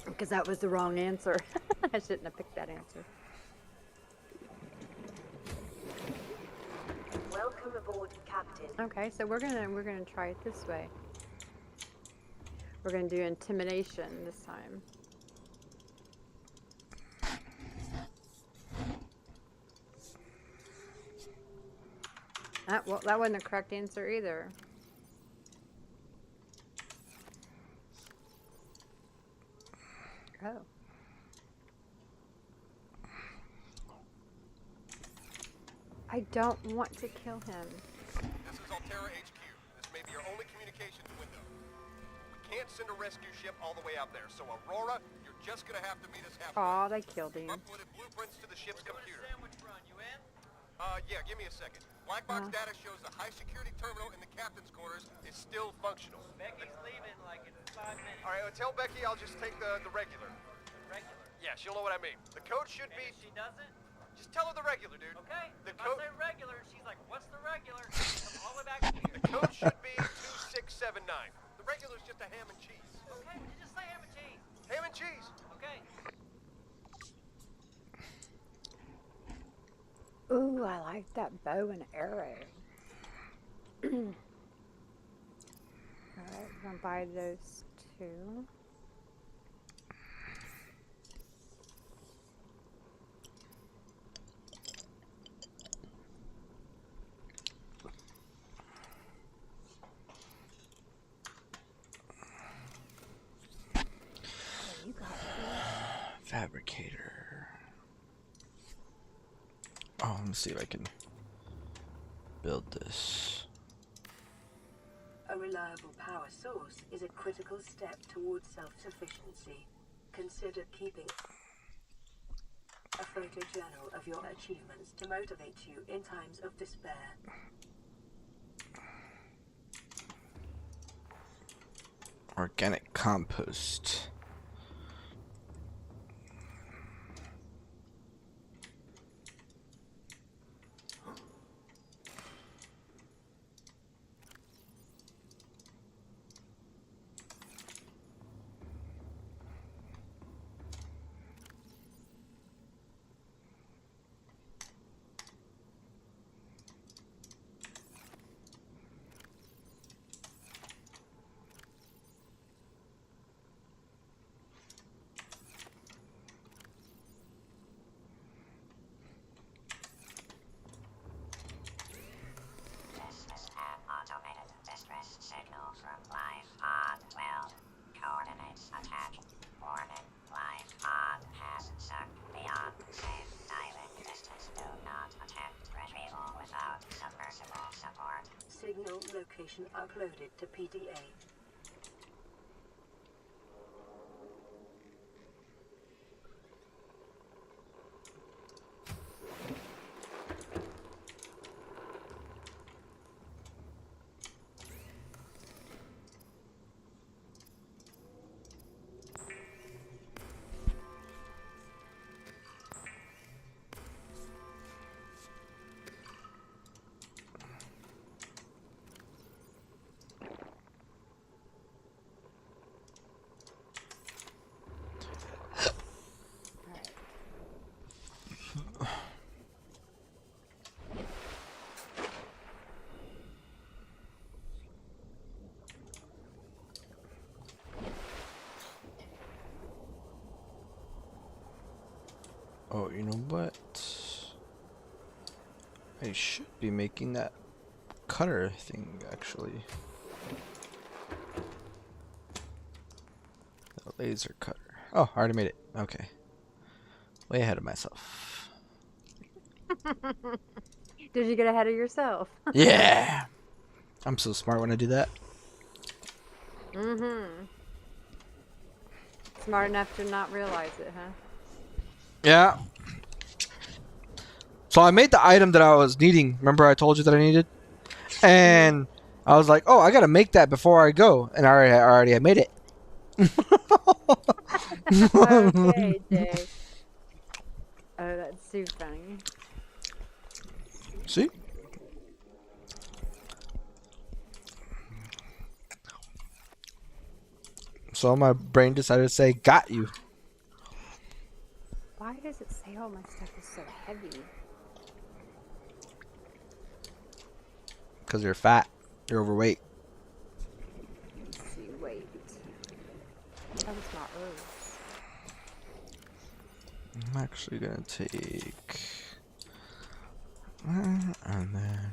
Because that was the wrong answer. I shouldn't have picked that answer. Welcome aboard, Captain. Okay, so we're gonna try it this way. We're gonna do intimidation this time. Well, that wasn't the correct answer either. Oh. I don't want to kill him. This is Altera HQ. This may be your only communications window. We can't send a rescue ship all the way out there, so Aurora, you're just gonna have to meet us halfway. Aw, they killed him. Uploaded blueprints to the ship's computer. Yeah, give me a second. Black box data shows the high security terminal in the captain's quarters is still functional. Becky's leaving like in 5 minutes. All right, tell Becky I'll just take the regular. Regular? Yeah, she'll know what I mean. The code should be... If she doesn't? Just tell her the regular, dude. Okay. The If I say regular, she's like, what's the regular? Come all the way back here. The code should be 2679. The regular's just a ham and cheese. Okay, would you just say ham and cheese? Ham and cheese. Okay. Ooh, I like that bow and arrow. Alright, we're gonna buy those 2. Fabricator. Oh, let me see if I can build this. A reliable power source is a critical step towards self-sufficiency. Consider keeping a photojournal of your achievements to motivate you in times of despair. Organic compost. Control location uploaded to PDA. Oh, you know what? I should be making that cutter thing, actually. The laser cutter. Oh, I already made it. Okay. Way ahead of myself. Did you get ahead of yourself? Yeah! I'm so smart when I do that. Mm-hmm. Smart enough to not realize it, huh? Yeah. So I made the item that I was needing. Remember I told you that I needed? And I was like, oh, I gotta make that before I go. And I already made it. Okay, Jay. Oh, that's too funny. See? So my brain decided to say, got you. Why does it say all my stuff is so heavy? Because you're fat. You're overweight. Let's see, wait. That was my herbs. I'm actually gonna take... And then...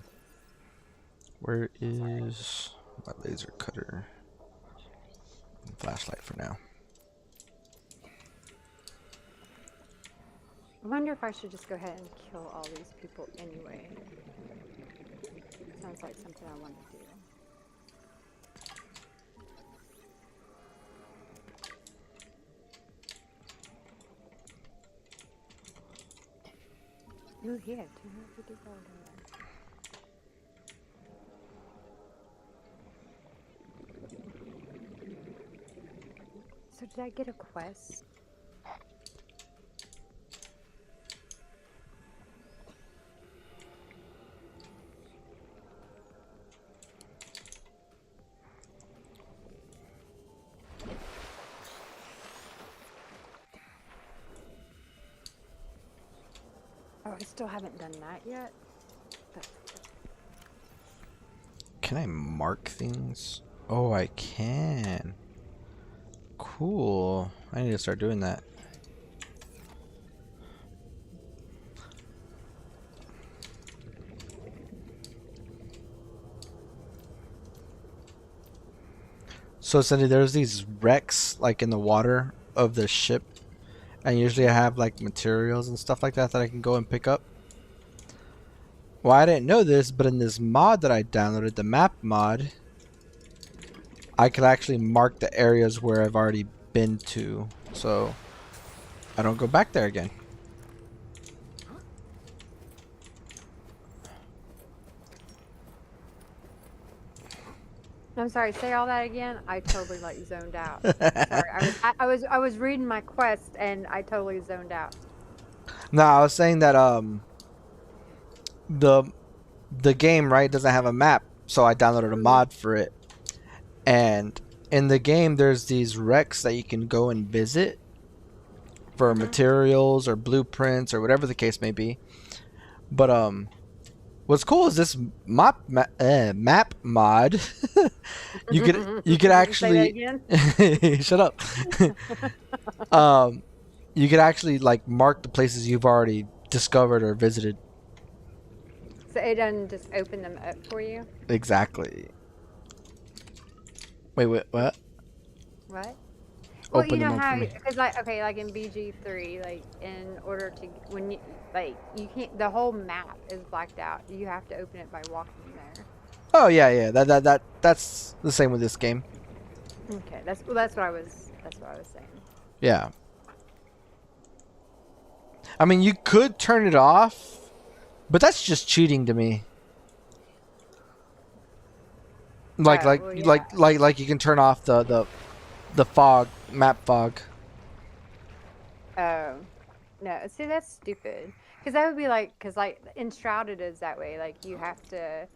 Where is my laser cutter? And flashlight for now. I wonder if I should just go ahead and kill all these people anyway. Sounds like something I want to do. Ooh, here, $250. So did I get a quest? Oh, I still haven't done that yet. Can I mark things? Oh, I can. Cool. I need to start doing that. So Cindy, there's these wrecks like in the water of the ship, and usually I have like materials and stuff like that that I can go and pick up. Well, I didn't know this, but in this mod that I downloaded, the map mod, I could actually mark the areas where I've already been to, so I don't go back there again. I'm sorry, say all that again. I totally like zoned out. Sorry, I was reading my quest and I totally zoned out. No, I was saying that the game, right, doesn't have a map, so I downloaded a mod for it. And in the game there's these wrecks that you can go and visit for materials or blueprints or whatever the case may be. But what's cool is this map mod. you could actually shut up. You could actually like mark the places you've already discovered or visited. So it doesn't just open them up for you? Exactly. Wait, what? What? Well, you open them know up for how, me. because like, okay, like in BG3, like in order to, when you, like, you can't, the whole map is blacked out. You have to open it by walking there. Oh yeah, yeah. That's the same with this game. Okay, that's what I was saying. Yeah. I mean, you could turn it off, but that's just cheating to me. Like Oh, like well, yeah. like you can turn off the fog, map fog. Oh, no. See, that's stupid. Because that would be like, because like Enshrouded is that way. Like you have to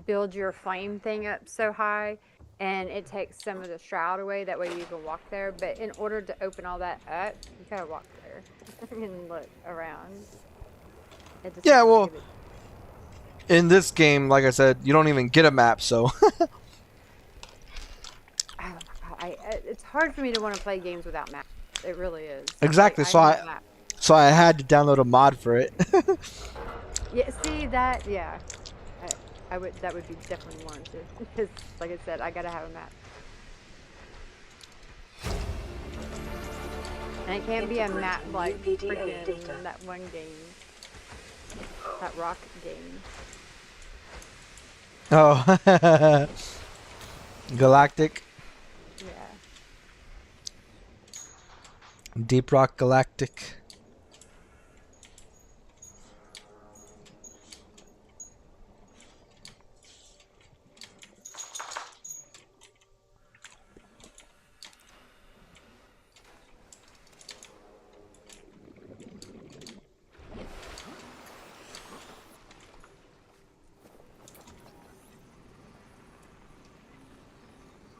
build your flame thing up so high, and it takes some of the shroud away. That way you can walk there. But in order to open all that up, you gotta walk there and look around. It just Yeah, doesn't make well, a big. in this game, like I said, you don't even get a map, so. Oh my god, it's hard for me to want to play games without maps. It really is. Like Exactly. I need maps. So I had to download a mod for it. Yeah, see that? Yeah, I would. That would be definitely warranted because, like I said, I gotta have a map, and it can't be a map like freaking that one game, that rock game. Oh, Galactic, Yeah. Deep Rock Galactic.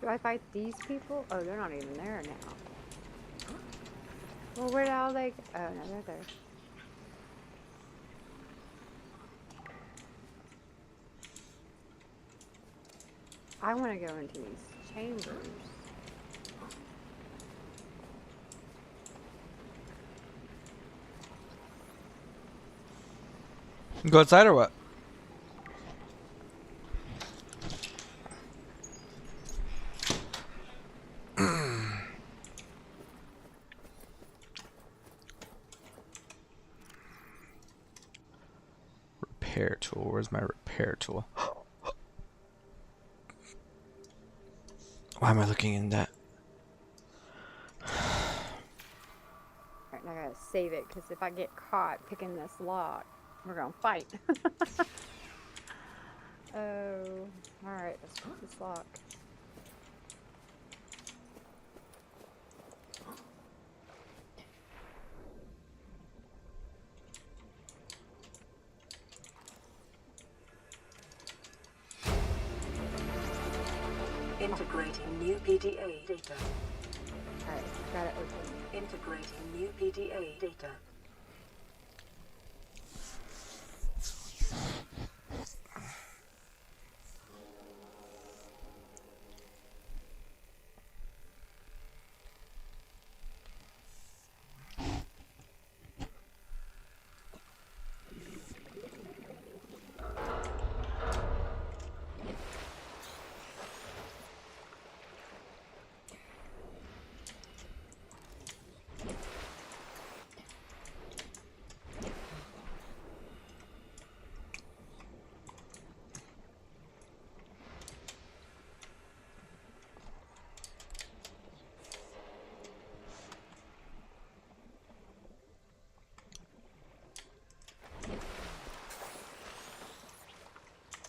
Do I fight these people? Oh, they're not even there now. Well, where did all they? Oh no, they're there. I want to go into these chambers. Go outside or what? Repair tool. Where's my repair tool? Why am I looking in that? Alright, now I gotta save it because if I get caught picking this lock, we're gonna fight. Oh, alright, let's pick this lock. Integrating new PDA data. Alright, got it open. Integrating new PDA data.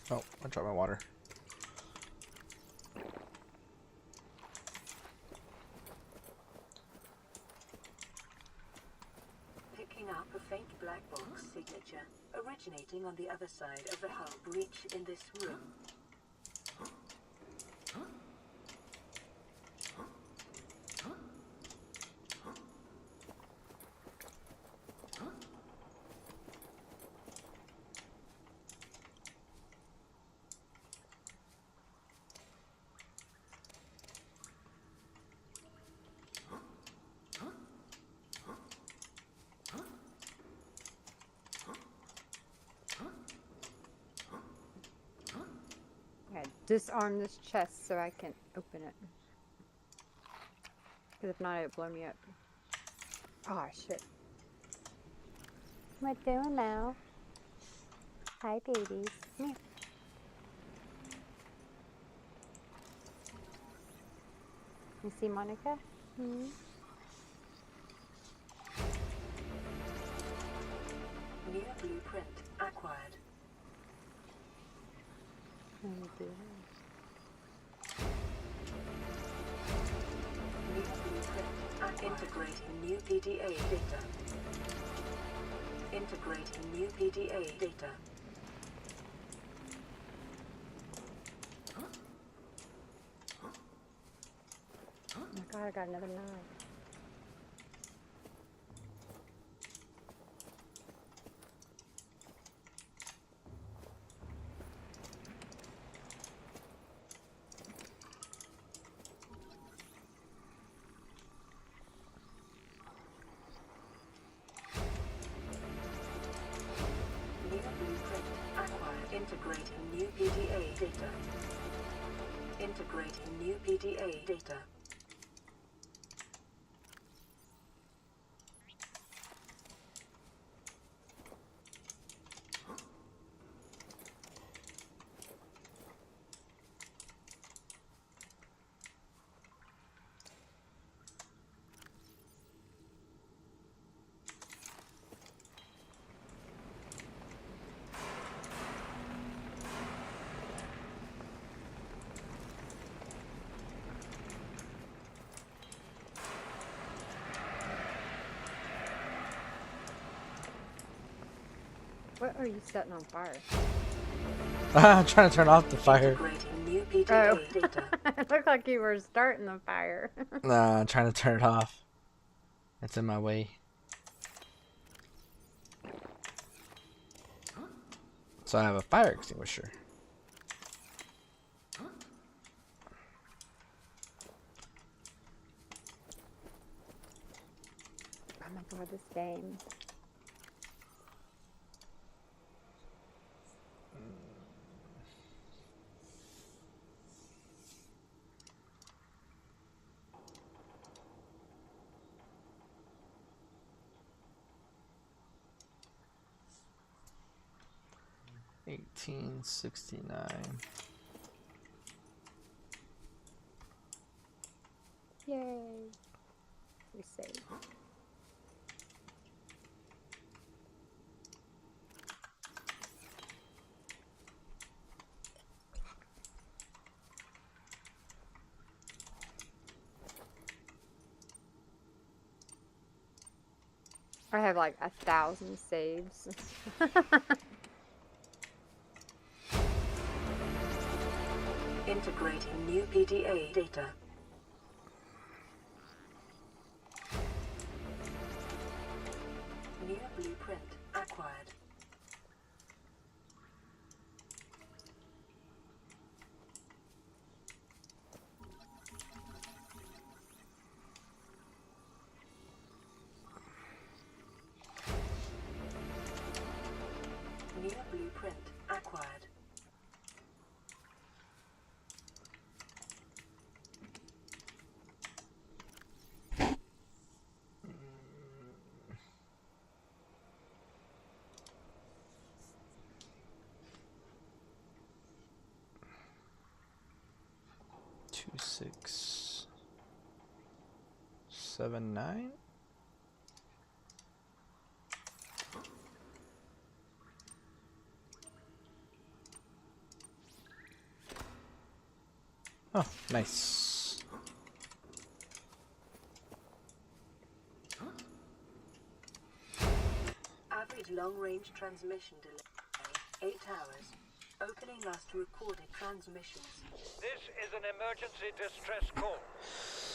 Oh, I dropped my water. Picking up a faint black box signature originating on the other side of the hull breach in this room. I gotta disarm this chest so I can open it. Because if not, it'd blow me up. Oh, shit. What doing now? Hi, babies. Come here. You see Monica? Hmm? New blueprint acquired. Oh, dear. New blueprint integrating new PDA data. Integrating new PDA data. Oh my god, I got another 9. New blueprint acquired. Integrating new PDA data. Integrating new PDA data. What are you setting on fire? I'm trying to turn off the fire. Integrating new PDA data. It looked like you were starting the fire. Nah, I'm trying to turn it off. It's in my way. So I have a fire extinguisher. Oh my god, this game. $18.69. Yay. We saved. I have like 1,000 saves. Integrating new PDA data. New blueprint acquired. New blueprint acquired. $2679. Oh, nice. Average long-range transmission delay, 8 hours. Opening last recorded transmissions. This is an emergency distress call.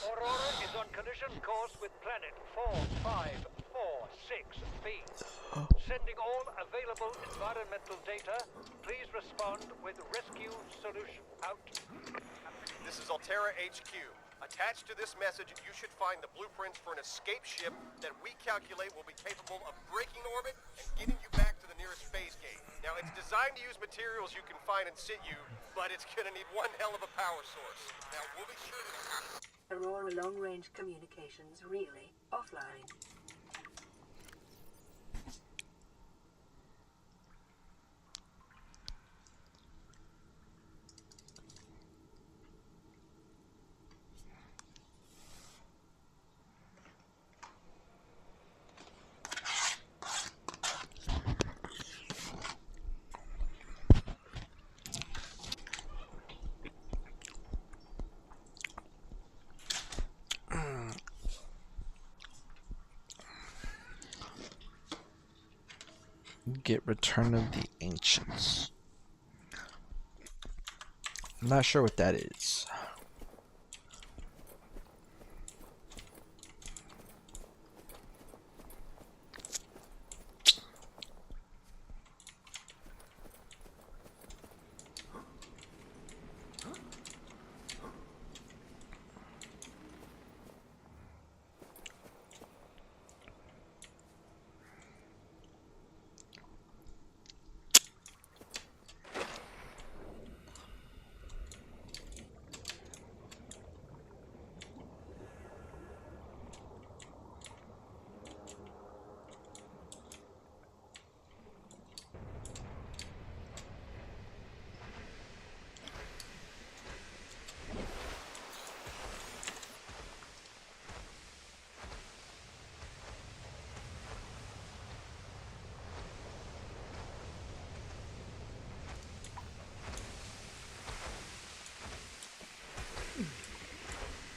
Aurora is on collision course with planet 4546b. Sending all available environmental data. Please respond with rescue solution. Out. This is Altera HQ. Attached to this message, you should find the blueprints for an escape ship that we calculate will be capable of breaking orbit and getting you back to the nearest phase gate. Now, it's designed to use materials you can find in situ, but it's gonna need one hell of a power source. Now, we'll be sure to... Aurora long-range communications really offline. Get Return of the Ancients. I'm not sure what that is.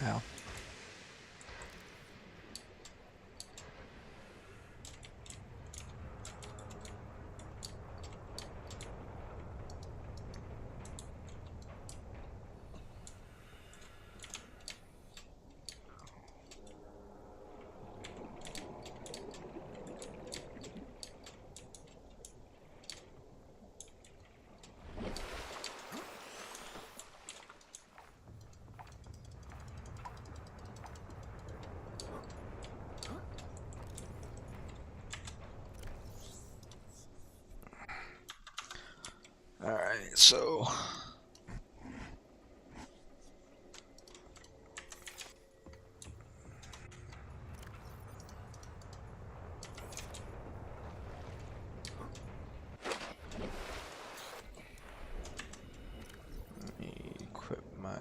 Ow. Alright, so let me equip my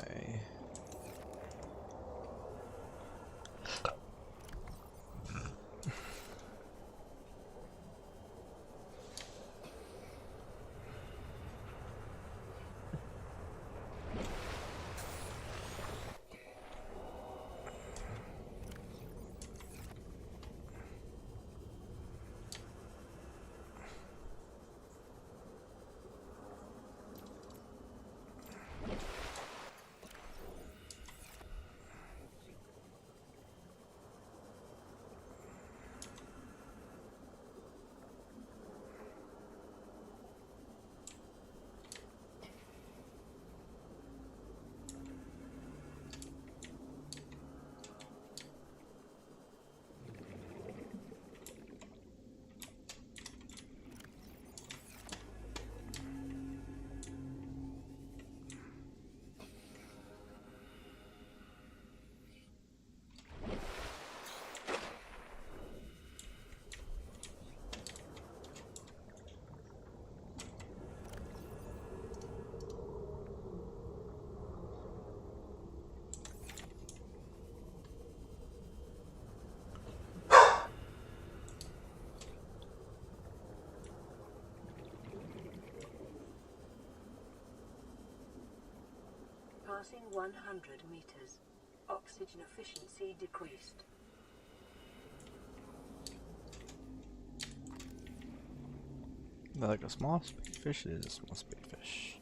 Passing 100 meters. Oxygen efficiency decreased. like a small spade fish. It is a small spade fish.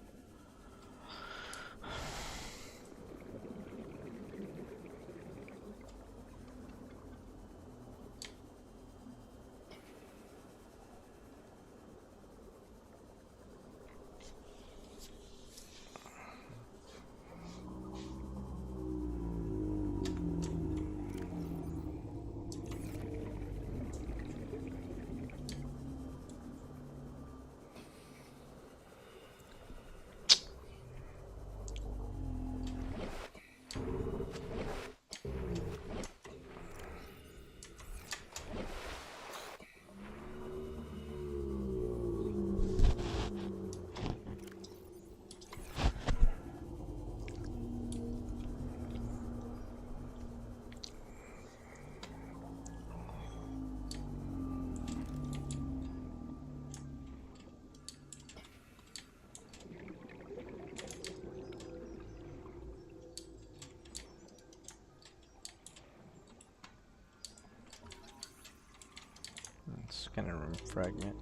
Scanner room fragment.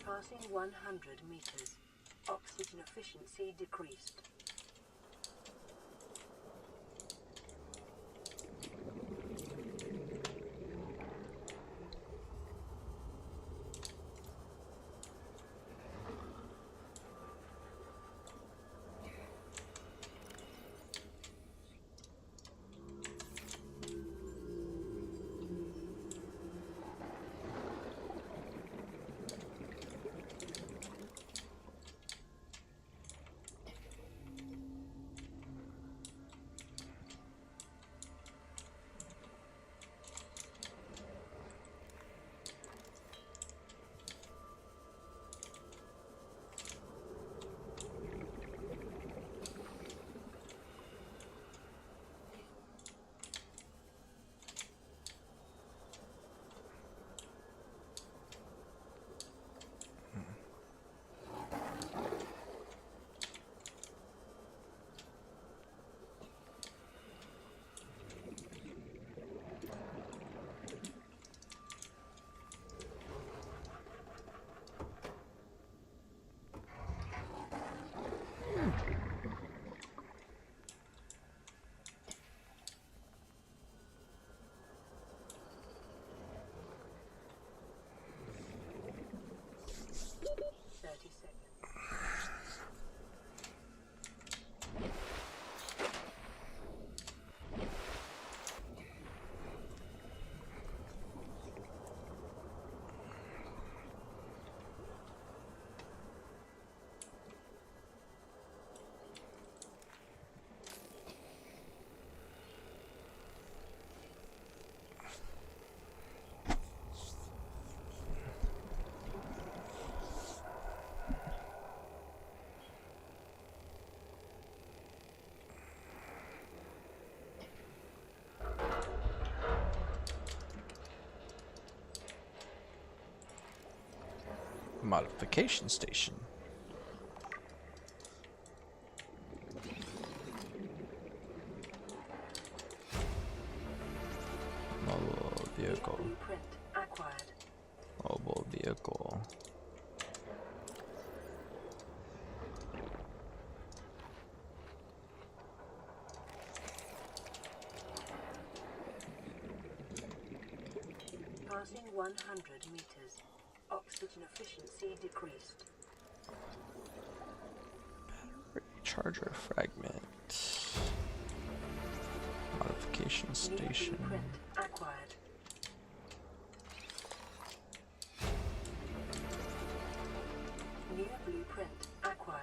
Passing 100 meters. Oxygen efficiency decreased. Modification station. Mobile vehicle. Blueprint acquired. Mobile vehicle. Passing 100 meters. Oxygen efficiency decreased. Charger fragment. Modification station. Blueprint acquired. New blueprint acquired.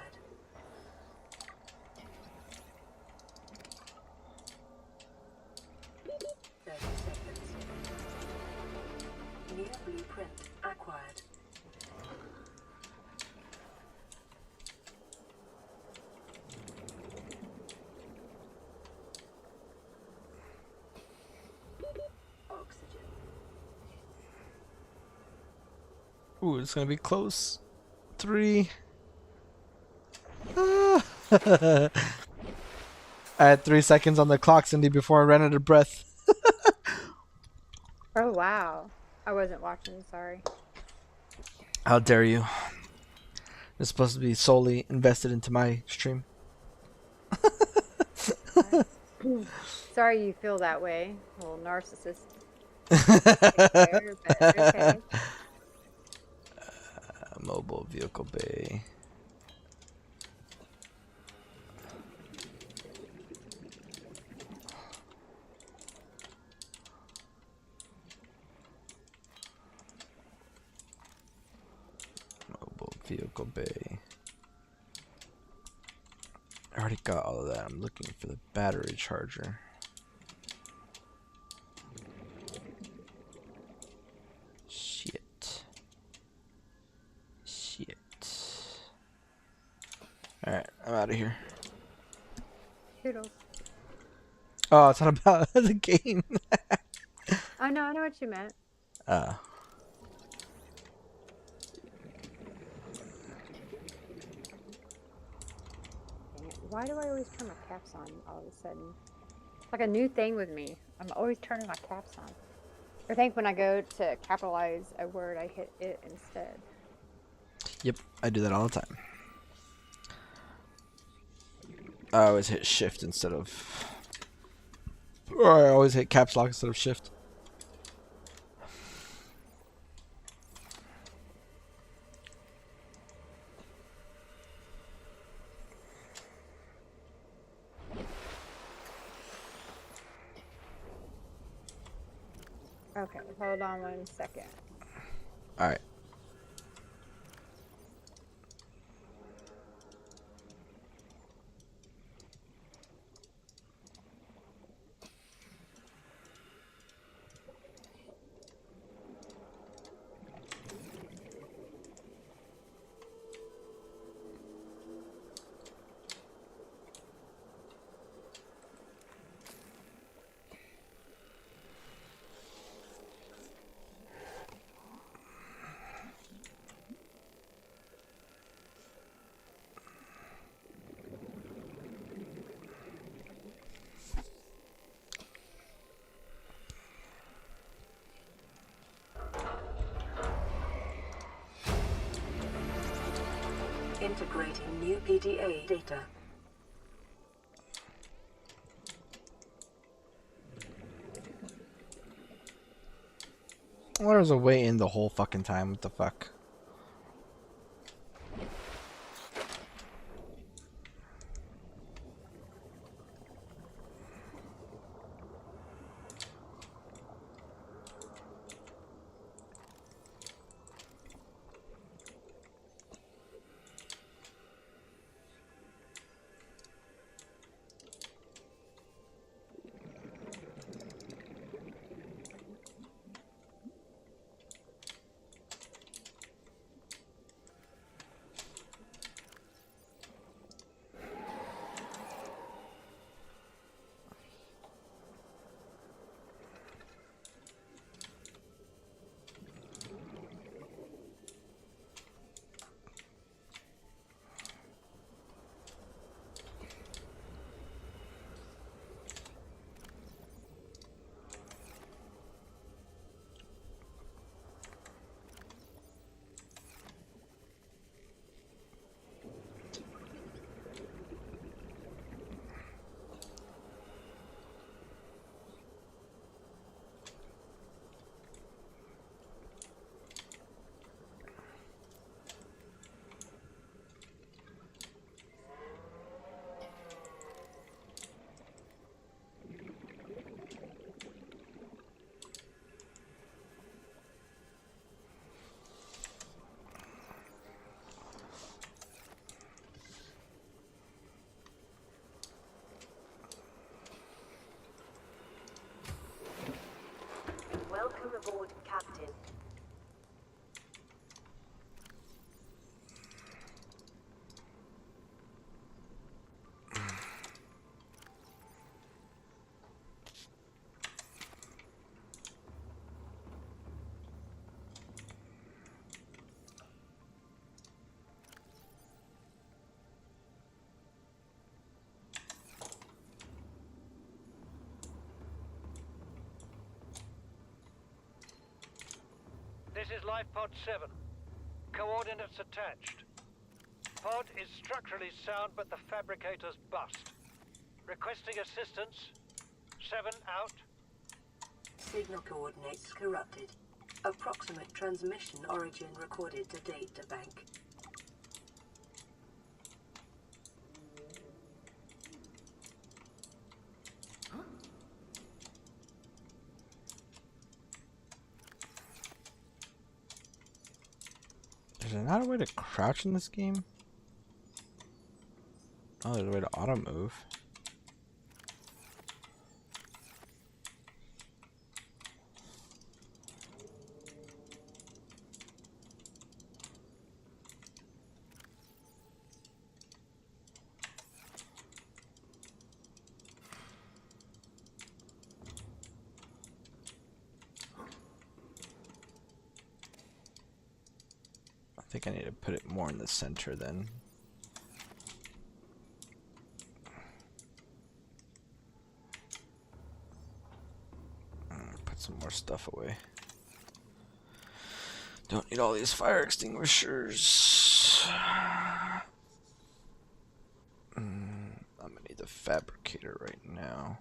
New blueprint acquired. Oxygen. Ooh, it's gonna be close. 3. I had 3 seconds on the clock, Cindy, before I ran out of breath. Oh wow. I wasn't watching, sorry. How dare you? It's supposed to be solely invested into my stream. Sorry you feel that way, little narcissist. There, but okay. Mobile vehicle bay. Mobile vehicle bay. I already got all of that. I'm looking for the battery charger. Shit. Alright, I'm out of here. Toodles. Oh, it's not about the game. Oh no, I know what you meant. Dang it. Why do I always turn my caps on all of a sudden? It's like a new thing with me. I'm always turning my caps on. I think when I go to capitalize a word, I hit it instead. Yep, I do that all the time. I always hit shift instead of... Or I always hit caps lock instead of shift. Okay, hold on 1 second. Alright. Integrating new PDA data. Well, there's a way in the whole fucking time. What the fuck? Welcome aboard, Captain. This is Life Pod 7. Coordinates attached. Pod is structurally sound, but the fabricator's bust. Requesting assistance. 7 out. Signal coordinates corrupted. Approximate transmission origin recorded to data bank. Is there not a way to crouch in this game? Oh, there's a way to auto move. I think I need to put it more in the center then. Put some more stuff away. Don't need all these fire extinguishers. I'm gonna need the fabricator right now.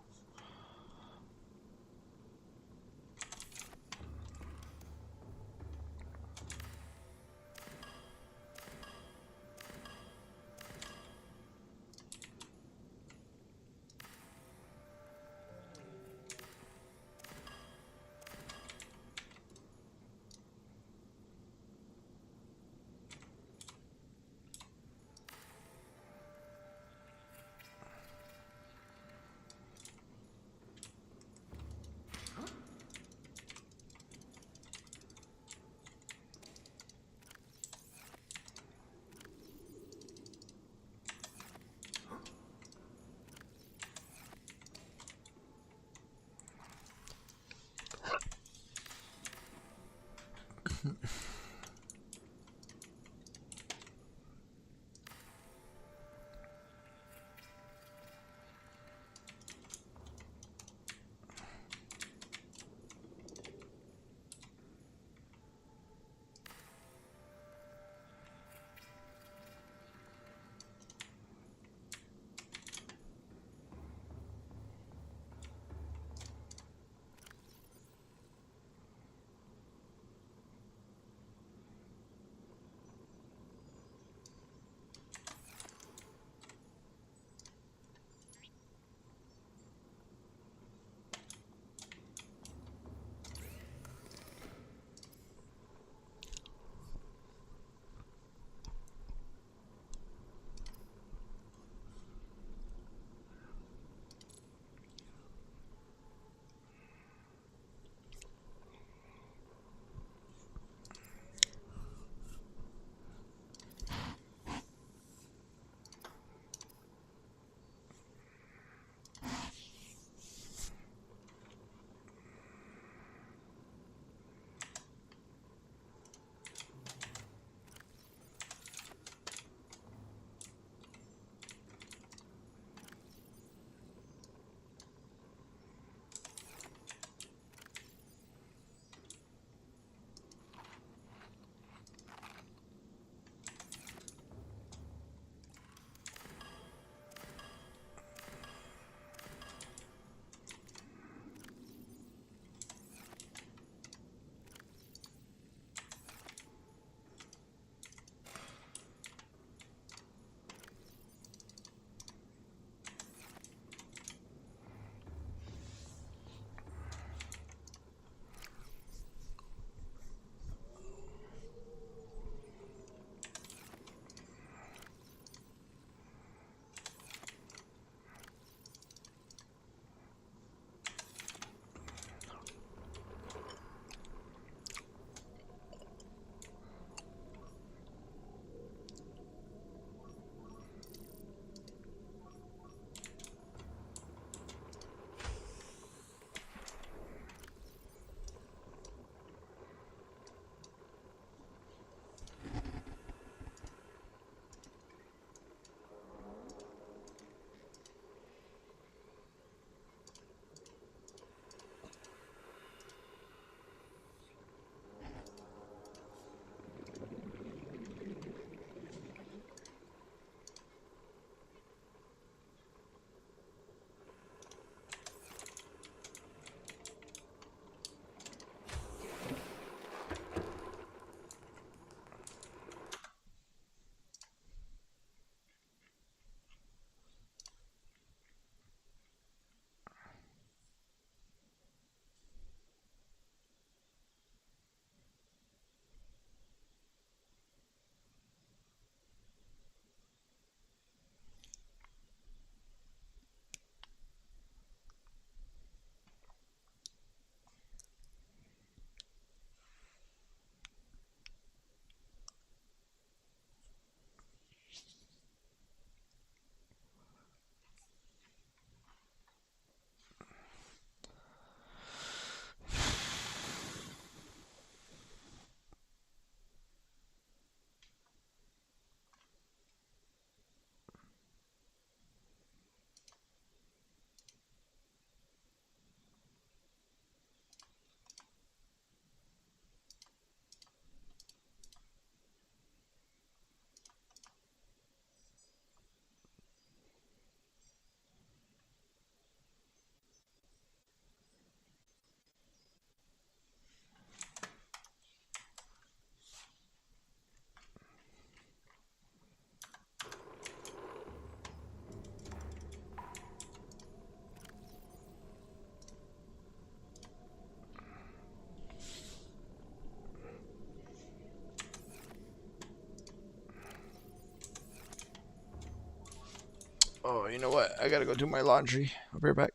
Oh, you know what? I gotta go do my laundry. I'll be right back.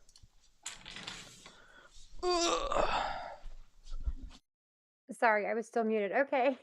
Ugh. Sorry, I was still muted. Okay.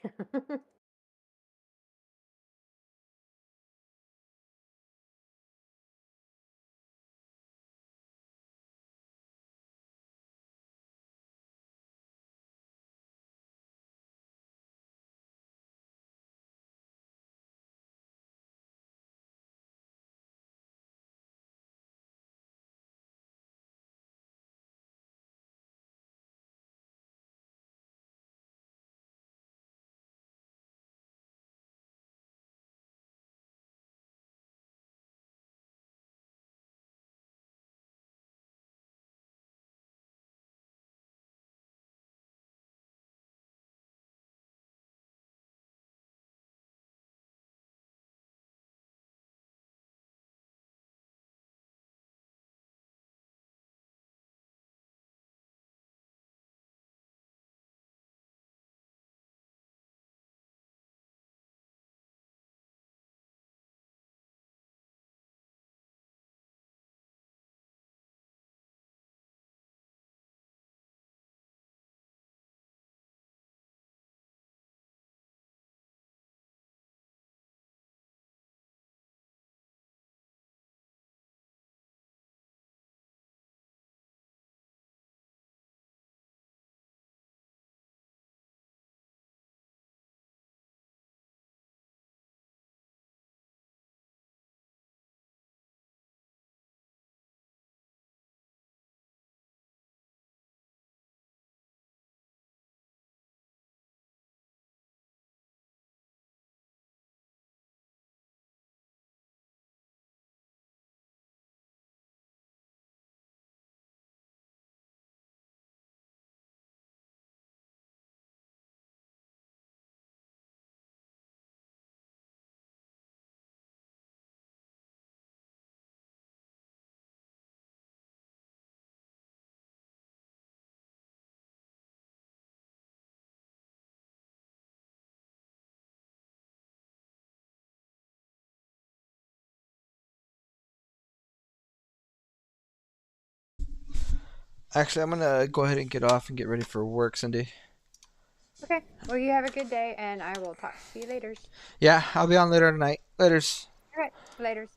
Actually, I'm gonna go ahead and get off and get ready for work, Cindy. Okay. Well, you have a good day, and I will talk to you later. Yeah, I'll be on later tonight. Laters. All right. Later.